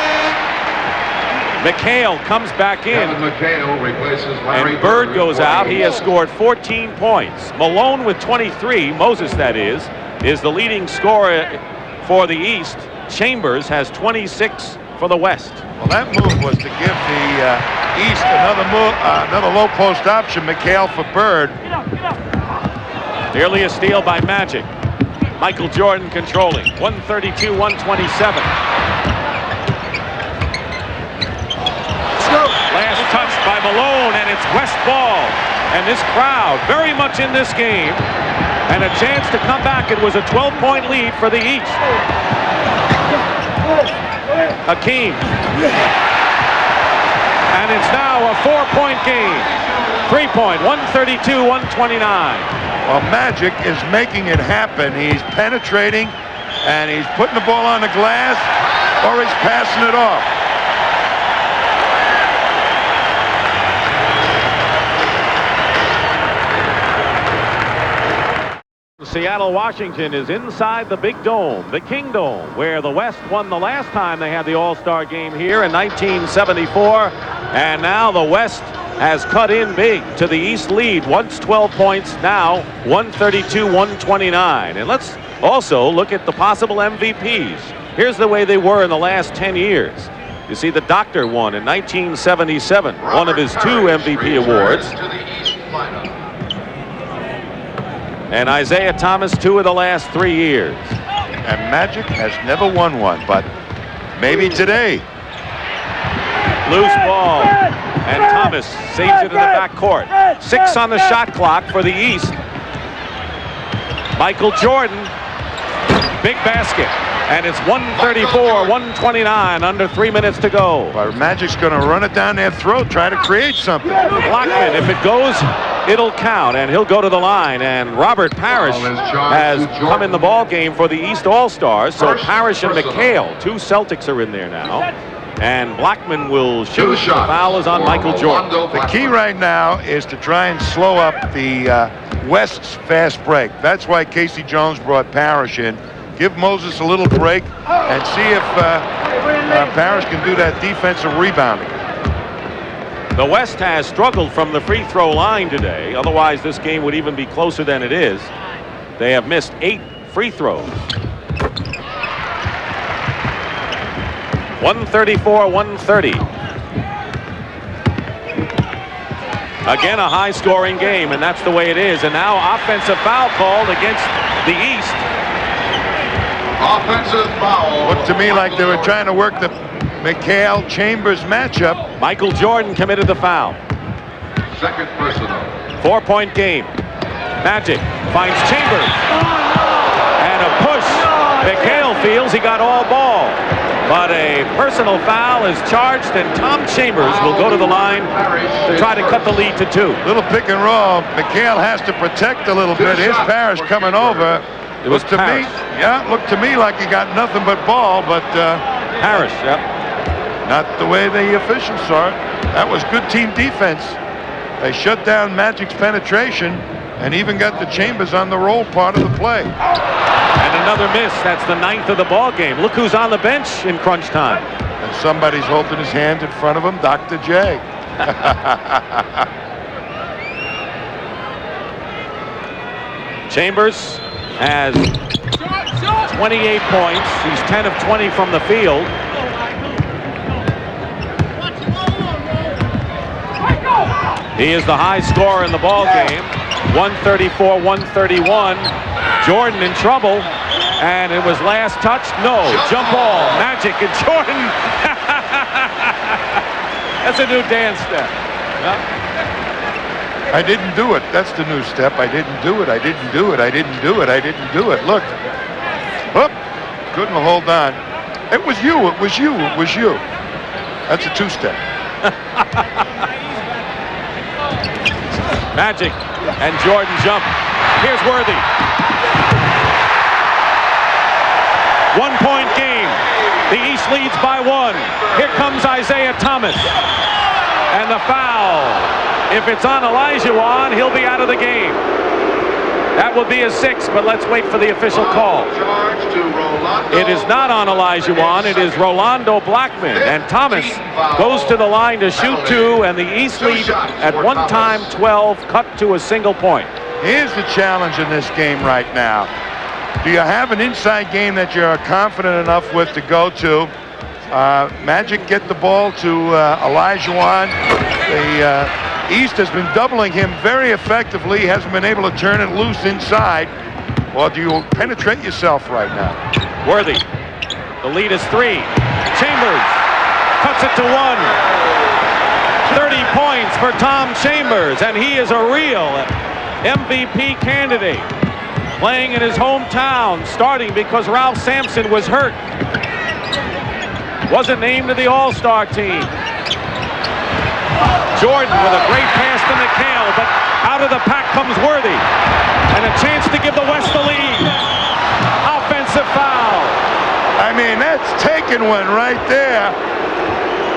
McHale comes back in. McHale replaces Larry And Bird goes out. He has scored 14 points. Malone with 23, Moses that is the leading scorer for the East. Chambers has 26 for the West. Well, that move was to give the East another low post option, McHale for Bird. Nearly a steal by Magic. Michael Jordan controlling. 132-127. Last touch by Malone, and it's West ball. And this crowd very much in this game. And a chance to come back. It was a 12-point lead for the East. Hakeem. And it's now a 4-point game. 3-point, 132-129. Well, Magic is making it happen. He's penetrating, and he's putting the ball on the glass, or he's passing it off. Seattle, Washington is inside the Big Dome, the King Dome, where the West won the last time they had the All-Star game here in 1974. And now the West has cut in big to the East lead. Once 12 points, now 132-129. And let's also look at the possible MVPs. Here's the way they were in the last 10 years. You see the Doctor won in 1977, one of his 2 MVP awards. And Isaiah Thomas 2 of the last 3 years. And Magic has never won one, but maybe today. Loose ball. And Thomas saves it in the backcourt. 6 on the shot clock for the East. Michael Jordan. Big basket. And it's 134-129, under 3 minutes to go. But Magic's going to run it down their throat, try to create something. Blackman, if it goes, it'll count, and he'll go to the line. And Robert Parish has come in the ball game for the East All-Stars. So Parish and McHale, 2 Celtics are in there now. And Blackman will shoot. The foul is on Michael Jordan. The key right now is to try and slow up the West's fast break. That's why Casey Jones brought Parish in. Give Moses a little break and see if Parish can do that defensive rebounding. The West has struggled from the free throw line today. Otherwise, this game would even be closer than it is. They have missed 8 free throws. 134-130. Again, a high-scoring game, and that's the way it is. And now offensive foul called against the East. Offensive foul. Looked to me like they were trying to work the McHale-Chambers matchup. Michael Jordan committed the foul. Second personal. 4-point game. Magic finds Chambers. And a push. McHale feels he got all ball. But a personal foul is charged, and Tom Chambers will go to the line to try to cut the lead to 2. Little pick and roll. McHale has to protect a little bit. Here's Parish coming over. It was to Parish. me, looked to me like he got nothing but ball, but Parish, yep. Not the way the officials saw it. That was good team defense. They shut down Magic's penetration and even got the Chambers on the roll part of the play. And another miss. That's the 9th of the ball game. Look who's on the bench in crunch time. And somebody's holding his hand in front of him, Dr. J. Chambers has 28 points. He's 10 of 20 from the field. He is the high scorer in the ball game. 134-131. Jordan in trouble. And it was last touch. No. Jump ball. Magic and Jordan. That's a new dance step. Yep. I didn't do it. That's the new step. I didn't do it. I didn't do it. I didn't do it. I didn't do it. Look. Whoop. Couldn't hold on. It was you. It was you. It was you. That's a 2-step. Magic and Jordan jump. Here's Worthy. 1-point game. The East leads by 1. Here comes Isaiah Thomas. And the foul. If it's on Olajuwon, he'll be out of the game. That would be a 6, but let's wait for the official call. It is not on Olajuwon. It is Rolando Blackman. And Thomas goes to the line to shoot 2, and the East lead at one time 12, cut to a single point. Here's the challenge in this game right now. Do you have an inside game that you're confident enough with to go to? Magic get the ball to Olajuwon. The East has been doubling him very effectively, hasn't been able to turn it loose inside. Or do you penetrate yourself right now? Worthy. The lead is 3. Chambers cuts it to 1. 30 points for Tom Chambers, and he is a real MVP candidate. Playing in his hometown, starting because Ralph Sampson was hurt. Wasn't named to the All-Star team. Jordan with a great pass to McHale, but out of the pack comes Worthy. And a chance to give the West the lead. Offensive foul. I mean, that's taking one right there.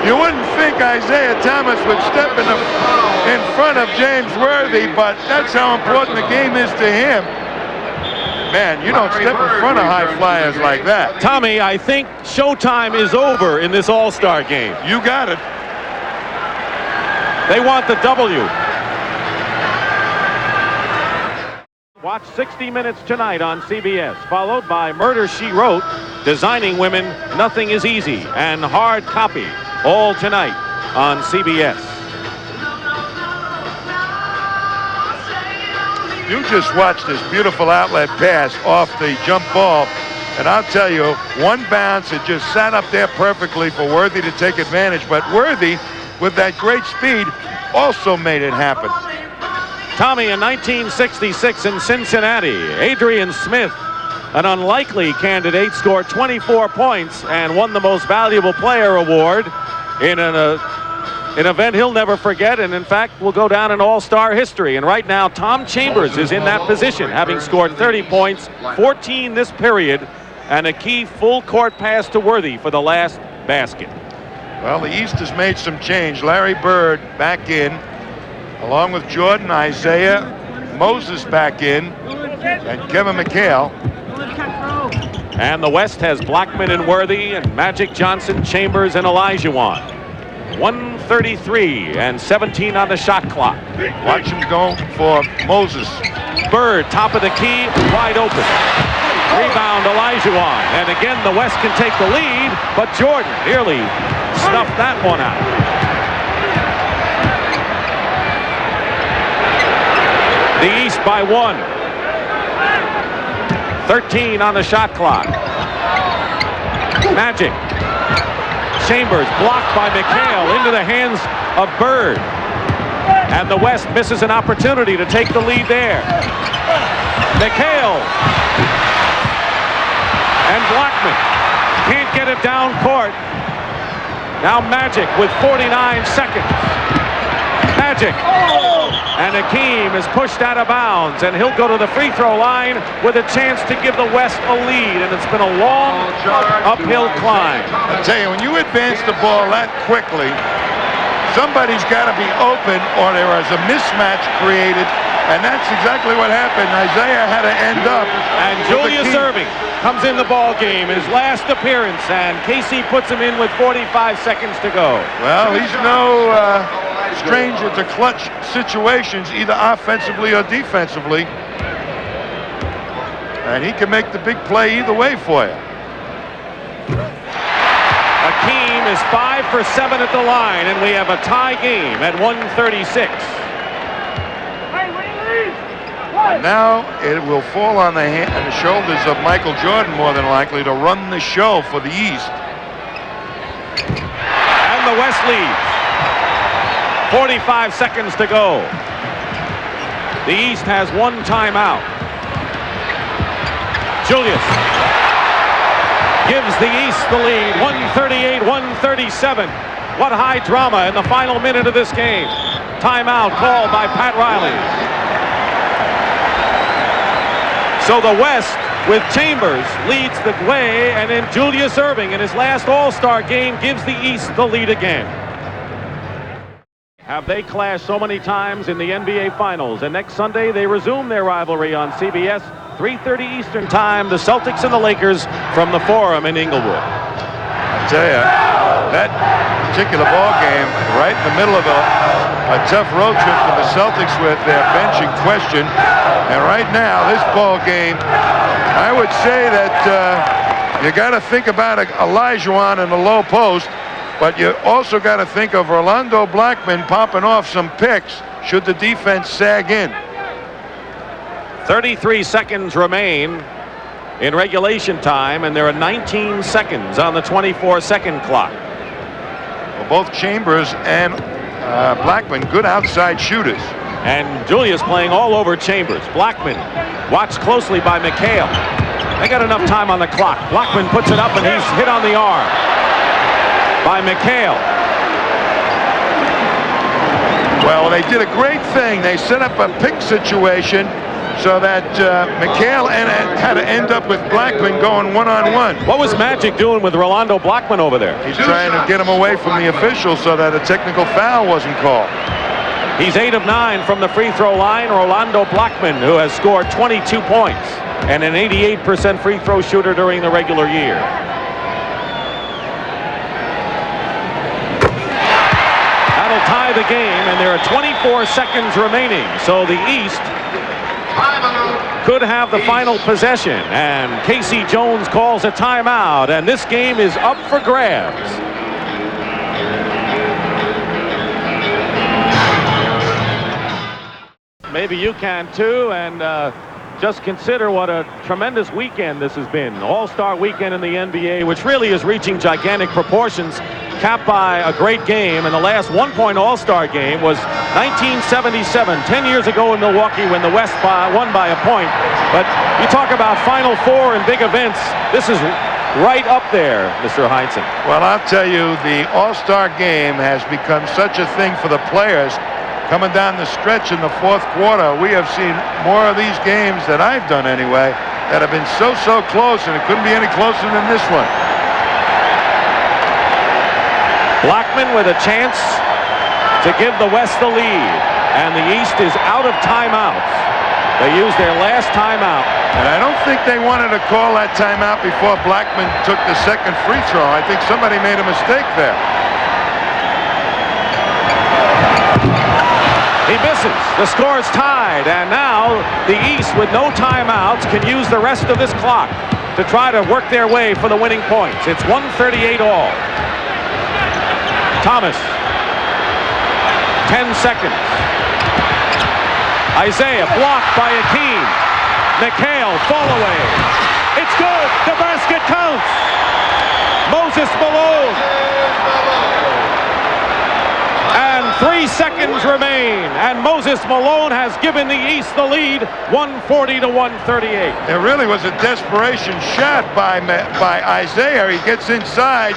You wouldn't think Isaiah Thomas would step in front of James Worthy, but that's how important the game is to him. Man, you don't step in front of high flyers like that. Tommy, I think showtime is over in this All-Star game. You got it. They want the W. Watch 60 Minutes tonight on CBS, followed by Murder, She Wrote, Designing Women, Nothing is Easy, and Hard Copy, all tonight on CBS. You just watched this beautiful outlet pass off the jump ball, and I'll tell you, one bounce, it just sat up there perfectly for Worthy to take advantage, but Worthy, with that great speed, also made it happen. Tommy, in 1966 in Cincinnati, Adrian Smith, an unlikely candidate, scored 24 points and won the Most Valuable Player award in an event he'll never forget, and in fact will go down in All-Star history. And right now, Tom Chambers is in that position, having scored 30 points, 14 this period, and a key full-court pass to Worthy for the last basket. Well, the East has made some change. Larry Bird back in, along with Jordan, Isaiah, Moses back in, and Kevin McHale. And the West has Blackman and Worthy and Magic Johnson, Chambers, and Olajuwon. 1:33 and 17 on the shot clock. Watch him go for Moses. Bird, top of the key, wide open. Rebound, Olajuwon. And again, the West can take the lead, but Jordan nearly snuffed that one out. The East by 1. 13 on the shot clock. Magic. Chambers blocked by McHale into the hands of Bird. And the West misses an opportunity to take the lead there. McHale. And Blackman can't get it down court. Now Magic with 49 seconds. Magic. And Hakeem is pushed out of bounds, and he'll go to the free throw line with a chance to give the West a lead, and it's been a long uphill climb. I tell you, when you advance the ball that quickly, somebody's got to be open or there is a mismatch created, and that's exactly what happened. Isaiah had to end up. And Julius Erving comes in the ball game, his last appearance, and Casey puts him in with 45 seconds to go. Well, he's no stranger to clutch situations, either offensively or defensively. And he can make the big play either way for you. Hakeem is 5 for 7 at the line, and we have a tie game at 1:36. And now it will fall on the shoulders of Michael Jordan, more than likely, to run the show for the East. And the West leads. 45 seconds to go. The East has one timeout. Julius gives the East the lead, 138-137. What high drama in the final minute of this game. Timeout called by Pat Riley. So the West, with Chambers, leads the way, and then Julius Erving in his last All-Star game gives the East the lead again. have they clashed so many times in the NBA Finals. And next Sunday, they resume their rivalry on CBS, 3:30 Eastern Time, the Celtics and the Lakers from the Forum in Inglewood. I tell you, that particular ball game, right in the middle of a tough road trip for the Celtics with their bench in question. And right now, this ball game, I would say that you got to think about Olajuwon in the low post, but you also got to think of Rolando Blackman popping off some picks should the defense sag in. 33 seconds remain in regulation time, and there are 19 seconds on the 24-second clock. Well, both Chambers and Blackman, good outside shooters. And Julius playing all over Chambers. Blackman watched closely by McHale. They got enough time on the clock. Blackman puts it up, and he's hit on the arm by McHale. Well, they did a great thing. They set up a pick situation so that McHale had to end up with Blackman going one-on-one. What was Magic doing with Rolando Blackman over there? He's trying to get him away from the officials so that a technical foul wasn't called. He's 8 of 9 from the free throw line. Rolando Blackman, who has scored 22 points and an 88% free throw shooter during the regular year. That'll tie the game, and there are 24 seconds remaining. So the East could have the final possession, and Casey Jones calls a timeout, and this game is up for grabs. Maybe you can too, and just consider what a tremendous weekend this has been. All-Star weekend in the NBA, which really is reaching gigantic proportions, capped by a great game. And the last one-point All-Star game was 1977, 10 years ago in Milwaukee, when the West won by a point. But you talk about Final Four and big events, this is right up there, Mr. Heinsohn. Well, I'll tell you, the All-Star game has become such a thing for the players. Coming down the stretch in the fourth quarter, we have seen more of these games that I've done anyway that have been so close, and it couldn't be any closer than this one. Blackman with a chance to give the West the lead, and the East is out of timeouts. They used their last timeout. And I don't think they wanted to call that timeout before Blackman took the second free throw. I think somebody made a mistake there. He misses. The score is tied, and now the East, with no timeouts, can use the rest of this clock to try to work their way for the winning points. It's 138 all. Thomas, 10 seconds. Isaiah blocked by Hakeem. McHale, fall away. It's good. The basket counts. Moses Malone. And 3 seconds remain, and Moses Malone has given the East the lead, 140 to 138. There really was a desperation shot by Isaiah. He gets inside.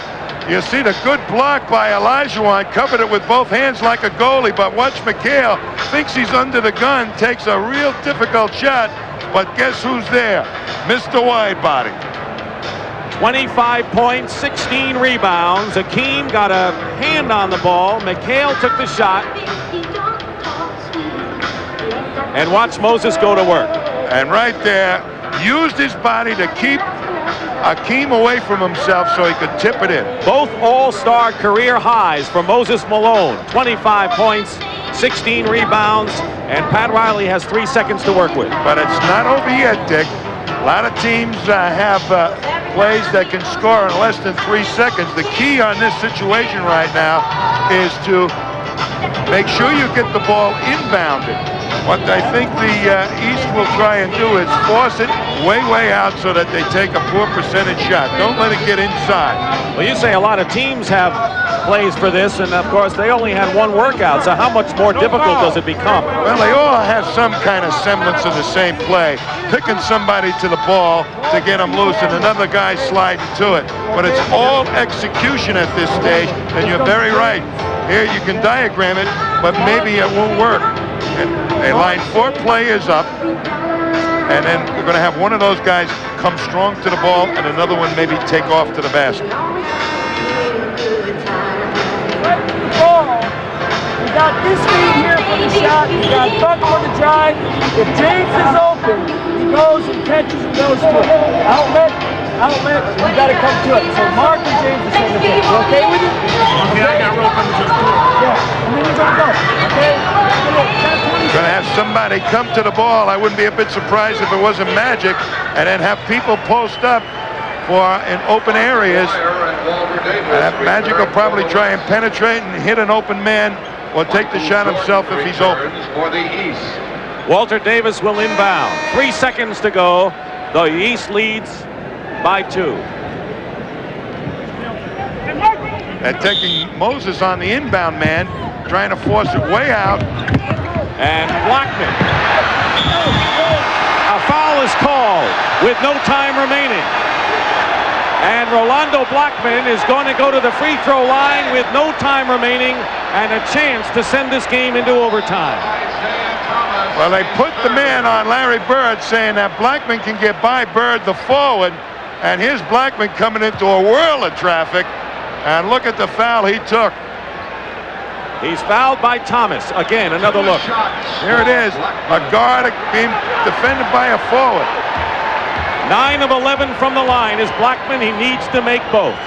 You see the good block by Olajuwon, covered it with both hands like a goalie, but watch McHale, thinks he's under the gun, takes a real difficult shot, but guess who's there? Mr. Widebody. 25 points, 16 rebounds. Hakeem got a hand on the ball. McHale took the shot. And watch Moses go to work. And right there, used his body to keep Hakeem away from himself so he could tip it in. Both all-star career highs for Moses Malone. 25 points, 16 rebounds, and Pat Riley has 3 seconds to work with. But it's not over yet, Dick. A lot of teams have plays that can score in less than 3 seconds. The key on this situation right now is to make sure you get the ball inbounded. What I think the East will try and do is force it way out so that they take a poor percentage shot. Don't let it get inside. Well, you say a lot of teams have plays for this, and of course they only had one workout, so how much more difficult does it become? Well, they all have some kind of semblance of the same play. Picking somebody to the ball to get them loose and another guy sliding to it. But it's all execution at this stage, and you're very right. Here you can diagram it, but maybe it won't work. And they line 4 players up, and then we're going to have one of those guys come strong to the ball and another one maybe take off to the basket. got this feed here for the shot. You got Buck for the drive. If James is open, he goes and catches and goes to it. Outlet, you got to come to it. So Mark and James are saying, okay, you okay with it? Okay, I got rope under just Yeah, and then you're going to go, okay? Going to have somebody come to the ball. I wouldn't be a bit surprised if it wasn't Magic, and then have people post up in open areas. Magic will probably try and penetrate and hit an open man or take the shot himself if he's open. For the East. Walter Davis will inbound. 3 seconds to go. The East leads by 2. And taking Moses on the inbound man, trying to force it way out. And Blackman. A foul is called with no time remaining. And Rolando Blackman is going to go to the free throw line with no time remaining and a chance to send this game into overtime. Well, they put the man on Larry Bird, saying that Blackman can get by Bird, the forward, and here's Blackman coming into a whirl of traffic, and look at the foul he took. He's fouled by Thomas. Again, another look. Here it is, a guard being defended by a forward. 9 of 11 from the line is Blackman. He needs to make both.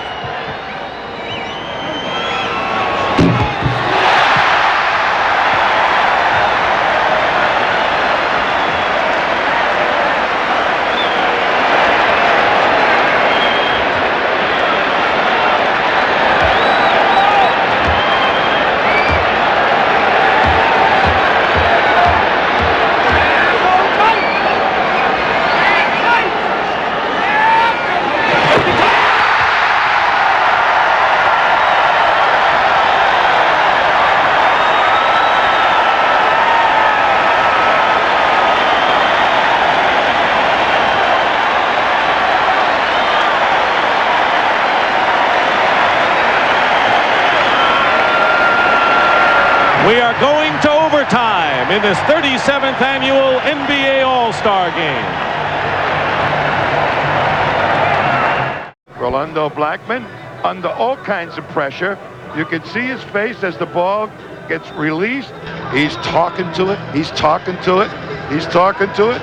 We are going to overtime in this 37th annual NBA All-Star Game. Rolando Blackman under all kinds of pressure. You can see his face as the ball gets released. He's talking to it. He's talking to it. He's talking to it.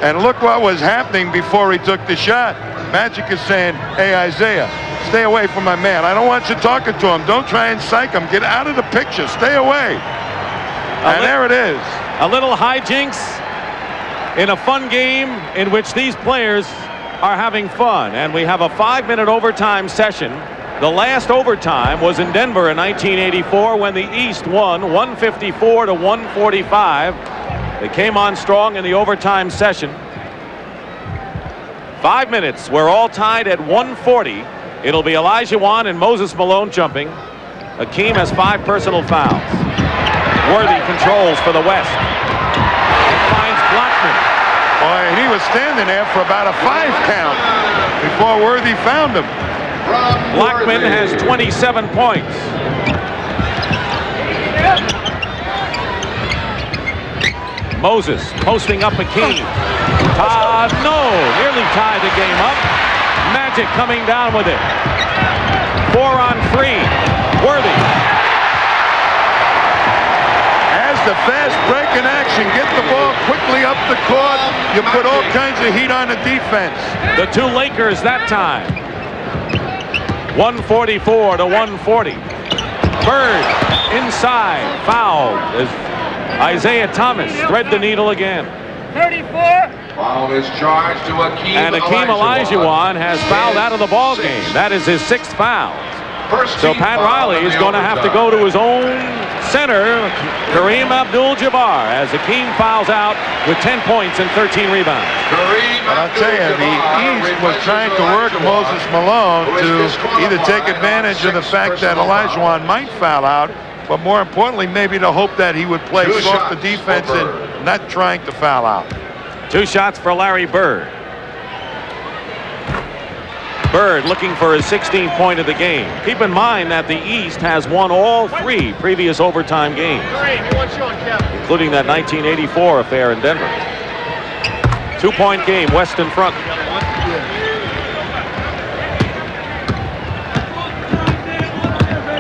And look what was happening before he took the shot. Magic is saying, hey, Isaiah, stay away from my man. I don't want you talking to him. Don't try and psych him. Get out of the picture. Stay away. And there it is. A little hijinks in a fun game in which these players are having fun. And we have a 5-minute overtime session. The last overtime was in Denver in 1984 when the East won 154 to 145. They came on strong in the overtime session. 5 minutes. We're all tied at 140. It'll be Olajuwon and Moses Malone jumping. Hakeem has 5 personal fouls. Worthy controls for the West. Finds Blackman. Boy, and he was standing there for about a 5 count before Worthy found him. Blackman has 27 points. Moses posting up Hakeem. Nearly tied the game up. Magic coming down with it. 4 on 3. Worthy. As the fast break in action, get the ball quickly up the court. You put all kinds of heat on the defense. The 2 Lakers that time. 144 to 140. Bird inside, fouled as Isaiah Thomas thread the needle again. 34. Foul is charged to Hakeem. And Hakeem Olajuwon has fouled out of the ball game. That is his 6th foul. So Pat Riley is going to have to go to his own center, Kareem Abdul-Jabbar, as Hakeem fouls out with 10 points and 13 rebounds. But I'll tell you, the East was trying to work Moses Malone to either take advantage of the fact that Olajuwon might foul out, but more importantly, maybe to hope that he would play soft the defense and not trying to foul out. 2 shots for Larry Bird. Bird looking for his 16th point of the game. Keep in mind that the East has won all 3 previous overtime games, including that 1984 affair in Denver. 2-point game, West in front.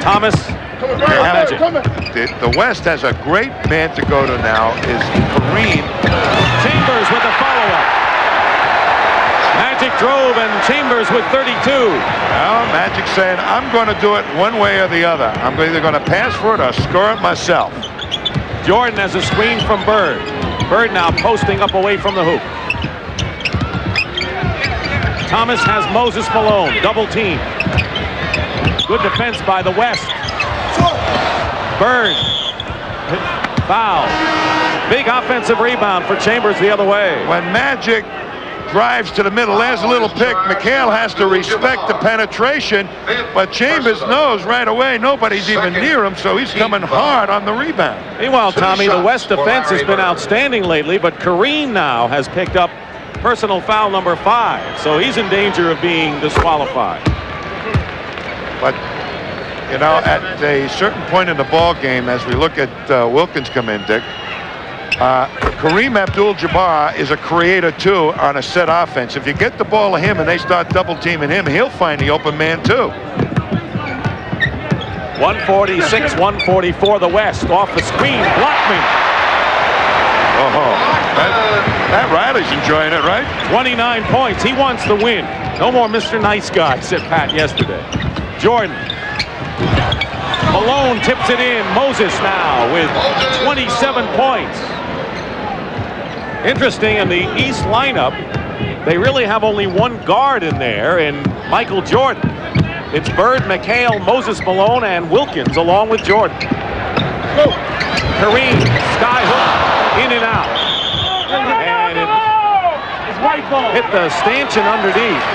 Thomas The West has a great man to go to now. Is Kareem. Chambers with the follow-up. Magic drove and Chambers with 32. Well, Magic saying, I'm going to do it one way or the other. I'm either going to pass for it or score it myself. Jordan has a screen from Bird. Bird now posting up away from the hoop. Thomas has Moses Malone, double team. Good defense by the West. Bird, foul. Big offensive rebound for Chambers the other way. When Magic drives to the middle, there's a little pick. McHale has to respect the penetration, but Chambers knows right away nobody's even near him, so he's coming hard on the rebound. Meanwhile, Tommy, the West defense has been outstanding lately, but Kareem now has picked up personal foul number 5, so he's in danger of being disqualified. But, you know, at a certain point in the ball game, as we look at Wilkins come in, Dick, Kareem Abdul-Jabbar is a creator, too, on a set offense. If you get the ball to him and they start double-teaming him, he'll find the open man, too. 146-144 the West. Off the screen, Blackman. That Riley's enjoying it, right? 29 points. He wants the win. No more Mr. Nice Guy, said Pat yesterday. Jordan. Malone tips it in. Moses now with 27 points. Interesting, in the East lineup, they really have only one guard in there, in Michael Jordan. It's Bird, McHale, Moses Malone, and Wilkins along with Jordan. Kareem, sky hook, in and out. And it hit the stanchion underneath.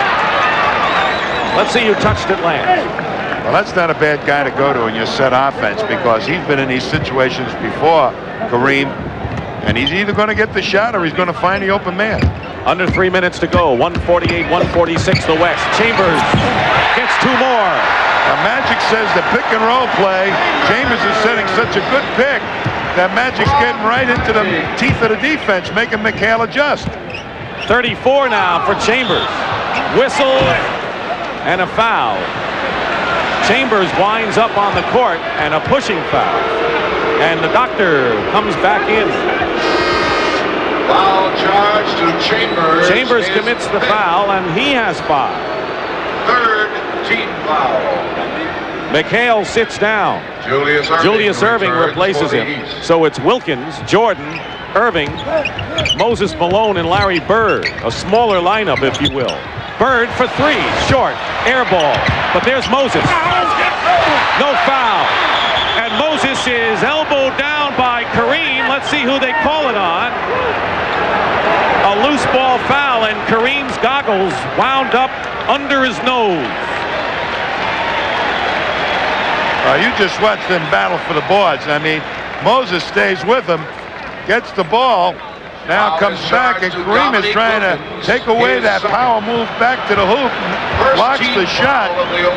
Let's see who touched it last. Well, that's not a bad guy to go to in your set offense, because he's been in these situations before, Kareem, and he's either going to get the shot or he's going to find the open man. Under 3 minutes to go. 148-146 the West. Chambers gets 2 more. Now, Magic says the pick and roll play, Chambers is setting such a good pick that Magic's getting right into the teeth of the defense, making McHale adjust. 34 now for Chambers. Whistle and a foul. Chambers winds up on the court and a pushing foul. And the doctor comes back in. Foul charge to Chambers. Chambers commits the foul, and he has 5. Third team foul. McHale sits down. Julius Erving replaces him. So it's Wilkins, Jordan, Irving, Moses Malone, and Larry Bird. A smaller lineup, if you will. Bird for 3, short, air ball. But there's Moses. No foul. And Moses is elbowed down by Kareem. Let's see who they call it on. A loose ball foul, and Kareem's goggles wound up under his nose. You just watched them battle for the boards. I mean, Moses stays with him, gets the ball, now comes back, and Kareem is trying to take away that power move back to the hoop and blocks the shot.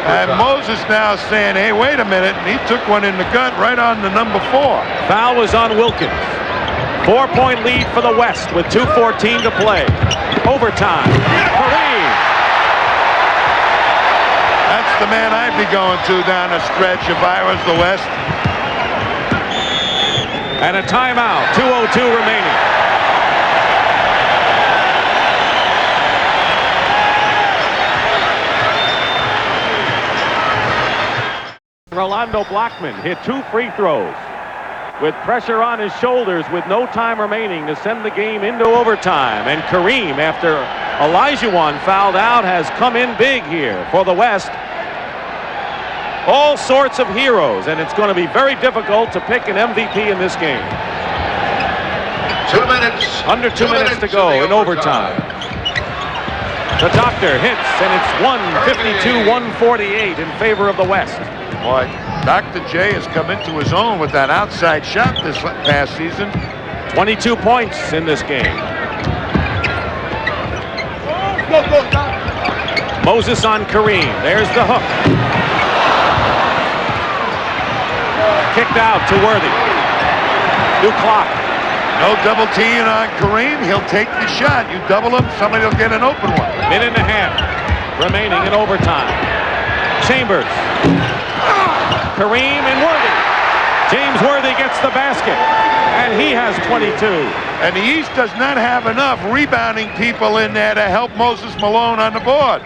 And Moses now saying, hey, wait a minute, and he took one in the gut right on the number 4. Foul was on Wilkins. 4-point lead for the West with 2:14 to play. Overtime. Kareem. That's the man I'd be going to down the stretch if I was the West. And a timeout. 2:02 remaining. Rolando Blackman hit 2 free throws with pressure on his shoulders with no time remaining to send the game into overtime. And Kareem, after Olajuwon fouled out, has come in big here for the West. All sorts of heroes, and it's going to be very difficult to pick an MVP in this game. 2 minutes. Under 2 minutes to go in overtime. The doctor hits, and it's 152-148 in favor of the West. Boy, Dr. J has come into his own with that outside shot this past season. 22 points in this game. Moses on Kareem. There's the hook. Kicked out to Worthy. New clock. No double teaming on Kareem. He'll take the shot. You double him, somebody will get an open one. Minute and a half remaining in overtime. Chambers. Kareem and Worthy. James Worthy gets the basket, and he has 22. And the East does not have enough rebounding people in there to help Moses Malone on the board.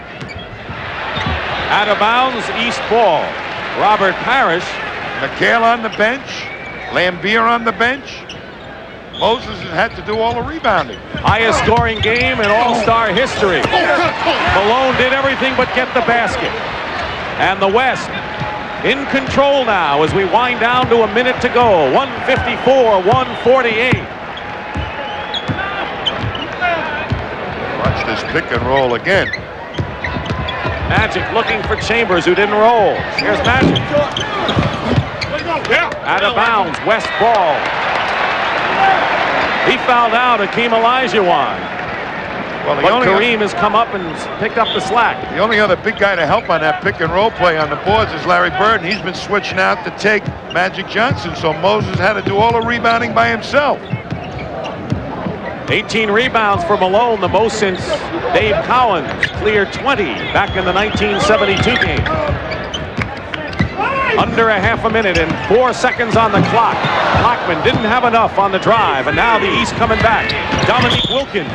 Out of bounds, East ball. Robert Parish. McHale on the bench. Laimbeer on the bench. Moses has had to do all the rebounding. Highest scoring game in All-Star history. Malone did everything but get the basket. And the West in control now as we wind down to a minute to go. 154-148. Watch this pick and roll again. Magic looking for Chambers, who didn't roll. Here's Magic. Out of bounds, West ball. He fouled out Hakeem Olajuwon. Well, but Kareem has come up and picked up the slack. The only other big guy to help on that pick and roll play on the boards is Larry Bird, and he's been switching out to take Magic Johnson, so Moses had to do all the rebounding by himself. 18 rebounds for Malone, the most since Dave Cowens cleared 20 back in the 1972 game. Under a half a minute and 4 seconds on the clock. Blackman didn't have enough on the drive, and now the East coming back. Dominque Wilkins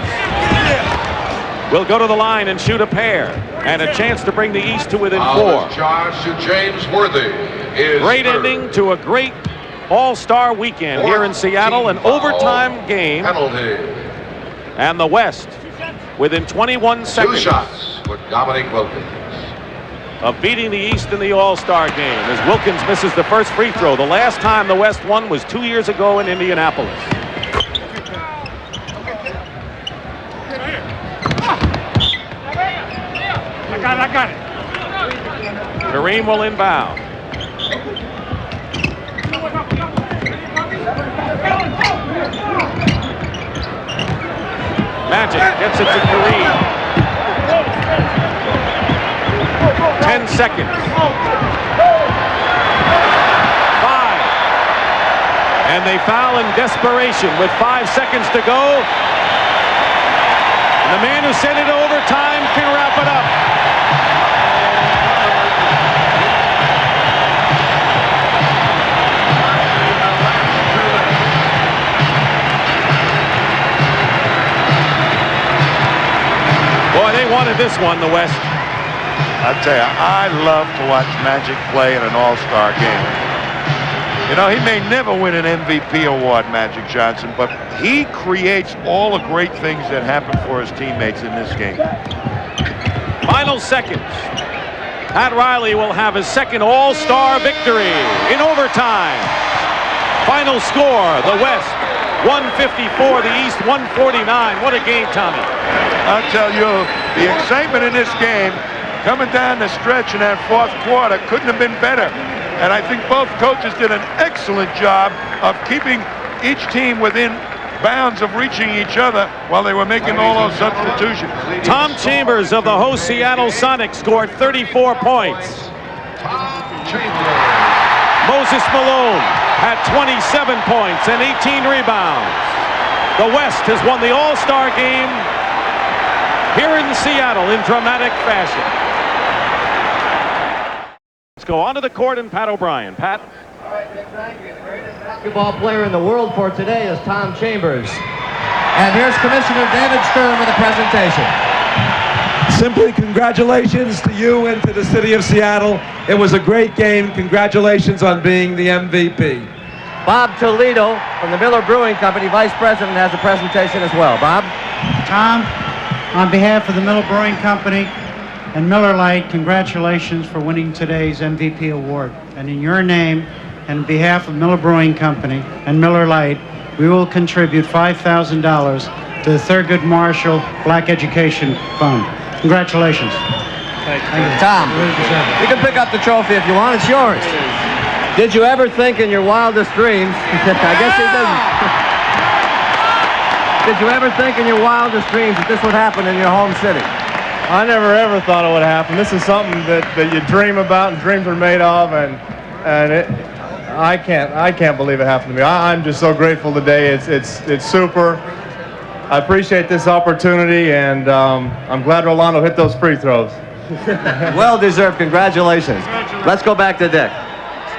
will go to the line and shoot a pair, and a chance to bring the East to within 4. Charge to James Worthy. Great ending to a great All-Star weekend here in Seattle, an overtime game. Penalty. And the West within 21 seconds. 2 shots with Dominque Wilkins. Of beating the East in the All-Star game as Wilkins misses the first free throw. The last time the West won was 2 years ago in Indianapolis. I got it. Kareem will inbound. Magic gets it to Kareem. 10 seconds. 5. And they foul in desperation with 5 seconds to go. And the man who sent it to overtime can wrap it up. Boy, they wanted this one, the West. I tell you, I love to watch Magic play in an All-Star game. You know, he may never win an MVP award, Magic Johnson, but he creates all the great things that happen for his teammates in this game. Final seconds. Pat Riley will have his second All-Star victory in overtime. Final score, the West 154, the East 149. What a game, Tommy. I'll tell you, the excitement in this game coming down the stretch in that fourth quarter couldn't have been better. And I think both coaches did an excellent job of keeping each team within bounds of reaching each other while they were making all those substitutions. Tom Chambers of the host Seattle Sonics scored 34 points. Moses Malone had 27 points and 18 rebounds. The West has won the All-Star game here in Seattle in dramatic fashion. Let's go onto the court and Pat O'Brien. Pat? Basketball player in the world for today is Tom Chambers. And here's Commissioner David Stern with a presentation. Simply congratulations to you and to the city of Seattle. It was a great game. Congratulations on being the MVP. Bob Toledo from the Miller Brewing Company, Vice President, has a presentation as well. Bob? Tom, on behalf of the Miller Brewing Company and Miller Lite, congratulations for winning today's MVP award. And in your name and on behalf of Miller Brewing Company and Miller Lite, we will contribute $5,000 to the Thurgood Marshall Black Education Fund. Congratulations. Thank you. Tom, you can pick up the trophy if you want. It's yours. Did you ever think in your wildest dreams, I guess he didn't. Did you ever think in your wildest dreams that this would happen in your home city? I never ever thought it would happen. This is something that you dream about and dreams are made of, and I can't believe it happened to me. I'm just so grateful today. It's super. I appreciate this opportunity, and I'm glad Rolando hit those free throws. Well deserved. Congratulations. Let's go back to Dick.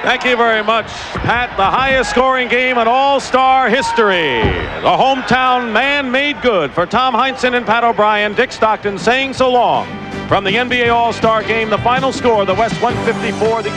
Thank you very much, Pat. The highest scoring game in All-Star history. The hometown man made good for Tom Heinsohn and Pat O'Brien. Dick Stockton saying so long. From the NBA All-Star game, the final score, the West 154, the